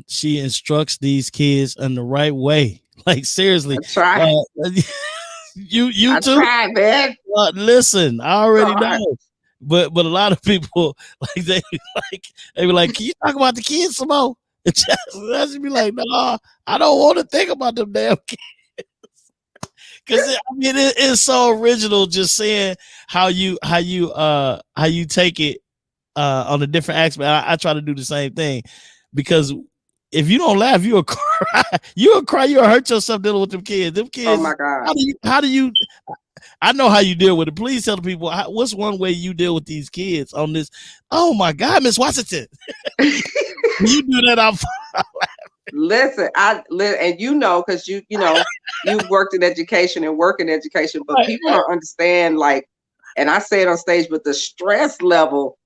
She instructs these kids in the right way. Like, seriously. I try. You I too? try, man. Listen, I already know. But a lot of people, like, they be like, can you talk about the kids some more? And Chastity be like, no, I don't want to think about them damn kids. Because it's so original, just saying how you take it on a different aspect. I try to do the same thing, because if you don't laugh, you'll cry. You'll hurt yourself dealing with them kids. Them kids. Oh my God. How do you? I know how you deal with it. Please tell the people, what's one way you deal with these kids on this? Oh my God, Miss Washington. You do that, I'm Listen, and because you've worked in education and work in education, but people don't understand, like, and I say it on stage, but the stress level,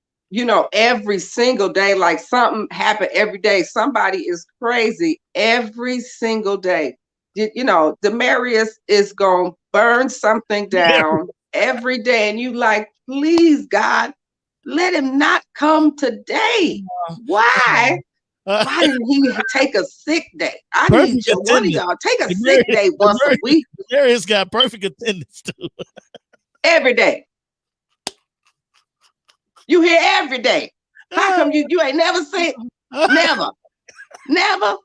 every single day, like, something happen every day. Somebody is crazy every single day. Demarius is gonna burn something down every day, and you like, please, God, let him not come today. Why? Why didn't he take a sick day? I need one of y'all take a sick day once a week. Demarius got perfect attendance too. Every day. You hear every day. How come you ain't never sick? Never. Never.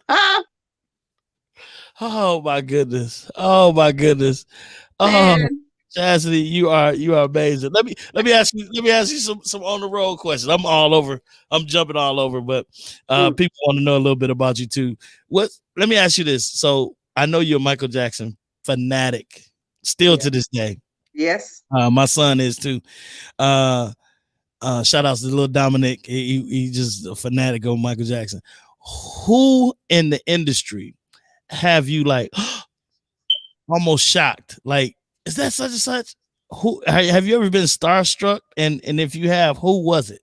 Huh? Oh my goodness. Oh my goodness. Oh, Chastity, you are amazing. Let me ask you some on the road questions. I'm all over. I'm jumping all over, but people want to know a little bit about you too. Let me ask you this. So I know you're a Michael Jackson fanatic still to this day. Yes. My son is too. Shout outs to little Dominic. He just a fanatic of Michael Jackson. Who in the industry have you like almost shocked? Like, is that such and such? Who have you ever been starstruck? And if you have, who was it?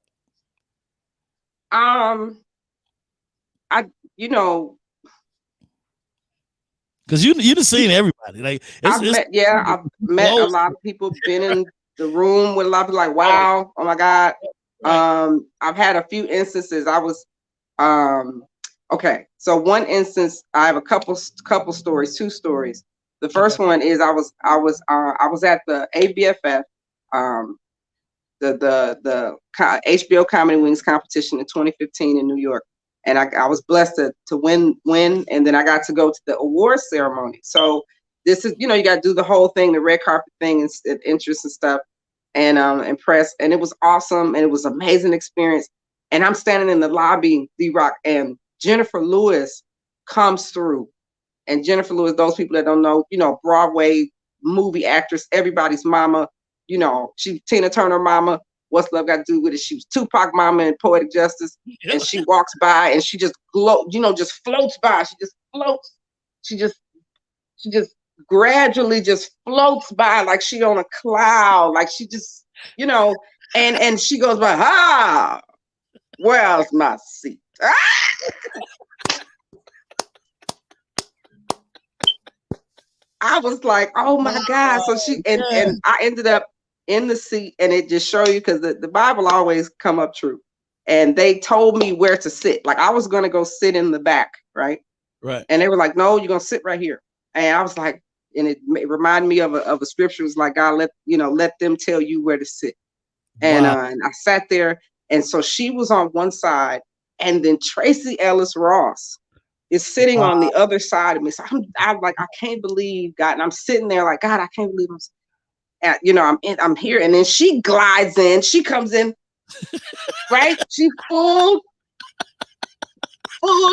Because you've seen everybody. Like, I've met a lot of people. Been in the room with a lot of people. Like, wow, oh my God. I've had a few instances. I was okay. So one instance, I have a couple stories, 2 stories. The first one is I was at the ABFF, the HBO Comedy Wings competition in 2015 in New York, and I was blessed to win, and then I got to go to the awards ceremony. So this is, you got to do the whole thing, the red carpet thing, and interest and stuff, and press, and it was awesome, and it was an amazing experience. And I'm standing in the lobby, D-Rock, and Jennifer Lewis comes through. And Jennifer Lewis, those people that don't know, Broadway movie actress, everybody's mama, she Tina Turner mama, What's Love Got to Do with It? She was Tupac mama in Poetic Justice. And she walks by and she just just floats by. She just floats. She just gradually just floats by like she on a cloud. Like she just, and she goes by, where's my seat? I was like, oh my God. So she and I ended up in the seat, and it just show you because the Bible always come up true. And they told me where to sit. Like I was gonna go sit in the back, right? Right. And they were like, no, you're gonna sit right here. And I was like, and it reminded me of a scripture. It was like, God, let them tell you where to sit. And and I sat there, and so she was on one side, and then Tracy Ellis Ross is sitting on the other side of me. So I'm like, I can't believe God. And I'm sitting there like, God, I can't believe I'm here. And then she glides in, she comes in, right? She full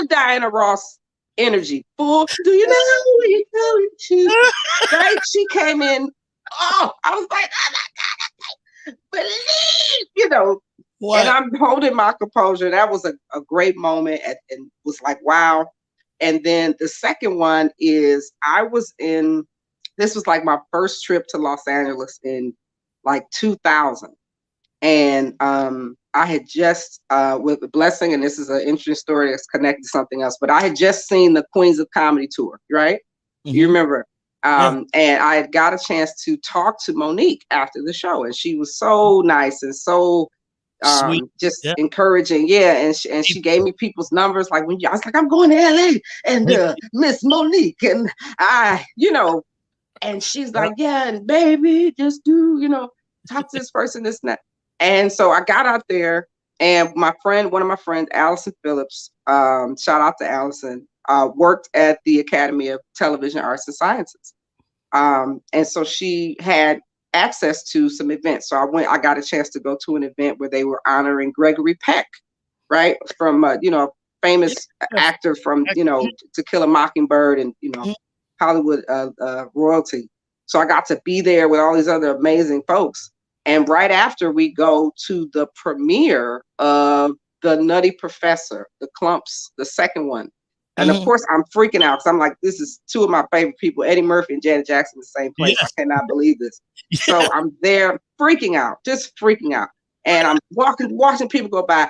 Diana Ross energy. Full, do you know where you're going to? Right? She came in. Oh, I was like, oh my God, I can't believe, What? And I'm holding my composure. That was a great moment and was like, wow. And then the second one is this was like my first trip to Los Angeles in like 2000. And I had just, with the blessing, and this is an interesting story that's connected to something else, but I had just seen the Queens of Comedy tour, right? Mm-hmm. You remember? And I had got a chance to talk to Monique after the show, and she was so nice and so sweet, just encouraging. Yeah. And she gave me people's numbers. Like I was like, I'm going to LA and Miss Monique and and she's like, yeah, and baby, just do, talk to this person, this and that. And so I got out there, and one of my friends, Allison Phillips, shout out to Allison, worked at the Academy of Television Arts and Sciences. And so she had access to some events. So I got a chance to go to an event where they were honoring Gregory Peck, right? From, famous actor from, To Kill a Mockingbird and, Hollywood royalty. So I got to be there with all these other amazing folks. And right after, we go to the premiere of The Nutty Professor, The Clumps, the second one. And of course, I'm freaking out because I'm like, this is two of my favorite people, Eddie Murphy and Janet Jackson, in the same place. I cannot believe this. So I'm there freaking out, just freaking out. And I'm watching people go by.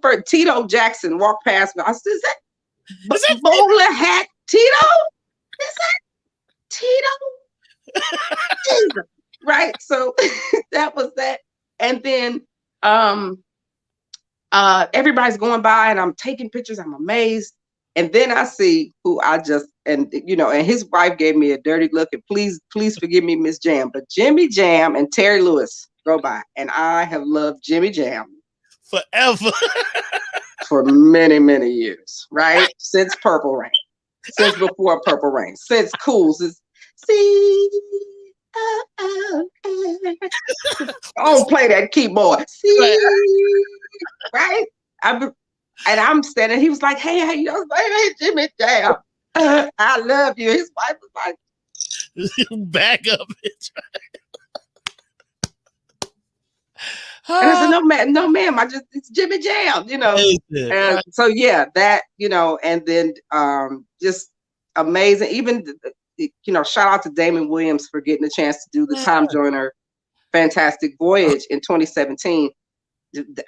First, Tito Jackson walked past me. I said, is that bowler hat Tito? Is that Tito? Jesus. Right. So that was that. And then everybody's going by and I'm taking pictures. I'm amazed. And then I see who and his wife gave me a dirty look, and please forgive me, Miss Jam, but Jimmy Jam and Terry Lewis go by. And I have loved Jimmy Jam forever for many, many years, right? Since Purple Rain, since before Purple Rain, since Cool, since oh, play that keyboard. Right? I'm standing. He was like, "Hey, how you doing?" Hey, Jimmy Jam, I love you. His wife was like, "Back up, bitch." And I said, "No, ma'am. It's Jimmy Jam." And so yeah, that and then just amazing. Even shout out to Damon Williams for getting a chance to do the Tom Joyner Fantastic Voyage in 2017.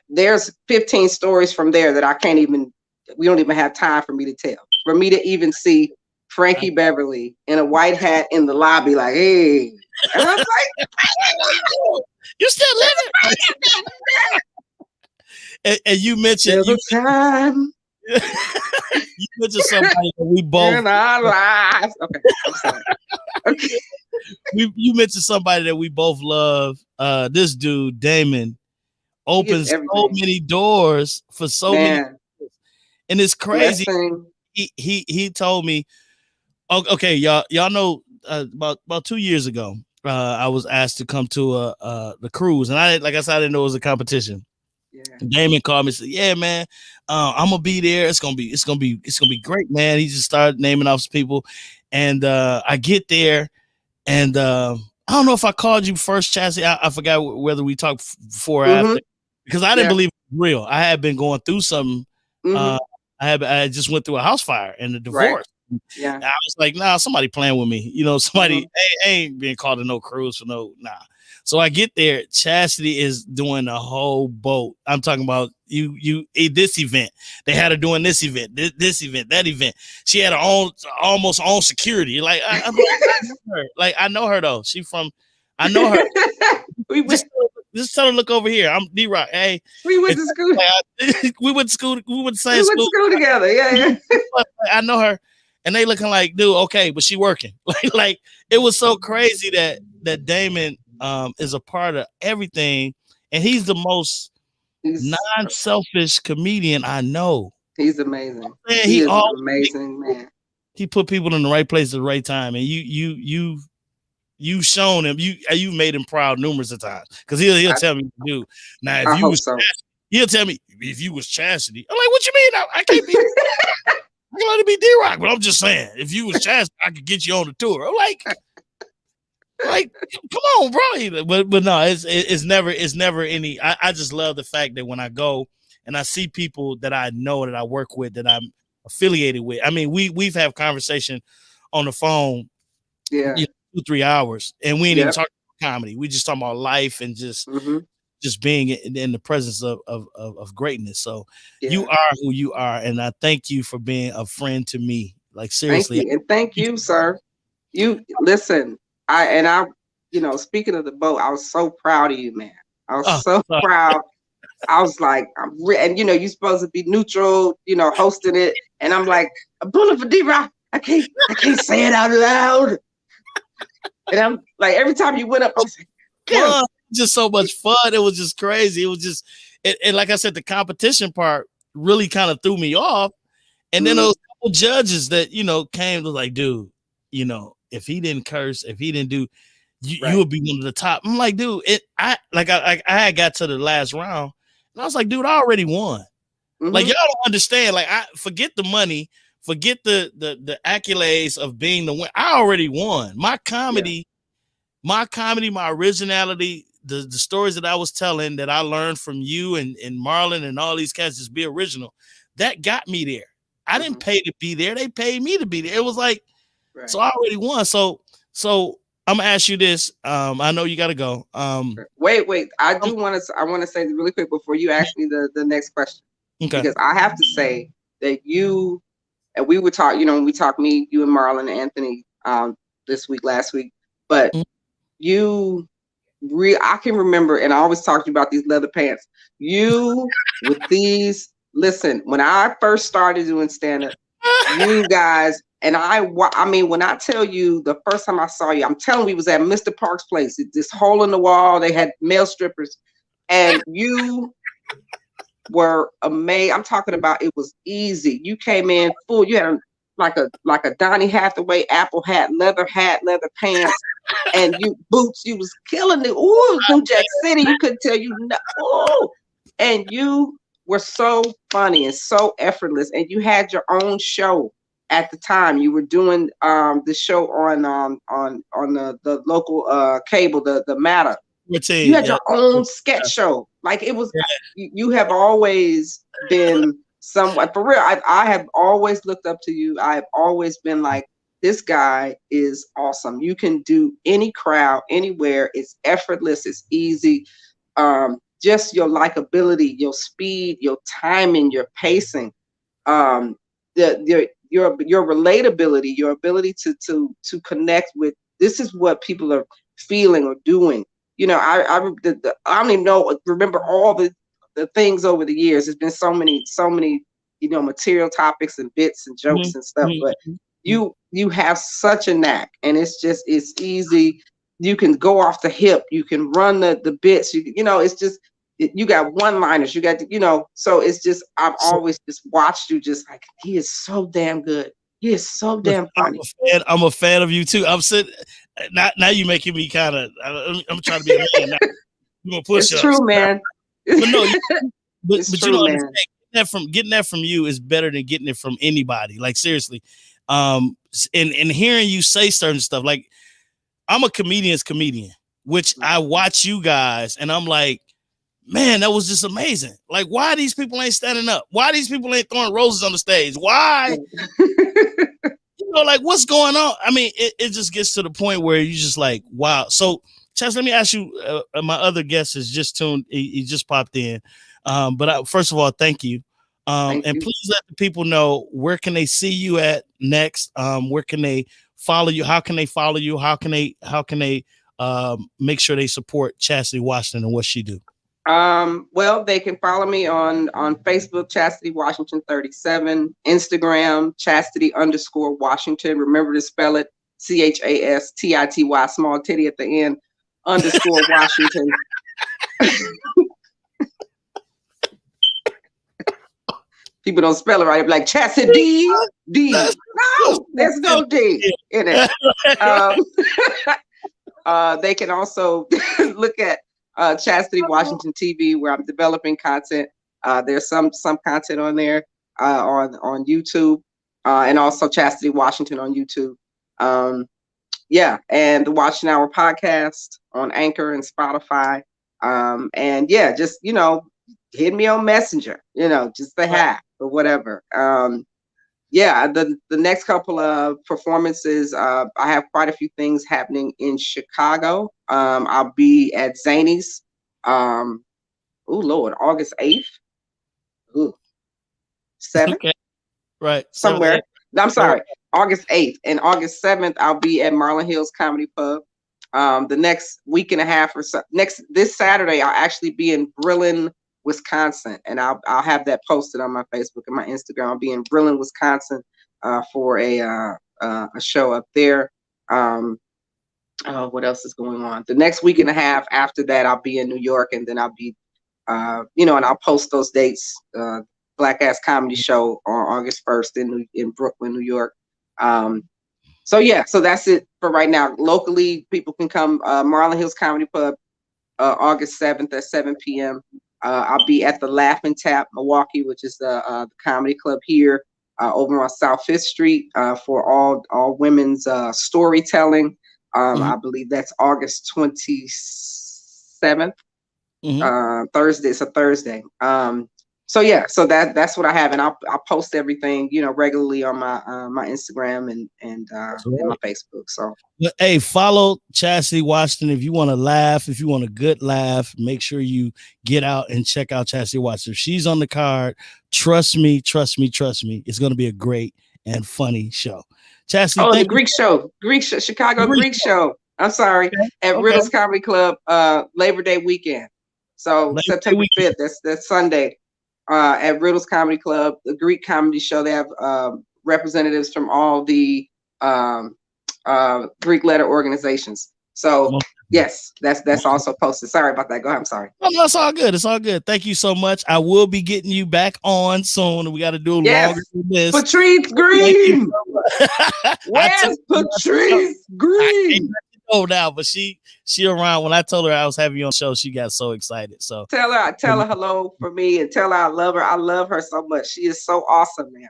There's 15 stories from there that we don't even have time for me to tell. For me to even see Frankie Beverly in a white hat in the lobby, like, hey. And I was like, you still living? And you mentioned there's a time. You mentioned somebody that we both in our lives. Okay, I'm sorry. Okay. You mentioned somebody that we both love. This dude, Damon, opens so many doors for so many people. And it's crazy. He told me, okay, y'all know about 2 years ago, I was asked to come to the cruise, and I didn't know it was a competition. Yeah. Damon called me and said, "Yeah, man, I'm gonna be there. It's gonna be great, man." He just started naming off some people, and I get there, and I don't know if I called you first, Chassie. I forgot whether we talked before or after, because I didn't believe it was real. I had been going through something. I just went through a house fire and a divorce. Right. Yeah, and I was like, nah, somebody playing with me. Somebody ain't being called to no cruise for nah. So I get there. Chastity is doing a whole boat. I'm talking about, this event. They had her doing this event, this event, that event. She had her own almost own security. Like I know her. Like I know her though. I know her. Just tell her look over here. I'm D-Rock. Hey, we went to school. We went to school. We went to same school. We went to school together. Yeah. I know her. And they looking like, dude, okay, but she working. like it was so crazy that Damon is a part of everything, and he's the most non-selfish comedian I know. He's amazing. Man, he is an amazing man. He put people in the right place at the right time, and you've shown him. You made him proud numerous of times because he'll tell me, dude. Now if you was Chastity, he'll tell me if you was Chastity. I'm like, what you mean? I can't be. I can only be D-Rock, but I'm just saying, if you was Chastity, I could get you on the tour. I'm like, come on, bro. But no, it's never any. I just love the fact that when I go and I see people that I know that I work with that I'm affiliated with. I mean, we've had conversation on the phone, 2-3 hours, and we ain't even talking about comedy. We just talking about life and just being in the presence of greatness. So you are who you are, and I thank you for being a friend to me. Like seriously, thank you. And thank you, sir. You listen. Speaking of the boat, I was so proud of you, man. I was so proud. I was like, and you're supposed to be neutral, hosting it, and I'm like, I'm pulling for D-Rock. I can't say it out loud. And I'm like, every time you went up, I was like, fun. Just so much fun. It was just crazy. It was just, and like I said, the competition part really kind of threw me off. And then those couple judges that came to like, dude, if he didn't curse, if he didn't do, you would be one of the top. I'm like, dude, I had got to the last round, and I was like, dude, I already won. Like y'all don't understand. Like I forget the money, forget the accolades of being the winner. I already won. My comedy, my originality, the stories that I was telling that I learned from you and Marlon and all these cats, just be original. That got me there. I didn't pay to be there. They paid me to be there. It was like, so I already won. So I'm gonna ask you this. I know you gotta go. Wait. I want to say really quick before you ask me the next question. Okay. Because I have to say that you and we would talk, when we talk, me, you and Marlon and Anthony last week, but I can remember, and I always talked to you about these leather pants. You with these, listen, when I first started doing stand-up, you guys, and I mean, when I tell you the first time I saw you, I'm telling you, we was at Mr. Park's place. It's this hole in the wall. They had male strippers, and you were amazing. I'm talking about it was easy. You came in full. You had like a Donny Hathaway apple hat, leather pants, and you boots. You was killing it. Ooh, New Jack City. You couldn't tell you no. Ooh. And you were so funny and so effortless. And you had your own show at the time. You were doing the show on the local cable, the Matter. You had your own sketch show. Like it was, you have always been somewhat, for real. I have always looked up to you. I have always been like, this guy is awesome. You can do any crowd, anywhere. It's effortless. It's easy. Just your likability, your speed, your timing, your pacing, your relatability, your ability to connect with. This is what people are feeling or doing. I don't even remember all the things over the years. There's been so many, material topics and bits and jokes and stuff, but you have such a knack, and it's easy. You can go off the hip. You can run the bits. It's just, you got one-liners. You got, so it's just, I've always just watched you just like, he is so damn good. He is so damn funny. I'm a fan of you too. I'm sitting, now you making me kind of, I'm trying to be a man now. You gonna push it's true, man. But no, but true, man. Getting that from you is better than getting it from anybody. Like seriously. And hearing you say certain stuff, like I'm a comedian's comedian, which I watch you guys and I'm like, man, that was just amazing. Like, why these people ain't standing up? Why these people ain't throwing roses on the stage? Why? Like, what's going on? I mean, it just gets to the point where you just like, wow. So, Chaz, let me ask you, my other guest has just tuned, he just popped in. But first of all, thank you. And please let the people know, where can they see you at next? Where can they follow you? How can they follow you? How can they make sure they support Chastity Washington and what she do? Well, they can follow me on Facebook, Chastity Washington 37, Instagram, Chastity_Washington. Remember to spell it CHASTITY, small titty at the end, _Washington. People don't spell it right. I'm like Chastity D. No, there's no D in it. They can also look at Chastity Washington TV, where I'm developing content. There's some content on there on YouTube, and also Chastity Washington on YouTube. Yeah, and the Watching Hour podcast on Anchor and Spotify. And yeah, just hit me on Messenger. Just say hi or whatever. Yeah, the next couple of performances, I have quite a few things happening in Chicago. I'll be at Zany's, August 8th. Ooh, 7th? Okay. Right. Somewhere. I'm sorry, August 8th. And August 7th, I'll be at Marlin Hills Comedy Pub. The next week and a half or so, this Saturday, I'll actually be in Brillen, Wisconsin, and I'll have that posted on my Facebook and my Instagram. I'll be in Brillen, Wisconsin, for a show up there. What else is going on? The next week and a half after that, I'll be in New York, and then I'll be, and I'll post those dates. Black Ass Comedy Show on August 1st in Brooklyn, New York. So yeah, so that's it for right now. Locally, people can come Marlin Hills Comedy Pub, August 7th at 7 p.m. I'll be at the Laughing Tap, Milwaukee, which is the comedy club here over on South 5th Street for all women's storytelling. I believe that's August 27th, Thursday. It's a Thursday. So yeah, so that's what I have, and I'll post everything regularly on my Instagram and my Facebook. So hey, follow Chastity Washington if you want to laugh. If you want a good laugh, make sure you get out and check out Chastity Washington. If she's on the card, trust me, it's going to be a great and funny show. Chastity, the Greek show, Chicago Greek show. I'm sorry, at Riddle's Comedy Club, Labor Day weekend. So September 5th, that's Sunday. At Riddle's Comedy Club, the Greek comedy show. They have representatives from all the Greek letter organizations. So yes, that's also posted. Sorry about that. Go ahead. I'm sorry. No, it's all good. It's all good. Thank you so much. I will be getting you back on soon. We got to do a longer than this. Patrice Green. Where's Patrice Green? Oh, now, but she around. When I told her I was having you on the show, she got so excited. So tell her hello for me, and tell her I love her. I love her so much. She is so awesome, man.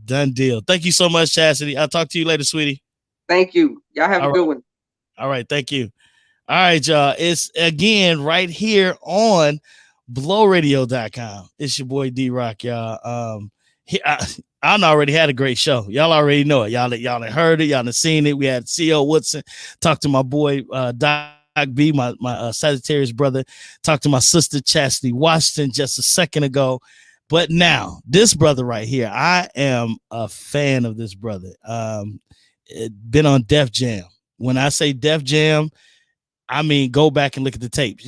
Done deal. Thank you so much, Chastity. I'll talk to you later, sweetie. Thank you. Y'all have a good one. All right, thank you. All right, y'all. It's again right here on blowradio.com. It's your boy D-Rock, y'all. I already had a great show. Y'all already know it. Y'all have heard it. Y'all have seen it. We had C.O. Woodson talk to my boy Doc B, my Sagittarius brother. Talk to my sister Chastity Washington just a second ago. But now this brother right here, I am a fan of this brother. Been on Def Jam. When I say Def Jam, I mean go back and look at the tapes.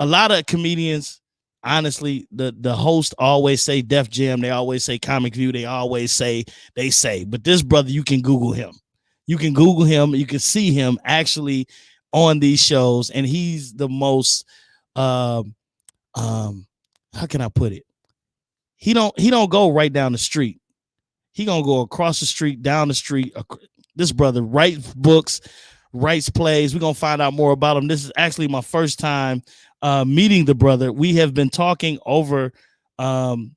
A lot of comedians. Honestly, the host always say Def Jam. They always say Comic View. They always say, but this brother, you can Google him. You can Google him. You can see him actually on these shows. And he's the most, how can I put it? He don't go right down the street. He going to go across the street, down the street. This brother writes books, writes plays. We're going to find out more about him. This is actually my first time meeting the brother. We have been talking over Instagram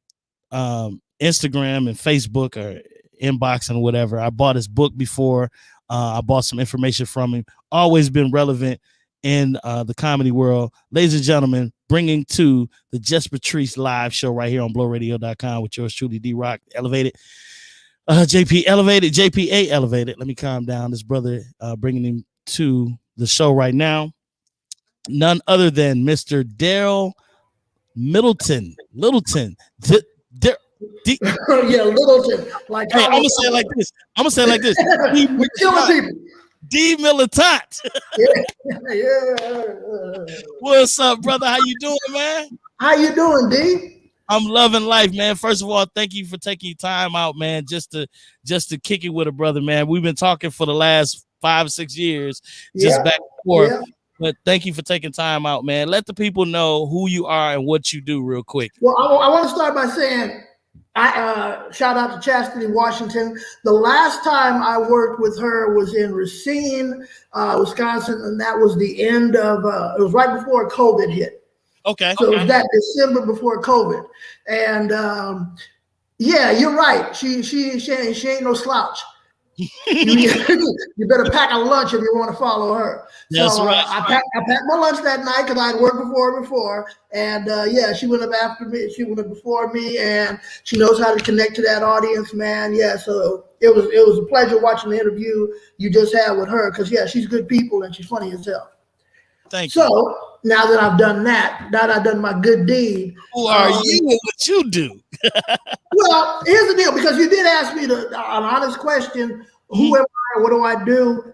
and Facebook or inbox and whatever. I bought his book before. I bought some information from him. Always been relevant in the comedy world. Ladies and gentlemen, bringing to the JustPatrice live show right here on blowradio.com with yours truly, D-Rock Elevated. JP Elevated, JPA Elevated. Let me calm down. This brother bringing him to the show right now. None other than Mr. Daryl Middleton. Yeah, Littleton. Like, hey, I'm gonna say it like this. We're killing people. D Militant. Yeah. What's up, brother? How you doing, man? How you doing, D? I'm loving life, man. First of all, thank you for taking time out, man, just to kick it with a brother, man. We've been talking for the last 5-6 years, just back and forth. Yeah. But thank you for taking time out, man. Let the people know who you are and what you do real quick. Well, I want to start by saying, shout out to Chastity Washington. The last time I worked with her was in Racine, Wisconsin, and that was the end of, it was right before COVID hit. Okay. So it was that December before COVID. And yeah, you're right. She ain't no slouch. You better pack a lunch if you want to follow her. That's so right. I packed my lunch that night because I'd worked before, and yeah, she went up after me. She went up before me, and she knows how to connect to that audience, man. Yeah, so it was a pleasure watching the interview you just had with her because yeah, she's good people and she's funny as hell. Thank you. So now that I've done that, now that I've done my good deed. Who are you and what you do? Well, here's the deal, because you did ask me an honest question. Who am I? What do I do?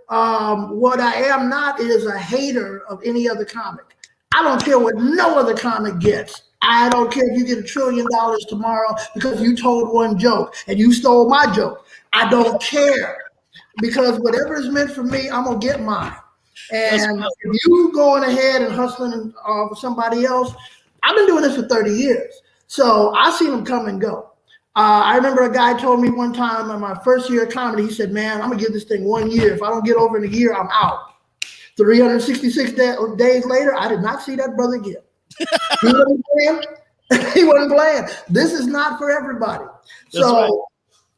What I am not is a hater of any other comic. I don't care what no other comic gets. I don't care if you get $1 trillion tomorrow because you told one joke and you stole my joke. I don't care, because whatever is meant for me, I'm going to get mine. And if you going ahead and hustling for somebody else, I've been doing this for 30 years. So I've seen them come and go. I remember a guy told me one time in my first year of comedy, he said, man, I'm going to give this thing 1 year. If I don't get over in a year, I'm out. 366 days later, I did not see that brother again. He wasn't playing. He wasn't playing. This is not for everybody. That's so right.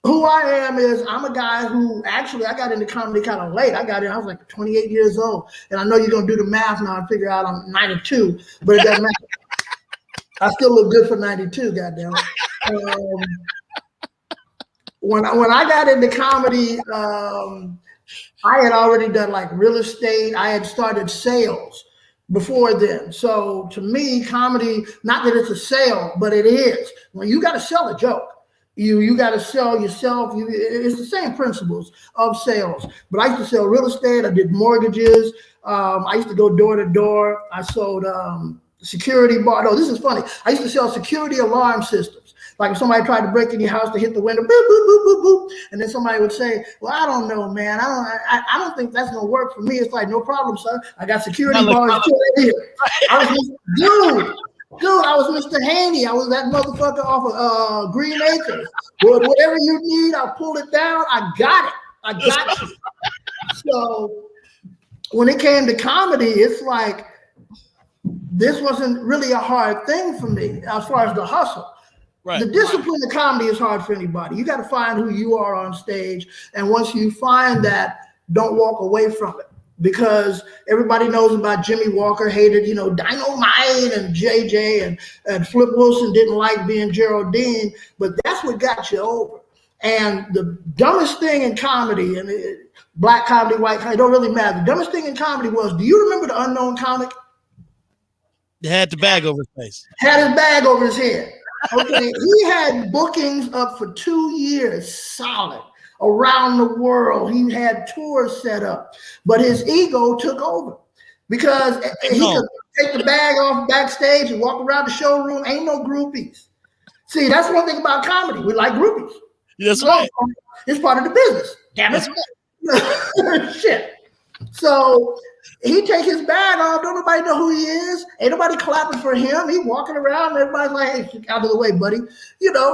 Who I am is I'm a guy who actually, I got into comedy kind of late. I was like 28 years old. And I know you're going to do the math now and figure out I'm 92, but it doesn't matter. I still look good for 92, goddamn it. When I got into comedy, I had already done like real estate. I had started sales before then. So to me, comedy, not that it's a sale, but it is. When you got to sell a joke, you got to sell yourself. It's the same principles of sales. But I used to sell real estate. I did mortgages. I used to go door to door. I sold security bar. No, this is funny. I used to sell security alarm systems. Like if somebody tried to break in your house to hit the window, boop, boop, boop, boop, boop. And then somebody would say, well, I don't know, man. I don't think that's going to work for me. It's like, no problem, sir. I got security bars here. Dude, I was Mr. Haney. I was that motherfucker off of Green Acres. Whatever you need, I'll pull it down. I got it. I got you. So when it came to comedy, it's like, this wasn't really a hard thing for me as far as the hustle. Right. The discipline of comedy is hard for anybody. You got to find who you are on stage. And once you find that, don't walk away from it. Because everybody knows about Jimmy Walker hated, Dynamite and JJ and Flip Wilson didn't like being Geraldine, but that's what got you over. And the dumbest thing in comedy, and black comedy, white comedy, it don't really matter. The dumbest thing in comedy was, do you remember the Unknown Comic? He had the bag over his face. Had his bag over his head. Okay, he had bookings up for 2 years, solid. Around the world, he had tours set up, but his ego took over because he could take the bag off backstage and walk around the showroom. Ain't no groupies. See, that's one thing about comedy. We like groupies. That's right. It's part of the business. Damn it. Shit. So he take his bag off. Don't nobody know who he is. Ain't nobody clapping for him. He walking around and everybody's like, hey, out of the way, buddy.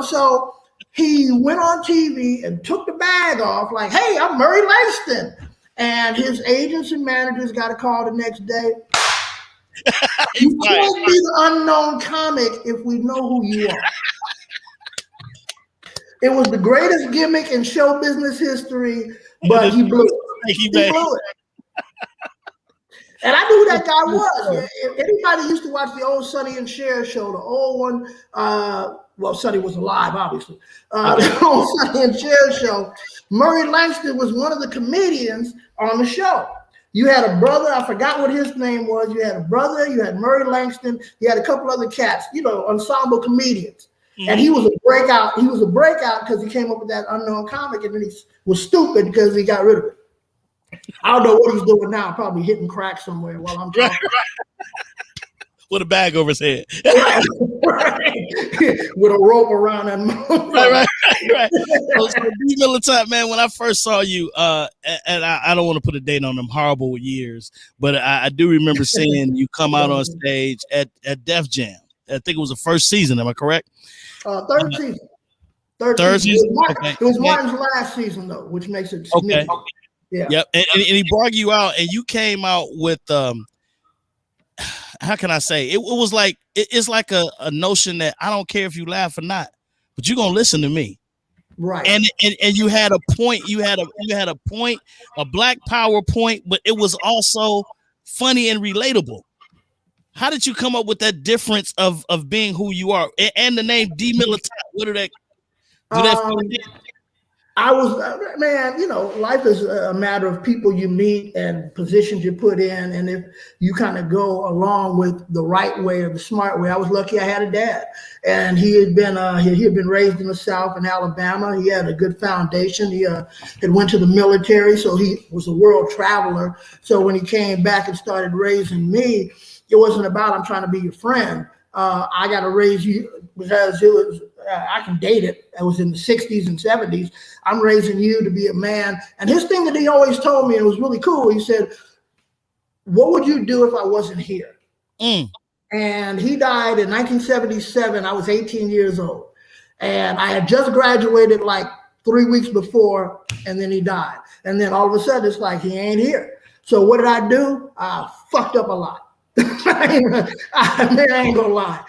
So he went on TV and took the bag off like, hey, I'm Murray Langston. And his agents and managers got a call the next day. You can't be the unknown comic if we know who you are. It was the greatest gimmick in show business history, but he blew it. He blew it. And I knew who that guy was. If anybody used to watch the old Sonny and Cher show, the old one, well, Sonny was alive, obviously. The old Sonny and Cher show, Murray Langston was one of the comedians on the show. You had a brother, I forgot what his name was. You had a brother, you had Murray Langston, you had a couple other cats, ensemble comedians. Mm-hmm. And he was a breakout. He was a breakout because he came up with that unknown comic, and then he was stupid because he got rid of it. I don't know what he's doing now, probably hitting crack somewhere while I'm talking. With a bag over his head. Right. With a rope around him. Right. So D-Militant, man, when I first saw you, and I don't want to put a date on them horrible years, but I do remember seeing you come out on stage at Def Jam. I think it was the first season. Am I correct? Third season. Third season. It was Martin's last season, though, which makes it significant. Okay. Yeah. Yep. And he brought you out, and you came out with how can I say it was like it's like a notion that I don't care if you laugh or not, but you're gonna listen to me. Right. And you had a point, you had a point, a Black Power point, but it was also funny and relatable. How did you come up with that difference of being who you are and the name D-Militant? What did that I was, man, life is a matter of people you meet and positions you put in. And if you kind of go along with the right way or the smart way, I was lucky I had a dad, and he had been raised in the South in Alabama. He had a good foundation. He had went to the military, so he was a world traveler. So when he came back and started raising me, it wasn't about I'm trying to be your friend. I got to raise you because it was, I can date it. I was in the 60s and 70s. I'm raising you to be a man. And his thing that he always told me, and it was really cool, he said, what would you do if I wasn't here? And he died in 1977. I was 18 years old. And I had just graduated like 3 weeks before, and then he died. And then all of a sudden, it's like, he ain't here. So what did I do? I fucked up a lot. I ain't gonna lie.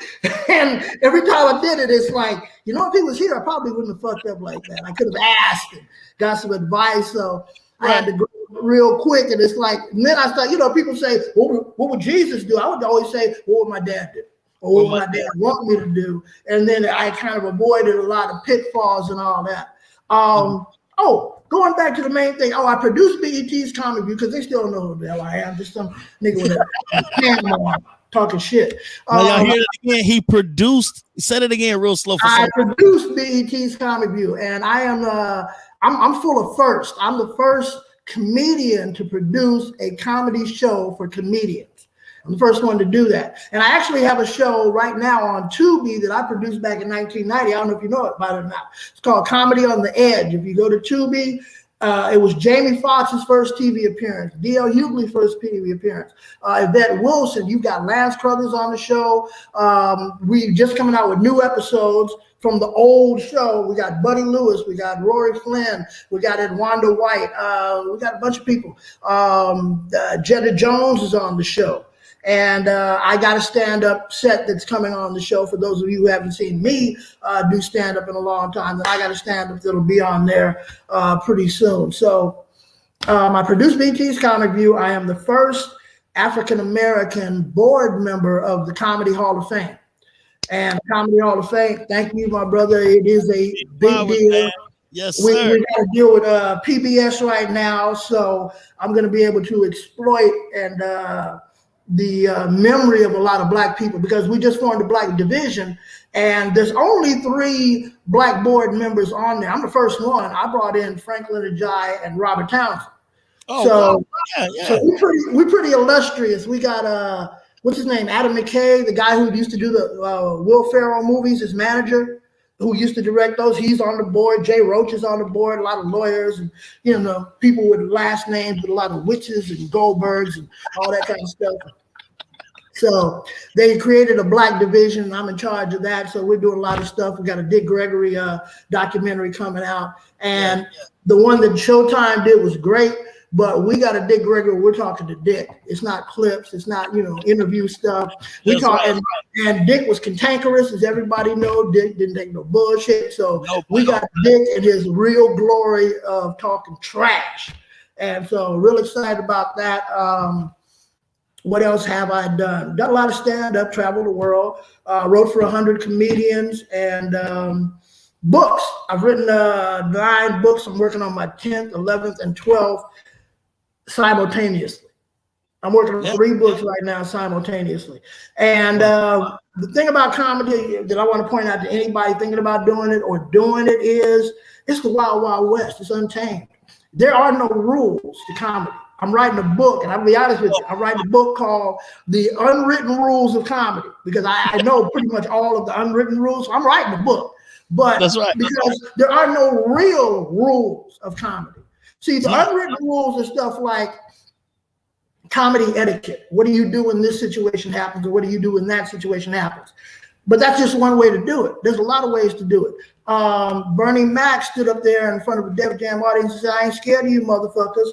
And every time I did it, it's like, if he was here, I probably wouldn't have fucked up like that. I could have asked and got some advice. So I had to go real quick. And it's like, and then I start, people say, what would Jesus do? I would always say, what would my dad do? Or what would my dad want me to do? And then I kind of avoided a lot of pitfalls and all that. Going back to the main thing. I produced BET's Comic View because they still don't know who the hell I am. Just some nigga with a camera talking shit. Y'all hear it again. He produced. Said it again, real slow. I produced BET's Comic View, and I am. I'm full of first. I'm the first comedian to produce a comedy show for comedians. I'm the first one to do that. And I actually have a show right now on Tubi that I produced back in 1990. I don't know if you know it about it or not. It's called Comedy on the Edge. If you go to Tubi, it was Jamie Foxx's first TV appearance, D.L. Hughley's first TV appearance, Yvette Wilson. You've got Lance Crothers on the show. We just coming out with new episodes from the old show. We got Buddy Lewis, we got Rory Flynn, we got Edwanda White, we got a bunch of people. Jetta Jones is on the show. And I got a stand-up set that's coming on the show. For those of you who haven't seen me do stand-up in a long time, I got a stand-up that'll be on there pretty soon. So I produced BT's Comic View. I am the first African-American board member of the Comedy Hall of Fame. And Comedy Hall of Fame, thank you, my brother. It is a big deal. Man. Yes, we sir. got to deal with PBS right now. So I'm going to be able to exploit and the memory of a lot of Black people, because we just formed a Black division, and there's only 3 Black board members on there. I'm the first one. I brought in Franklin Ajayi and Robert Townsend. So we're pretty illustrious. We got what's his name, Adam McKay, the guy who used to do the Will Ferrell movies, his manager, who used to direct those. He's on the board. Jay Roach is on the board. A lot of lawyers and people with last names, with a lot of witches and Goldbergs and all that kind of stuff. So they created a Black division. I'm in charge of that. So we're doing a lot of stuff. We got a Dick Gregory documentary coming out, and the one that Showtime did was great. But we got a Dick Gregory. We're talking to Dick. It's not clips. It's not interview stuff. We talk, and Dick was cantankerous, as everybody knows. Dick didn't take no bullshit. So we got Dick in his real glory of talking trash, and so real excited about that. What else have I done? Done a lot of stand-up, traveled the world, wrote for 100 comedians, and books. I've written 9 books. I'm working on my 10th, 11th, and 12th simultaneously. I'm working on 3 books right now simultaneously. And the thing about comedy that I want to point out to anybody thinking about doing it or doing it is it's the wild, wild west. It's untamed. There are no rules to comedy. I'm writing a book, and I'll be honest with you, I'm writing a book called The Unwritten Rules of Comedy, because I know pretty much all of the unwritten rules. So I'm writing a book, but That's right. because there are no real rules of comedy. See, the unwritten rules are stuff like comedy etiquette. What do you do when this situation happens, or what do you do when that situation happens? But that's just one way to do it. There's a lot of ways to do it. Bernie Mac stood up there in front of a Def Jam audience and said, "I ain't scared of you motherfuckers."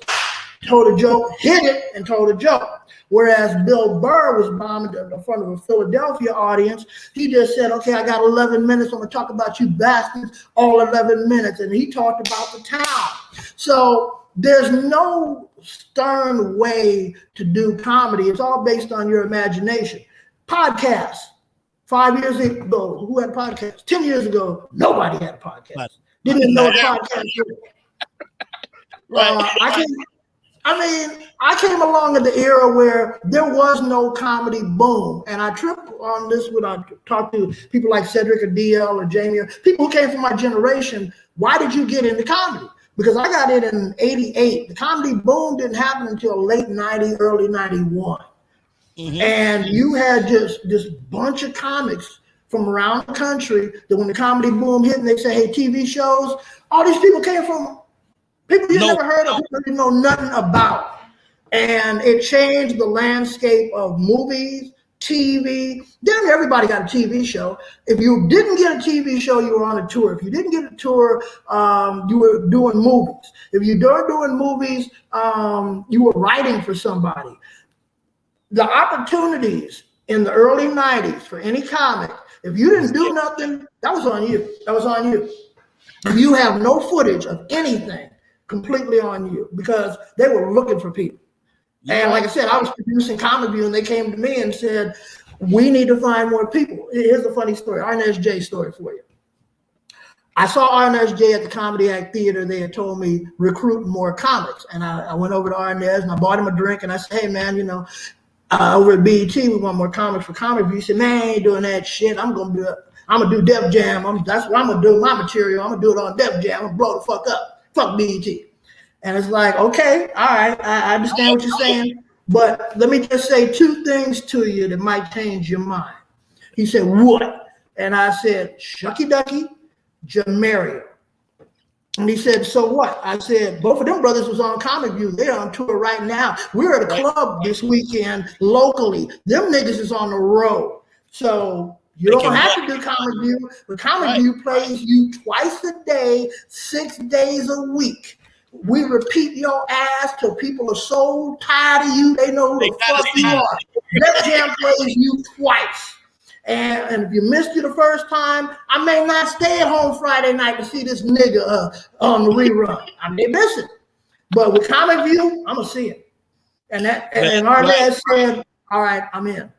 Told a joke, hit it, and told a joke. Whereas Bill Burr was bombing in front of a Philadelphia audience. He just said, "Okay, I got 11 minutes. I'm going to talk about you bastards all 11 minutes." And he talked about the town. So there's no stern way to do comedy. It's all based on your imagination. Podcasts. 5 years ago, who had a podcast? 10 years ago, nobody had a podcast. Didn't even know what podcast was. I came along in the era where there was no comedy boom. And I tripped on this when I talked to people like Cedric or DL or Jamie, or people who came from my generation. Why did you get into comedy? Because I got it in 88. The comedy boom didn't happen until late 90, early 91. And you had just this bunch of comics from around the country that when the comedy boom hit and they say, "Hey, TV shows," all these people came from people you never heard of, people you know nothing about. And it changed the landscape of movies, TV. Then everybody got a TV show. If you didn't get a TV show, you were on a tour. If you didn't get a tour, you were doing movies. If you weren't doing movies, you were writing for somebody. The opportunities in the early 90s for any comic, if you didn't do nothing, that was on you. That was on you. If you have no footage of anything, completely on you, because they were looking for people. And like I said, I was producing Comic View, and they came to me and said, "We need to find more people." Here's a funny story, RNSJ story for you. I saw RNSJ at the Comedy Act Theater. They had told me recruit more comics. And I went over to RNS and I bought him a drink, and I said, "Hey man, you know, over at BET, we want more comics for Comic View." He said, "Man, I ain't doing that shit. I'm gonna do Def Jam. That's what I'm gonna do. My material. I'm gonna do it on Def Jam. I'm gonna blow the fuck up. Fuck BET." And it's like, okay, all right, I understand what you're saying, but let me just say 2 things to you that might change your mind. He said, "What?" And I said, "Shucky Ducky, Jamario." And he said, "So what?" I said, "Both of them brothers was on Comic View. They're on tour right now. We're at a club this weekend locally. Them niggas is on the road. So you don't have to do Comic View, but Comic View plays you twice a day, 6 days a week. We repeat your ass till people are so tired of you, they know who the fuck you are. Def Jam plays you twice. And if you missed it the first time, I may not stay at home Friday night to see this nigga on the rerun. I may miss it. But with Comic View, I'm going to see it." And our dad said, "All right, I'm in."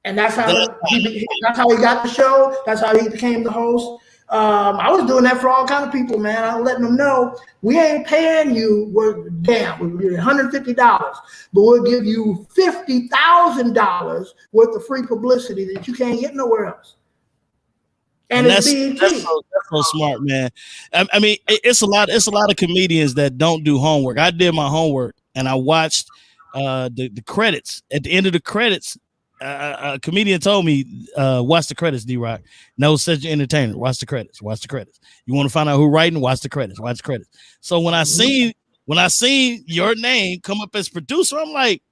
And that's how he got the show. That's how he became the host. I was doing that for all kind of people, man. I was letting them know, we ain't paying you. We'll give you $150, but we'll give you $50,000 worth of free publicity that you can't get nowhere else. And it's BET. That's so smart, man. I mean, it's a lot of comedians that don't do homework. I did my homework and I watched the credits. At the end of the credits, a comedian told me, "Watch the credits, D-Rock. No such entertainer. Watch the credits. Watch the credits. You want to find out who writing? Watch the credits. Watch the credits." So when I seen your name come up as producer, I'm like,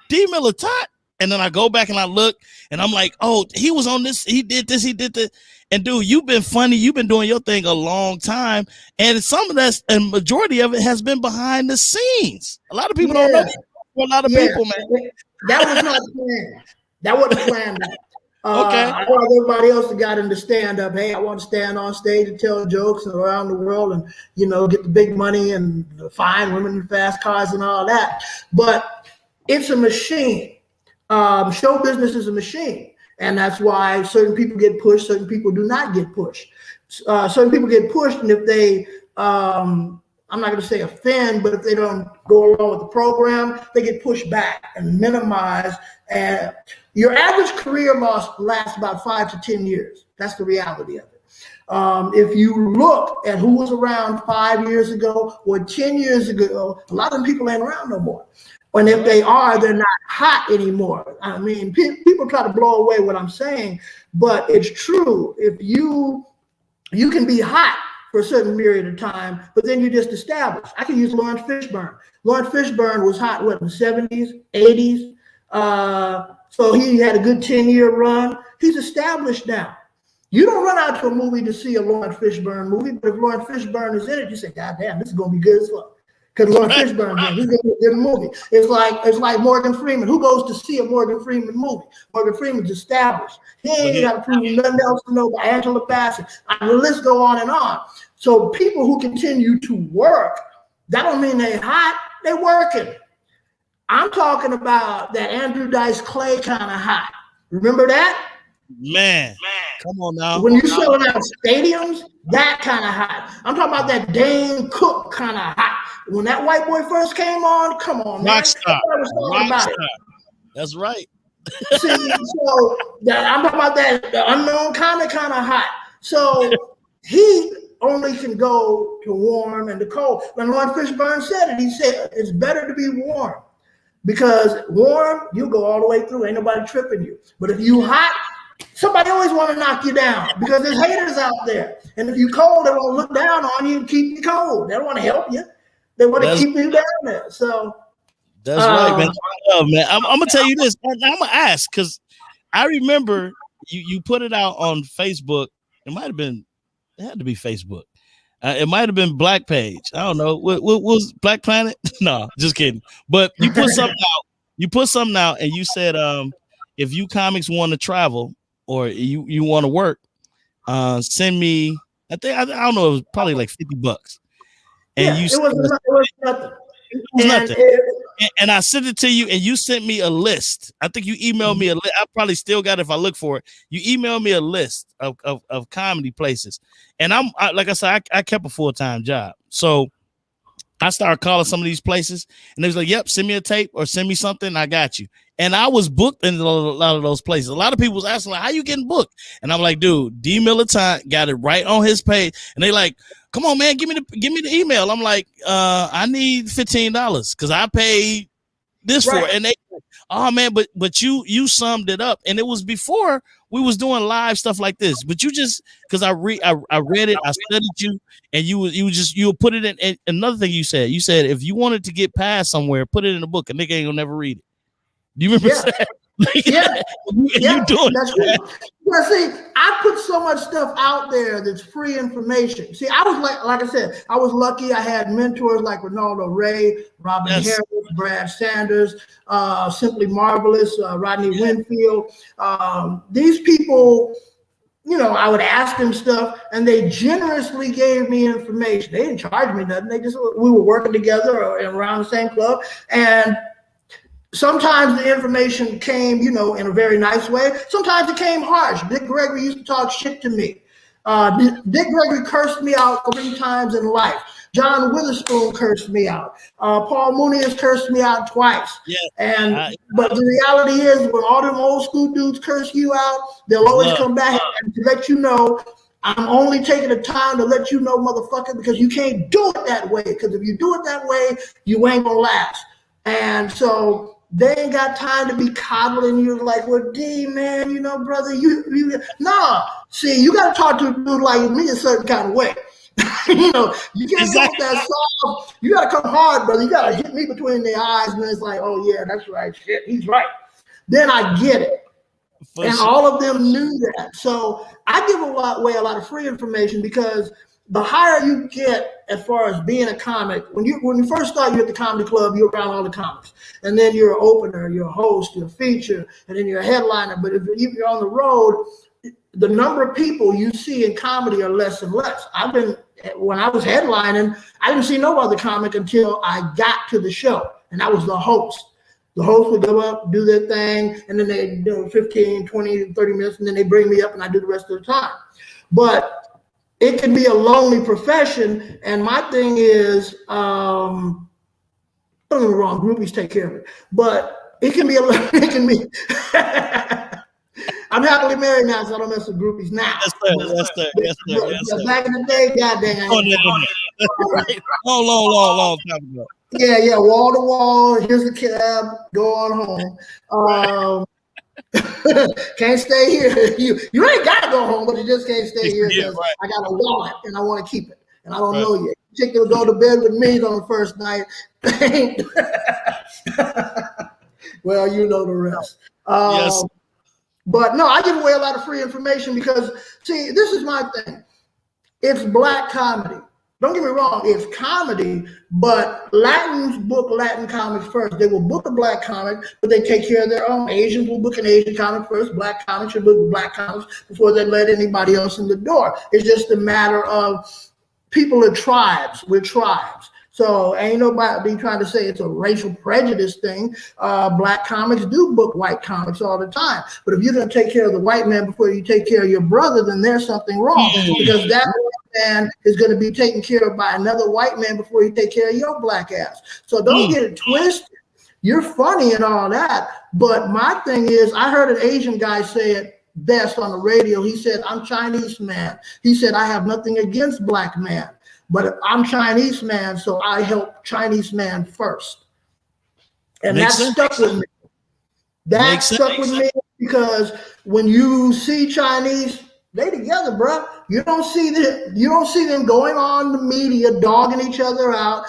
D. Miller Tot. And then I go back and I look, and I'm like, "Oh, he was on this. He did this. He did that." And dude, you've been funny. You've been doing your thing a long time, and some of that, and majority of it has been behind the scenes. A lot of people don't know that. For a lot of people, man. That was not planned. That wasn't planned. Okay. I want everybody else that got into stand up. Hey, I want to stand on stage and tell jokes around the world, and get the big money and the fine women and fast cars and all that. But it's a machine. Show business is a machine, and that's why certain people get pushed, certain people do not get pushed. Certain people get pushed, and if they I'm not going to say offend, but if they don't go along with the program, they get pushed back and minimized. And your average career lasts about 5 to 10 years. That's the reality of it. If you look at who was around 5 years ago or 10 years ago, a lot of them people ain't around no more. And if they are, they're not hot anymore. I mean, people try to blow away what I'm saying, but it's true. If you can be hot for a certain period of time, but then you just established. I can use Lawrence Fishburne. Lawrence Fishburne was hot, what, in the 70s, 80s? So he had a good 10-year run. He's established now. You don't run out to a movie to see a Lawrence Fishburne movie, but if Lawrence Fishburne is in it, you say, God damn, this is going to be good as fuck. Because Lawrence Fishburne's in it. This is going to be a good movie. It's like Morgan Freeman. Who goes to see a Morgan Freeman movie? Morgan Freeman's established. He ain't got to prove nothing else to know about Angela Bassett. The list go on and on. So people who continue to work, that don't mean they hot. They working. I'm talking about that Andrew Dice Clay kind of hot. Remember that? Man, come on now. When you selling out stadiums, that kind of hot. I'm talking about that Dane Cook kind of hot. When that white boy first came on, come on, man. Rockstar. That's right. See, so I'm talking about that the unknown comic kind of hot. So he only can go to warm and to cold. When Lawrence Fishburne said it, he said it's better to be warm because warm, you go all the way through. Ain't nobody tripping you. But if you hot, somebody always want to knock you down because there's haters out there. And if you cold, they want to look down on you and keep you cold. They don't want to help you. They want to keep you down there. So that's right, man. Oh, man. I'm gonna tell you this. I'm gonna ask because I remember you put it out on Facebook. It had to be Facebook. It might have been Black Page. I don't know. What was Black Planet? No, just kidding. But you put something out. You put something out, and you said, if you comics want to travel or you want to work, send me. I don't know. It was probably like $50. And yeah, it was nothing. It was nothing. And I sent it to you, and you sent me a list. I think you emailed me a list. I probably still got it if I look for it. You emailed me a list of comedy places. And like I said, I kept a full-time job. So I started calling some of these places, and they was like, yep, send me a tape or send me something. I got you. And I was booked in a lot of those places. A lot of people was asking, like, how you getting booked? And I'm like, dude, D Militant got it right on his page. And they like, come on, man, give me the email. I'm like, I need $15 because I paid this for it. And they, oh man, but you summed it up. And it was before we was doing live stuff like this. But you just because I read it, I studied you, and you put it in. And another thing you said if you wanted to get past somewhere, put it in a book. A nigga ain't gonna never read it. Do you remember that? You doing that's that? Well, see, I put so much stuff out there that's free information. See, I was like I said, I was lucky. I had mentors like Ronaldo Ray, Robin Harris, Brad Sanders, Simply Marvelous, Rodney Winfield. These people, I would ask them stuff, and they generously gave me information. They didn't charge me nothing. We were working together or around the same club, and sometimes the information came, in a very nice way. Sometimes it came harsh. Dick Gregory used to talk shit to me. Dick Gregory cursed me out 3 times in life. John Witherspoon cursed me out. Paul Mooney has cursed me out twice. Yeah. But the reality is, when all them old school dudes curse you out, they'll always come back and to let you know, I'm only taking the time to let you know, motherfucker, because you can't do it that way. Because if you do it that way, you ain't gonna last. And so they ain't got time to be coddling you like, well, D, man, brother, you nah. See, you got to talk to a dude like me a certain kind of way. You can't go with that soft. You got to come hard, brother. You got to hit me between the eyes, and it's like, oh, yeah, that's right. Shit, he's right. Then I get it. All of them knew that. So I give away a lot of free information because the higher you get as far as being a comic, when you first start, you're at the comedy club, you're around all the comics. And then you're an opener, you're a host, you're a feature, and then you're a headliner. But if you're on the road, the number of people you see in comedy are less and less. When I was headlining, I didn't see no other comic until I got to the show, and I was the host. The host would go up, do their thing, and then they do 15, 20, 30 minutes, and then they bring me up, and I do the rest of the time. But it can be a lonely profession. And my thing is, don't get me wrong, groupies take care of it, but it can be it can be. I'm happily married now, so I don't mess with groupies now. Yes, sir. Yes, sir. Yes, sir. Yes, sir. Back in the day, goddamn. Right. Long time ago. Yeah, wall to wall. Here's the cab. Go on home. Can't stay here. You ain't gotta go home, but you just can't stay here because I got a wallet and I want to keep it, and I don't know you. Chick that will go to bed with me on the first night. Well, you know the rest. Yes. But no, I give away a lot of free information because, see, this is my thing. It's black comedy. Don't get me wrong, it's comedy, but Latins book Latin comics first. They will book a black comic, but they take care of their own. Asians will book an Asian comic first. Black comics should book black comics before they let anybody else in the door. It's just a matter of people are tribes. We're tribes. So ain't nobody trying to say it's a racial prejudice thing. Black comics do book white comics all the time. But if you're going to take care of the white man before you take care of your brother, then there's something wrong. Because that white man is going to be taken care of by another white man before you take care of your black ass. So don't get it twisted. You're funny and all that. But my thing is, I heard an Asian guy say it best on the radio. He said, I'm Chinese man. He said, I have nothing against black man. But I'm Chinese man, so I help Chinese man first. And that stuck with me. That stuck with me because when you see Chinese, they together, bro. You don't see them going on the media dogging each other out.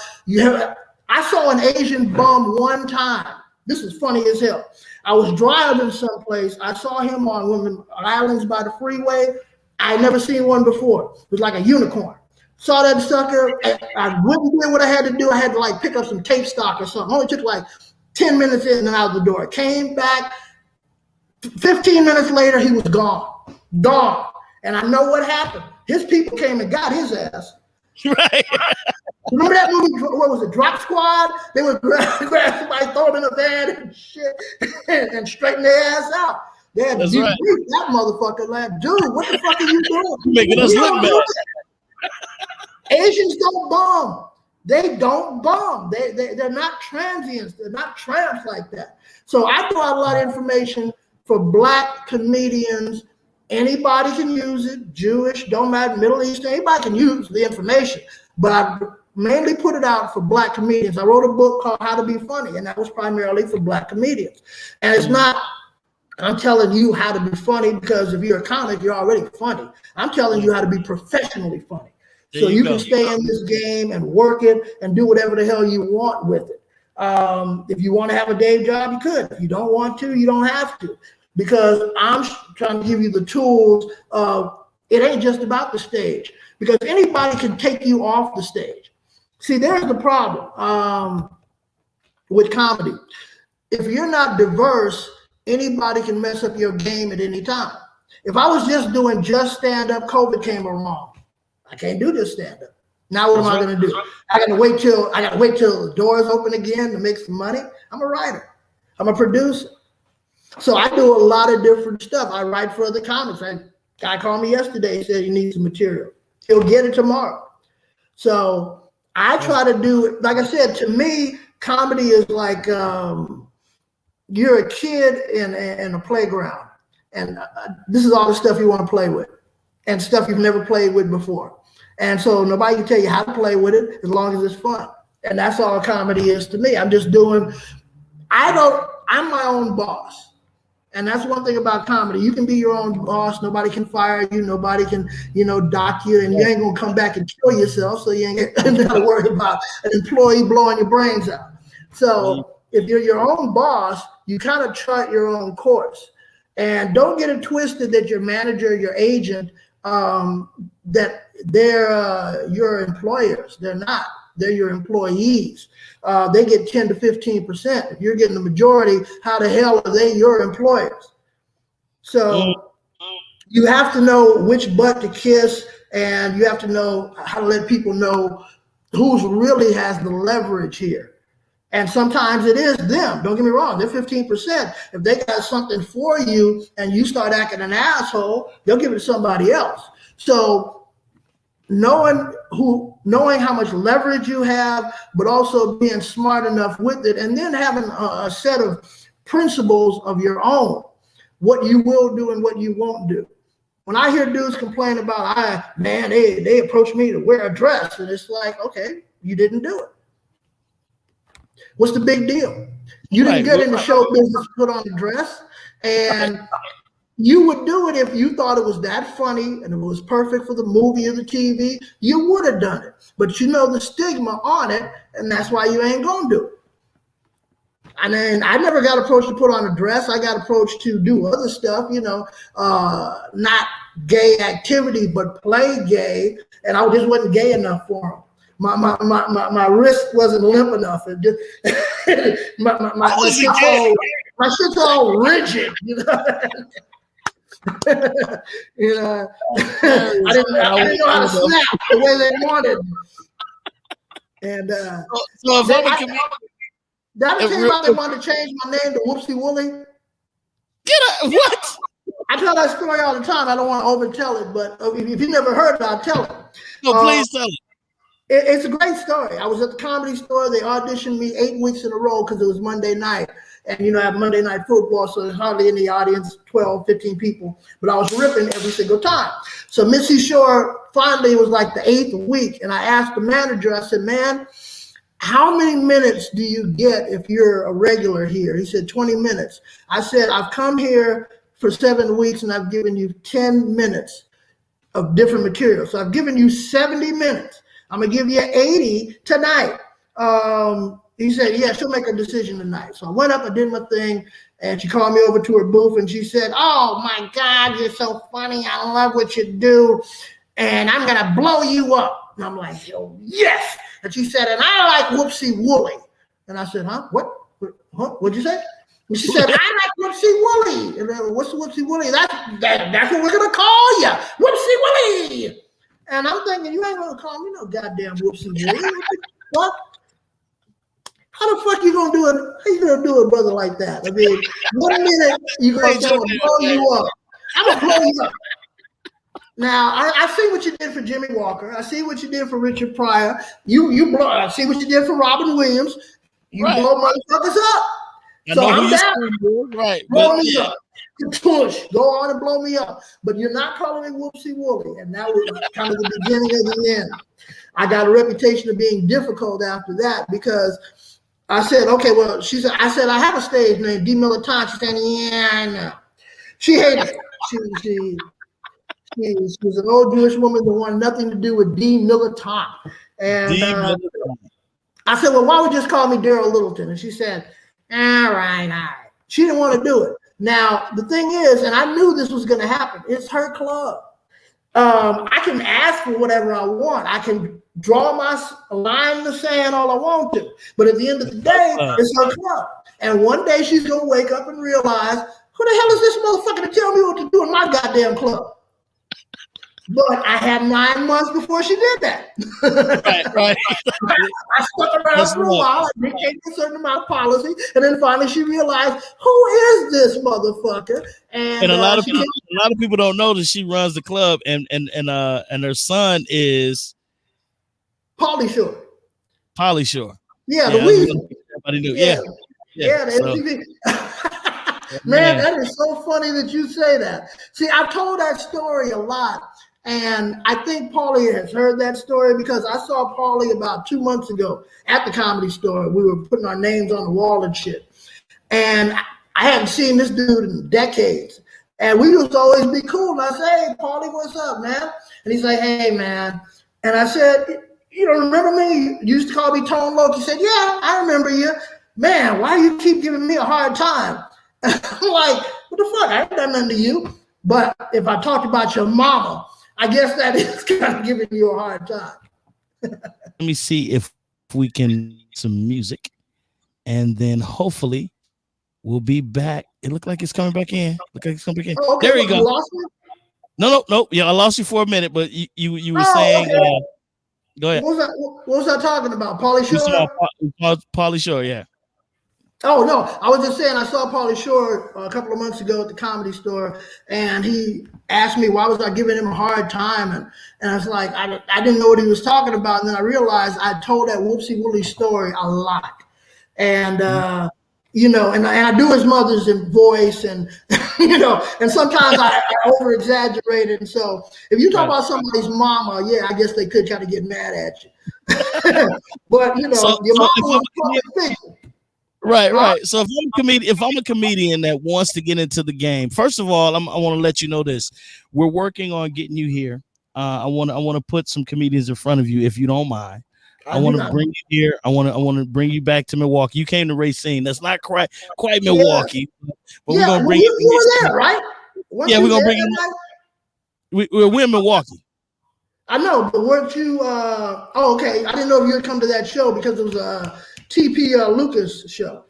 I saw an Asian bum one time. This is funny as hell. I was driving someplace. I saw him on one of the islands by the freeway. I had never seen one before. It was like a unicorn. Saw that sucker. I wouldn't do what I had to do. I had to like pick up some tape stock or something. Only took like 10 minutes in and out the door. Came back. 15 minutes later, he was gone. Gone. And I know what happened. His people came and got his ass. Right. Remember that movie? What was it? Drop Squad? They would grab somebody, throw them in a van and shit, and straighten their ass out. They had to debrief that motherfucker. Like, dude, what the fuck are you doing? Making us look bad. Asians don't bomb. They don't bomb. They're not transients. They're not tramps like that. So I throw out a lot of information for black comedians. Anybody can use it. Jewish, don't matter, Middle East, anybody can use the information. But I mainly put it out for black comedians. I wrote a book called How to Be Funny, and that was primarily for black comedians. And it's not, I'm telling you how to be funny because if you're a comic, you're already funny. I'm telling you how to be professionally funny. So you can stay in this game and work it and do whatever the hell you want with it. If you want to have a day job, you could. If you don't want to, you don't have to. Because I'm trying to give you the tools of it ain't just about the stage. Because anybody can take you off the stage. See, there's the problem with comedy. If you're not diverse, anybody can mess up your game at any time. If I was just doing just stand-up, COVID came along. I can't do this stand-up. Now what am I going to do? I got to wait till the doors open again to make some money. I'm a writer. I'm a producer. So I do a lot of different stuff. I write for other comics. A guy called me yesterday. He said he needs some material. He'll get it tomorrow. So I try to do it. Like I said, to me, comedy is like you're a kid in a playground. And this is all the stuff you want to play with and stuff you've never played with before. And so nobody can tell you how to play with it as long as it's fun. And that's all comedy is to me. I'm my own boss. And that's one thing about comedy. You can be your own boss. Nobody can fire you. Nobody can, dock you. And you ain't going to come back and kill yourself. So you ain't got to worry about an employee blowing your brains out. So if you're your own boss, you kind of chart your own course. And don't get it twisted that your manager, your agent, that they're your employers. They're not. They're your employees. They get 10 to 15%. If you're getting the majority, how the hell are they your employers? So you have to know which butt to kiss, and you have to know how to let people know who's really has the leverage here. And sometimes it is them. Don't get me wrong. They're 15%. If they got something for you and you start acting an asshole, they'll give it to somebody else. So knowing how much leverage you have, but also being smart enough with it, and then having a set of principles of your own, what you will do and what you won't do. When I hear dudes complain about, they approached me to wear a dress, and it's like, okay, you didn't do it. What's the big deal? You didn't get in the show business to put on a dress, and you would do it if you thought it was that funny and it was perfect for the movie or the TV. You would have done it, but you know the stigma on it, and that's why you ain't gonna do it. And then I never got approached to put on a dress. I got approached to do other stuff, not gay activity, but play gay, and I just wasn't gay enough for them. My wrist wasn't limp enough. It just my shit's all rigid, I didn't know how to snap the way they wanted. And so if I'm a comedian, that came out, they wanted to change my name to Whoopsie Wooly. What? I tell that story all the time. I don't want to overtell it, but if you never heard it, I'll tell it. No, please tell it. It's a great story. I was at the Comedy Store. They auditioned me 8 weeks in a row because it was Monday night. And, I have Monday Night Football, so there's hardly any audience, 12, 15 people. But I was ripping every single time. So Missy Shore finally was like the 8th week. And I asked the manager, I said, man, how many minutes do you get if you're a regular here? He said, 20 minutes. I said, I've come here for 7 weeks and I've given you 10 minutes of different material. So I've given you 70 minutes. I'm going to give you 80 tonight. He said, yeah, she'll make a decision tonight. So I went up, I did my thing, and she called me over to her booth, and she said, oh, my God, you're so funny. I love what you do, and I'm going to blow you up. And I'm like, oh, yes. And she said, and I like Whoopsie Wooly. And I said, huh? What? What'd you say? And she said, I like Whoopsie Wooly. And then, what's Whoopsie Wooly? That's what we're going to call you, Whoopsie Wooly. And I'm thinking, you ain't going to call me no goddamn Whoopsie Wooly. What? How the fuck you gonna do it? How you gonna do it, brother, like that? I mean, 1 minute you gonna say, I'm gonna blow you up. I'm gonna blow you up. Now I see what you did for Jimmy Walker. I see what you did for Richard Pryor. You blow. I see what you did for Robin Williams. You blow motherfuckers up. So I'm down. Right. Blow me up. Push. Go on and blow me up. But you're not calling me Whoopsie Wooly. And that was kind of the beginning of the end. I got a reputation of being difficult after that because I said, okay, well, she said, I have a stage name, D. Militant. She said, yeah, I know. She hated it. She's an old Jewish woman that wanted nothing to do with D. Militant. And I said, well, why would you just call me Daryl Littleton? And she said, all right. She didn't want to do it. Now, the thing is, and I knew this was going to happen, it's her club. I can ask for whatever I want. I can draw my line in the sand all I want to. But at the end of the day, it's her club. And one day she's going to wake up and realize, who the hell is this motherfucker to tell me what to do in my goddamn club? But I had 9 months before she did that. Right. I stuck around for a while. I dictated a certain amount of policy. And then finally she realized, who is this motherfucker? And a lot of people don't know that she runs the club, and her son is Pauly Shore. Yeah, the Weasel. Everybody knew. Yeah, the MTV. Man, that is so funny that you say that. See, I've told that story a lot. And I think Pauly has heard that story because I saw Pauly about 2 months ago at the Comedy Store. We were putting our names on the wall and shit. And I hadn't seen this dude in decades. And we used to always be cool. And I said, hey, Pauly, what's up, man? And he's like, hey, man. And I said, you don't remember me? You used to call me Tone Loc. He said, yeah, I remember you. Man, why do you keep giving me a hard time? I'm like, what the fuck? I ain't done nothing to you. But if I talked about your mama, I guess that is kind of giving you a hard time. Let me see if we can some music, and then hopefully we'll be back. It looked like it's coming back in. Oh, okay. There you go. No. Yeah, I lost you for a minute, but you were saying. Okay. Go ahead. What was I talking about? Pauly Shore. Pauly Shore, yeah. Oh no, I was just saying I saw Pauly Shore a couple of months ago at the Comedy Store, and he asked me why was I giving him a hard time, and I was like I didn't know what he was talking about, and then I realized I told that Whoopsie Woolly story a lot, and and I do his mother's voice, and and sometimes I over exaggerate it, and so if you talk about somebody's mama, yeah, I guess they could kind of get mad at you, but your mama was public figure. Right. So if I'm a comedian that wants to get into the game, first of all, I want to let you know this. We're working on getting you here. I want to put some comedians in front of you, if you don't mind. I want to bring you here. I want to bring you back to Milwaukee. You came to Racine. That's not quite Milwaukee, but we're gonna bring you. You were there, right? We're gonna bring you. We're in Milwaukee. I know, but weren't you? Oh, okay. I didn't know if you had come to that show because it was TP Lucas show.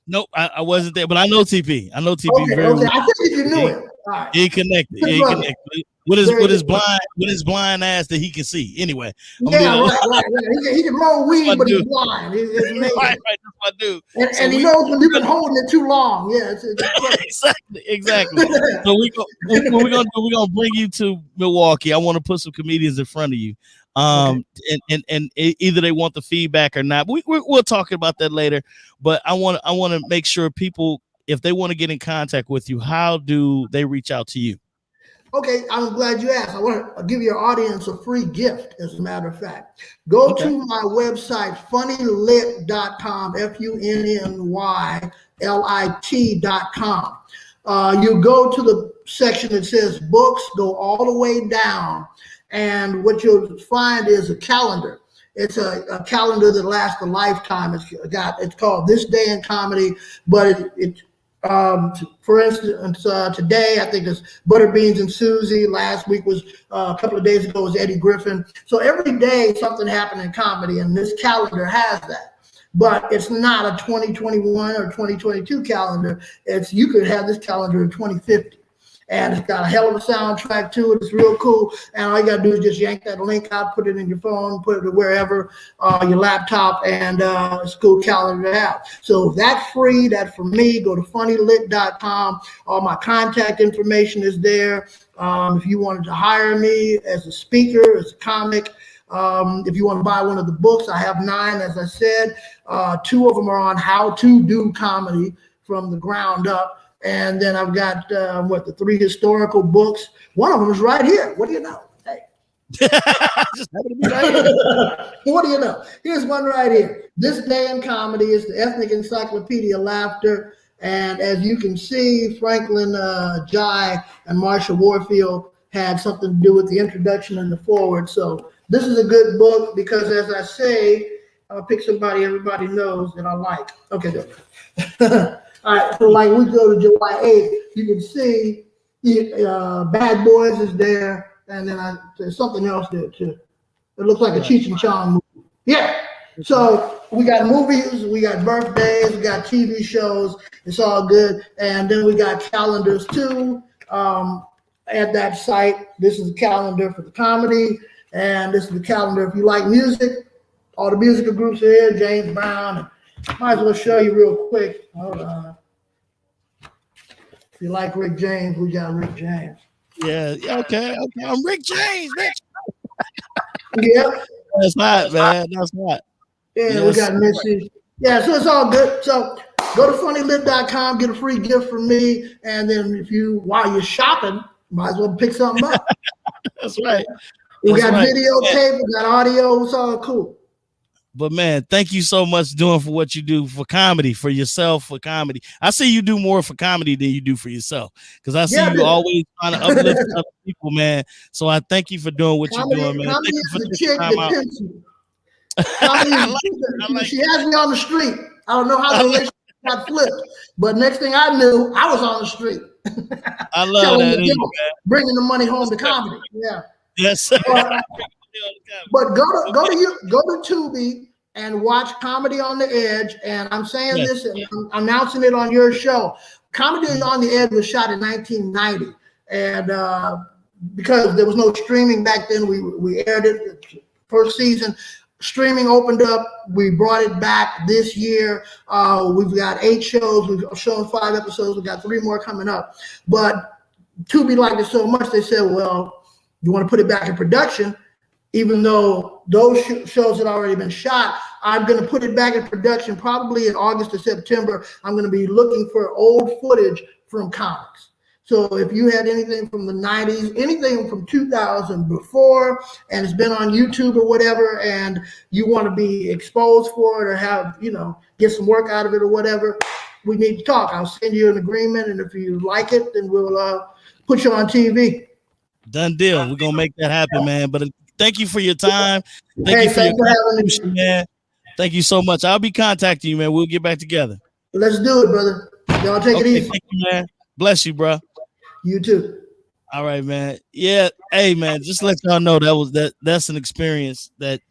Nope, I wasn't there, but I know TP. I know TP very well. I think you knew him. Right. He connected. With his blind ass that he can see. Anyway, right. He can roll weed, but he's blind. It's amazing. Right, that's what I do. And he knows when you've been holding it too long. Yeah, exactly. So we're gonna bring you to Milwaukee. I want to put some comedians in front of you. And either they want the feedback or not. We'll talk about that later. But I want to make sure people, if they want to get in contact with you, how do they reach out to you? Okay, I'm glad you asked. I want to give your audience a free gift, as a matter of fact. Go to my website, funnylit.com, funnylit.com. You go to the section that says books, go all the way down, and what you'll find is a calendar. It's a calendar that lasts a lifetime. It's called This Day in Comedy, but for instance, today I think it's Butter Beans and Susie. Last week was a couple of days ago was Eddie Griffin. So every day something happened in comedy, and this calendar has that. But it's not a 2021 or 2022 calendar. You could have this calendar in 2050. And it's got a hell of a soundtrack to it. It's real cool. And all you got to do is just yank that link out, put it in your phone, put it wherever, your laptop, and it's a cool calendar to have. So that's free. That's for me. Go to funnylit.com. All my contact information is there. If you wanted to hire me as a speaker, as a comic, if you want to buy one of the books, I have 9, as I said. 2 of them are on how to do comedy from the ground up. And then I've got the 3 historical books. One of them is right here. What do you know? Hey, just happen to be right here. What do you know? Here's one right here. This Day in Comedy is the Ethnic Encyclopedia of Laughter. And as you can see, Franklin Jai and Marsha Warfield had something to do with the introduction and the forward. So this is a good book because, as I say, I'll pick somebody everybody knows that I like. Okay, good. All right, so like we go to July 8th, you can see Bad Boys is there, and then there's something else there too. It looks like a Cheech and Chong movie. Yeah. So we got movies, we got birthdays, we got TV shows. It's all good, and then we got calendars too. At that site, this is a calendar for the comedy, and this is the calendar if you like music. All the musical groups are here. James Brown. Might as well show you real quick. Hold on. If you like Rick James, we got Rick James. Yeah. Okay. I'm Rick James, bitch. Yeah. That's hot, man. That's hot. Yeah, yes. We got Missy. Yeah, so it's all good. So go to funnylit.com, get a free gift from me, and then while you're shopping, might as well pick something up. That's right. We got videotape, we got audio. It's all cool. But man, thank you so much doing for what you do for comedy, for yourself, for comedy. I see you do more for comedy than you do for yourself, because I see you always trying to uplift other people, man. So I thank you for doing what you're doing, man. Thank you for taking time out. She has me on the street. I don't know how the relationship got flipped, but next thing I knew, I was on the street. I love that, man. Bringing the money home to comedy. Yeah. Yes. But go to Tubi and watch Comedy on the Edge. And I'm saying this, and I'm announcing it on your show. Comedy on the Edge was shot in 1990, and because there was no streaming back then, we aired it first season streaming opened up. We brought it back this year. We've got 8 shows. We've shown 5 episodes. We've got 3 more coming up. But Tubi liked it so much, they said, well, you want to put it back in production? Even though those shows had already been shot, I'm going to put it back in production probably in August or September. I'm going to be looking for old footage from comics. So if you had anything from the 90s, anything from 2000 before, and it's been on YouTube or whatever, and you want to be exposed for it or have, get some work out of it or whatever, we need to talk. I'll send you an agreement, and if you like it, then we'll put you on TV. Done deal. We're going to make that happen, man. But thank you for your time. Thank you for thanks your for having me, man. Thank you so much. I'll be contacting you, man. We'll get back together. Let's do it, brother. Y'all take it easy. Thank you, man. Bless you, bro. You too. All right, man. Yeah. Hey, man, just let y'all know that's an experience that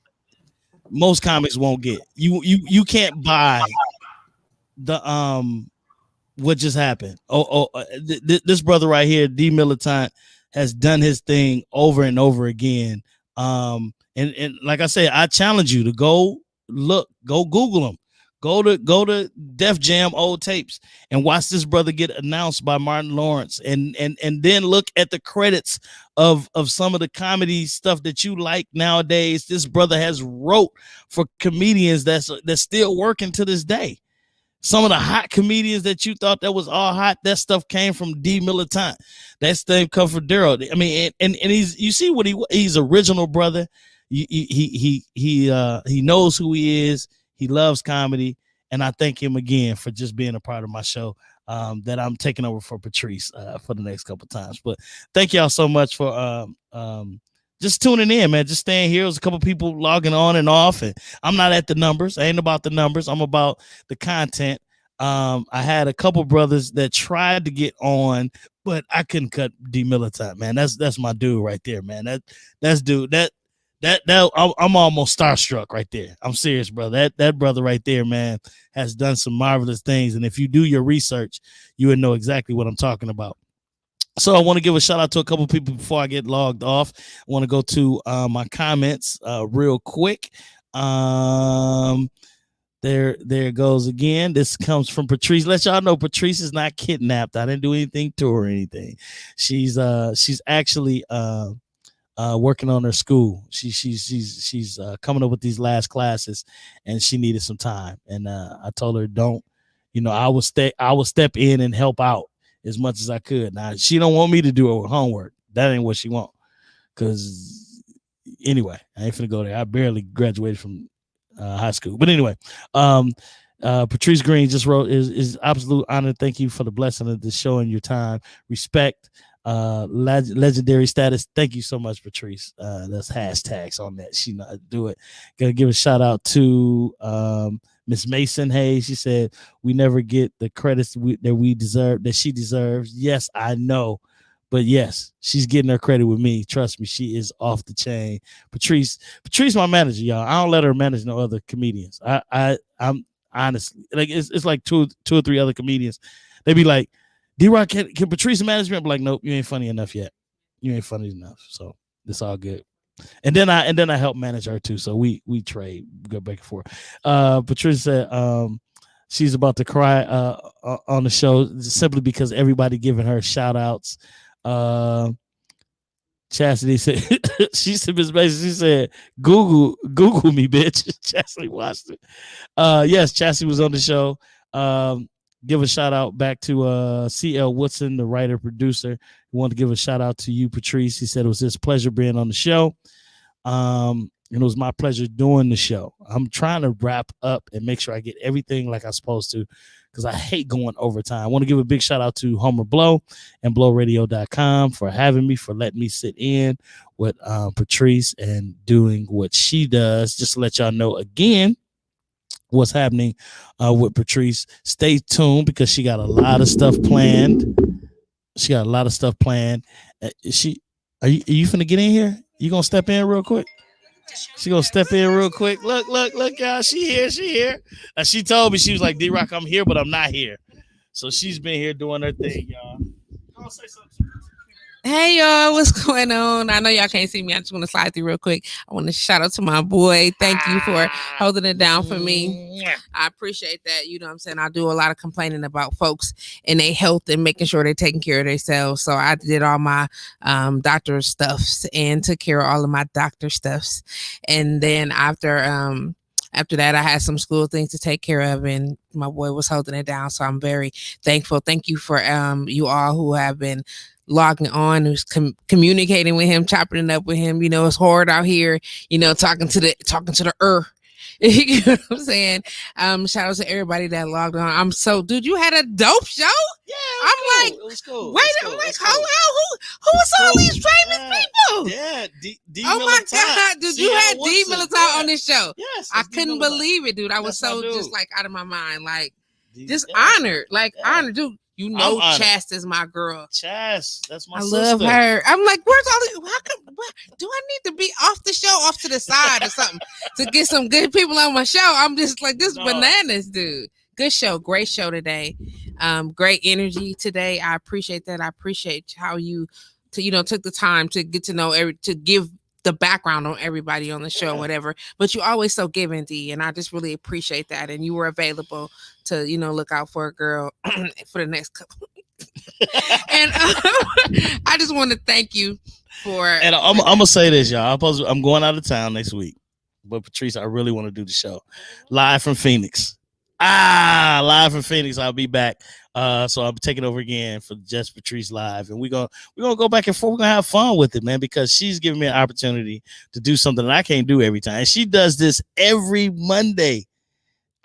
most comics won't get. You can't buy the what just happened. This brother right here, D Militant, has done his thing over and over again. And like I said, I challenge you to go Google him. Go to Def Jam old tapes and watch this brother get announced by Martin Lawrence, and then look at the credits of some of the comedy stuff that you like nowadays. This brother has wrote for comedians that's still working to this day. Some of the hot comedians that you thought that was all hot, that stuff came from D Militant. That stuff come from Daryl. I mean, and you see what he's original, brother. He knows who he is. He loves comedy, and I thank him again for just being a part of my show that I'm taking over for Patrice for the next couple of times. But thank y'all so much for just tuning in, man. Just staying here. There's a couple people logging on and off, and I'm not at the numbers. I ain't about the numbers. I'm about the content. I had a couple brothers that tried to get on, but I couldn't cut D Militant, man. That's my dude right there, man. That's dude that I'm almost starstruck right there. I'm serious, brother. That brother right there, man, has done some marvelous things. And if you do your research, you would know exactly what I'm talking about. So I want to give a shout out to a couple people before I get logged off. I want to go to my comments real quick. There it goes again. This comes from Patrice. Let y'all know Patrice is not kidnapped. I didn't do anything to her or anything. She's actually working on her school. She's coming up with these last classes, and she needed some time. And I told her, I will step in and help out as much as I could. Now she don't want me to do her homework. That ain't what she want. Cause anyway, I ain't finna go there. I barely graduated from high school. But anyway, Patrice Green just wrote, is absolute honor. Thank you for the blessing of the show and your time. Respect. Legendary status. Thank you so much, Patrice. That's hashtags on that. She know how to do it. Gonna give a shout out to Miss Mason Hayes. She said we never get the credits that she deserves. Yes, I know, but yes, she's getting her credit with me. Trust me, she is off the chain. Patrice, my manager, y'all. I don't let her manage no other comedians. I'm honestly like it's like two or three other comedians. They be like, D-Rock, can Patrice manage me? I'm like, nope, you ain't funny enough yet. You ain't funny enough. So it's all good. And then I help manage her too. So we trade, go back and forth. Patrice said she's about to cry on the show simply because everybody giving her shout outs. Chastity said she said Google me, bitch. Chastity watched it. Yes, Chastity was on the show. Give a shout out back to CL Woodson, the writer producer. We want to give a shout out to you, Patrice. He said it was his pleasure being on the show. And it was my pleasure doing the show. I'm trying to wrap up and make sure I get everything like I'm supposed to, because I hate going overtime. I want to give a big shout out to Homer Blow and blowradio.com for having me, for letting me sit in with Patrice and doing what she does. Just to let y'all know again what's happening with Patrice. Stay tuned because she got a lot of stuff planned. Are you finna get in here? You gonna step in real quick? She gonna step in real quick. Look, y'all. She here. She told me, she was like, D-Rock, I'm here, but I'm not here. So she's been here doing her thing, y'all. Go say something. Hey y'all, what's going on? I know y'all can't see me. I just want to slide through real quick. I want to shout out to my boy. Thank you for holding it down for me. I appreciate that. You know what I'm saying? I do a lot of complaining about folks and their health and making sure they're taking care of themselves. So I did all my doctor stuffs and took care of all of my doctor stuffs. And then after that, I had some school things to take care of, and my boy was holding it down. So I'm very thankful. Thank you for you all who have been logging on, who's communicating with him, chopping it up with him. You know, it's hard out here, you know, talking to the earth. You know what I'm saying? Shout out to everybody that logged on. I'm so, dude, you had a dope show? Yeah, I'm cool. It was cool. Wait, I'm like, who was all these famous people? Yeah, oh my God, dude, you had D Militant on this show. Yes, I couldn't believe it, dude. I was so just like out of my mind, like just honored, honored, dude. You know, Chast is my girl. Chast, that's my sister. I love her. I'm like, where's all these? Do I need to be off the show, off to the side or something to get some good people on my show? I'm just like, this bananas, dude. Good show, great show today. Great energy today. I appreciate that. I appreciate how you, took the time to get to know to give the background on everybody on the show, whatever. But you always so giving, D, and I just really appreciate that. And you were available to, look out for a girl for the next couple. And I just want to thank you for. And I'm gonna say this, y'all. I'm going out of town next week, but Patrice, I really want to do the show live from Phoenix. Live from Phoenix. I'll be back. So I'll be taking over again for JustPatrice Live, and we're gonna go back and forth. We're gonna have fun with it, man, because she's giving me an opportunity to do something that I can't do every time. And she does this every Monday.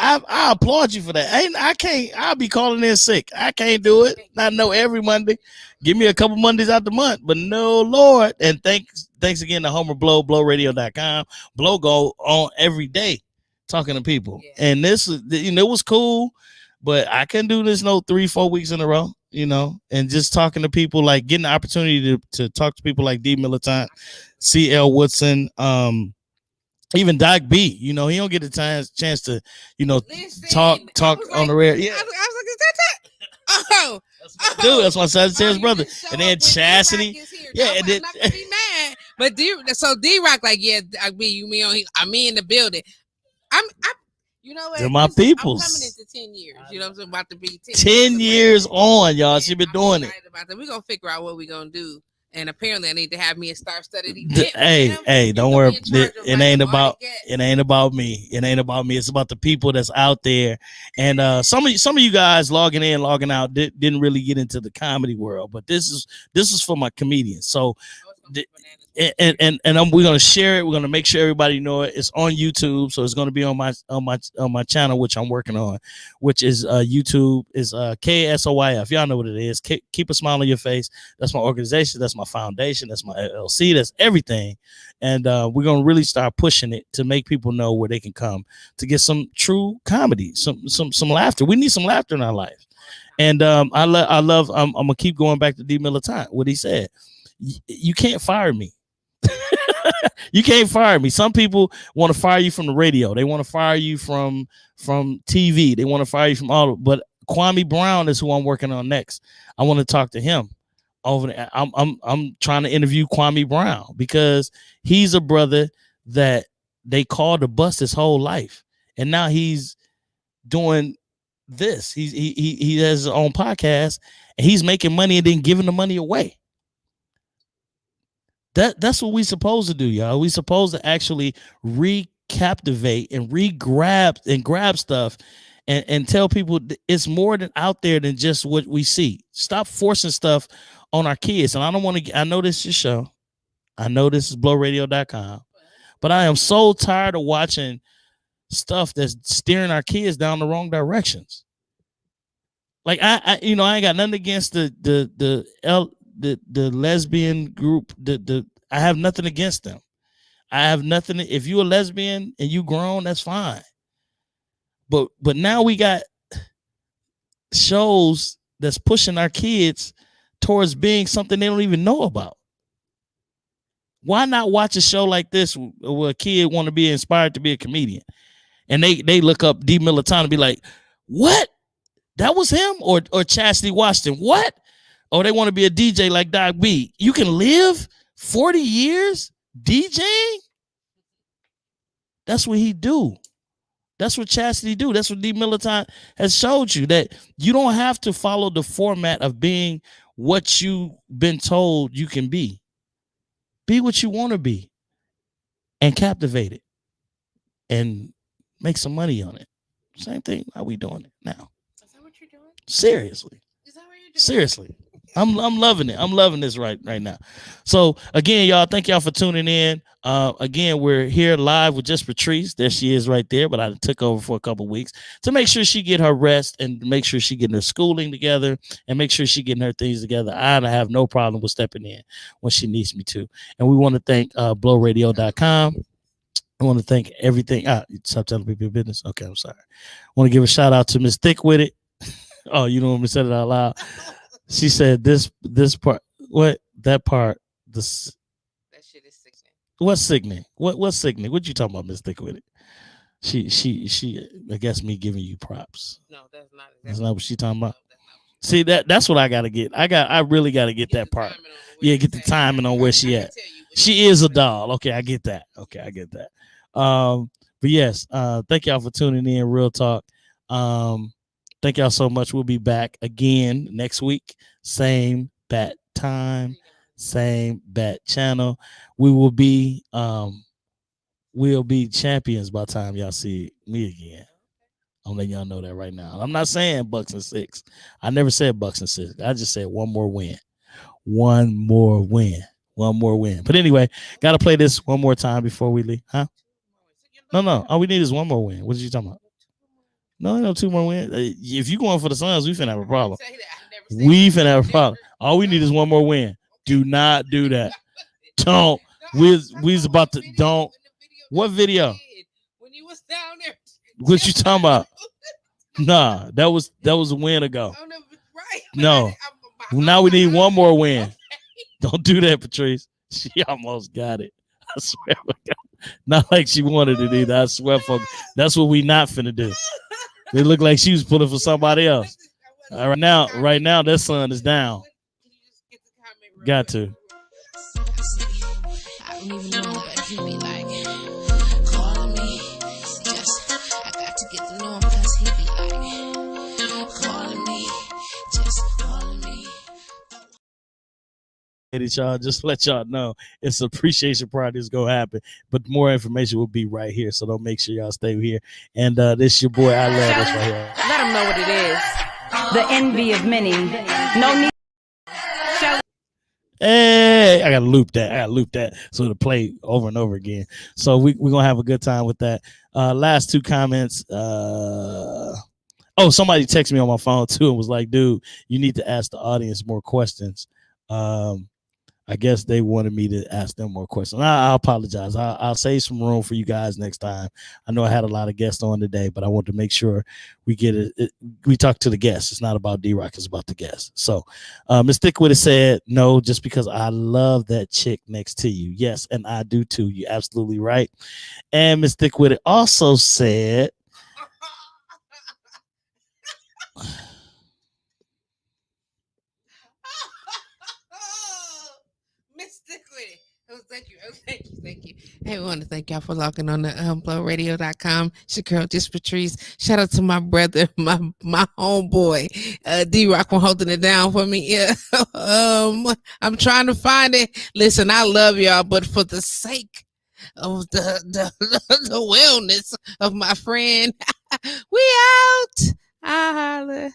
I applaud you for that. I can't. I'll be calling in sick. I can't do it. Not know every Monday. Give me a couple Mondays out the month, but no, Lord. And thanks again to Homer Blow, blowradio.com. Blow go on every day talking to people. Yeah. And this, it was cool, but I couldn't do this 3-4 weeks in a row, and just talking to people, like getting the opportunity to talk to people like D Militant, CL Woodson, even Doc B, he don't get a chance to, talk on the radio. Yeah. I was like, is that? Dude, that's my Sagittarius brother. And then Chastity. Yeah, and then, I'm not gonna be mad. But D-Rock, like, yeah, Doc B, I'm in the building. You know what? They're my peoples. I'm coming into 10 years. You know what I'm saying? About to be 10 years on, y'all. She been doing it. We're going to figure out what we're going to do. And apparently I need to have me a star-studded event. Hey, don't worry. It ain't about me. It ain't about me. It's about the people that's out there. And some of you guys logging in, logging out didn't really get into the comedy world, but this is for my comedians. So and we're gonna share it. We're gonna make sure everybody know it. It's on YouTube, so it's gonna be on my channel, which I'm working on, which is YouTube is KASOYF. Y'all know what it is. Keep a smile on your face. That's my organization. That's my foundation. That's my LLC. That's everything. And we're gonna really start pushing it to make people know where they can come to get some true comedy, some laughter. We need some laughter in our life. And I'm gonna keep going back to D Militant. What he said. You can't fire me. You can't fire me. Some people want to fire you from the radio. They want to fire you from TV. They want to fire you from all. But Kwame Brown is who I'm working on next. I want to talk to him. I'm trying to interview Kwame Brown because he's a brother that they called to bust his whole life, and now he's doing this. He has his own podcast, and he's making money and then giving the money away. That's what we supposed to do, y'all. We supposed to actually recaptivate and grab stuff and tell people it's more than out there than just what we see. Stop forcing stuff on our kids. And I know this is your show. I know this is blowradio.com, but I am so tired of watching stuff that's steering our kids down the wrong directions. Like I ain't got nothing against the lesbian group. I have nothing against them. I have nothing. If you're a lesbian and you grown, that's fine. But now we got shows that's pushing our kids towards being something they don't even know about. Why not watch a show like this where a kid want to be inspired to be a comedian, and they look up D Militant and be like, "What? That was him?" Or Chastity Washington? What? Oh, they want to be a DJ like Doc B. You can live 40 years DJing? That's what he do. That's what Chastity do. That's what D Militant has showed you, that you don't have to follow the format of being what you've been told you can be. Be what you want to be and captivate it and make some money on it. Same thing how we doing it now. Is that what you're doing? Seriously. Is that what you're doing? Seriously. I'm loving it. I'm loving this right now. So again, y'all, thank y'all for tuning in. Again, we're here live with JustPatrice. There she is right there, but I took over for a couple weeks to make sure she get her rest and make sure she getting her schooling together and make sure she getting her things together. I have no problem with stepping in when she needs me to. And we want to thank blowradio.com. I want to thank everything. Stop telling people your business. Okay, I'm sorry. I want to give a shout out to Miss Thick with it. Oh, you don't want me to say it out loud. She said this part. What that part? This. That shit is sickening. What's sickening? What's sickening? What you talking about, Miss Thick with it? She. I guess me giving you props. No, that's not. That's not what she talking about. See that's what I gotta get. I really gotta get that part. Yeah, get the timing on where she at. She is a doll. Okay, I get that. Okay, I get that. But yes, thank y'all for tuning in. Real talk. Thank y'all so much. We'll be back again next week. Same bat time, same bat channel. We'll be champions by the time y'all see me again. I'm letting y'all know that right now. I'm not saying Bucks and 6. I never said Bucks and 6. I just said one more win. One more win. One more win. But anyway, gotta play this one more time before we leave. Huh? No. All we need is one more win. What are you talking about? No, 2 more wins. If you going for the Suns, we finna have a problem. We finna have a problem. All we need is one more win. Do not do that. Don't. We's about to. Don't. What video? When you was down there. What you talking about? Nah, that was a win ago. No. Now we need one more win. Don't do that, Patrice. She almost got it. I swear. Not like she wanted it either. I swear, folks. That's what we not finna do. It looked like she was pulling for somebody else. Right now, that sun is down. Got to. I don't even know, but he be like calling me. Just I got to get to know him because he be like calling me. Just calling me. Y'all, just let y'all know it's appreciation party is gonna happen, but more information will be right here, so don't make sure y'all stay here. And this your boy I love this right here. Let them know what it is. The envy of many. No need. Hey, I gotta loop that so it'll play over and over again. So we're gonna have a good time with that. Last 2 comments. Somebody texted me on my phone too and was like, dude, you need to ask the audience more questions. I guess they wanted me to ask them more questions. I apologize. I'll save some room for you guys next time. I know I had a lot of guests on today, but I want to make sure we get it. We talk to the guests. It's not about D-Rock. It's about the guests. So Ms. Thickwit said, no, just because I love that chick next to you. Yes, and I do too. You're absolutely right. And Ms. Thickwit also said, Thank you. Hey, we want to thank y'all for logging on to blowradio.com. It's your girl, JustPatrice. Shout out to my brother, my homeboy, D-Rock, for holding it down for me. Yeah. I'm trying to find it. Listen, I love y'all, but for the sake of the wellness of my friend, we out. I holla.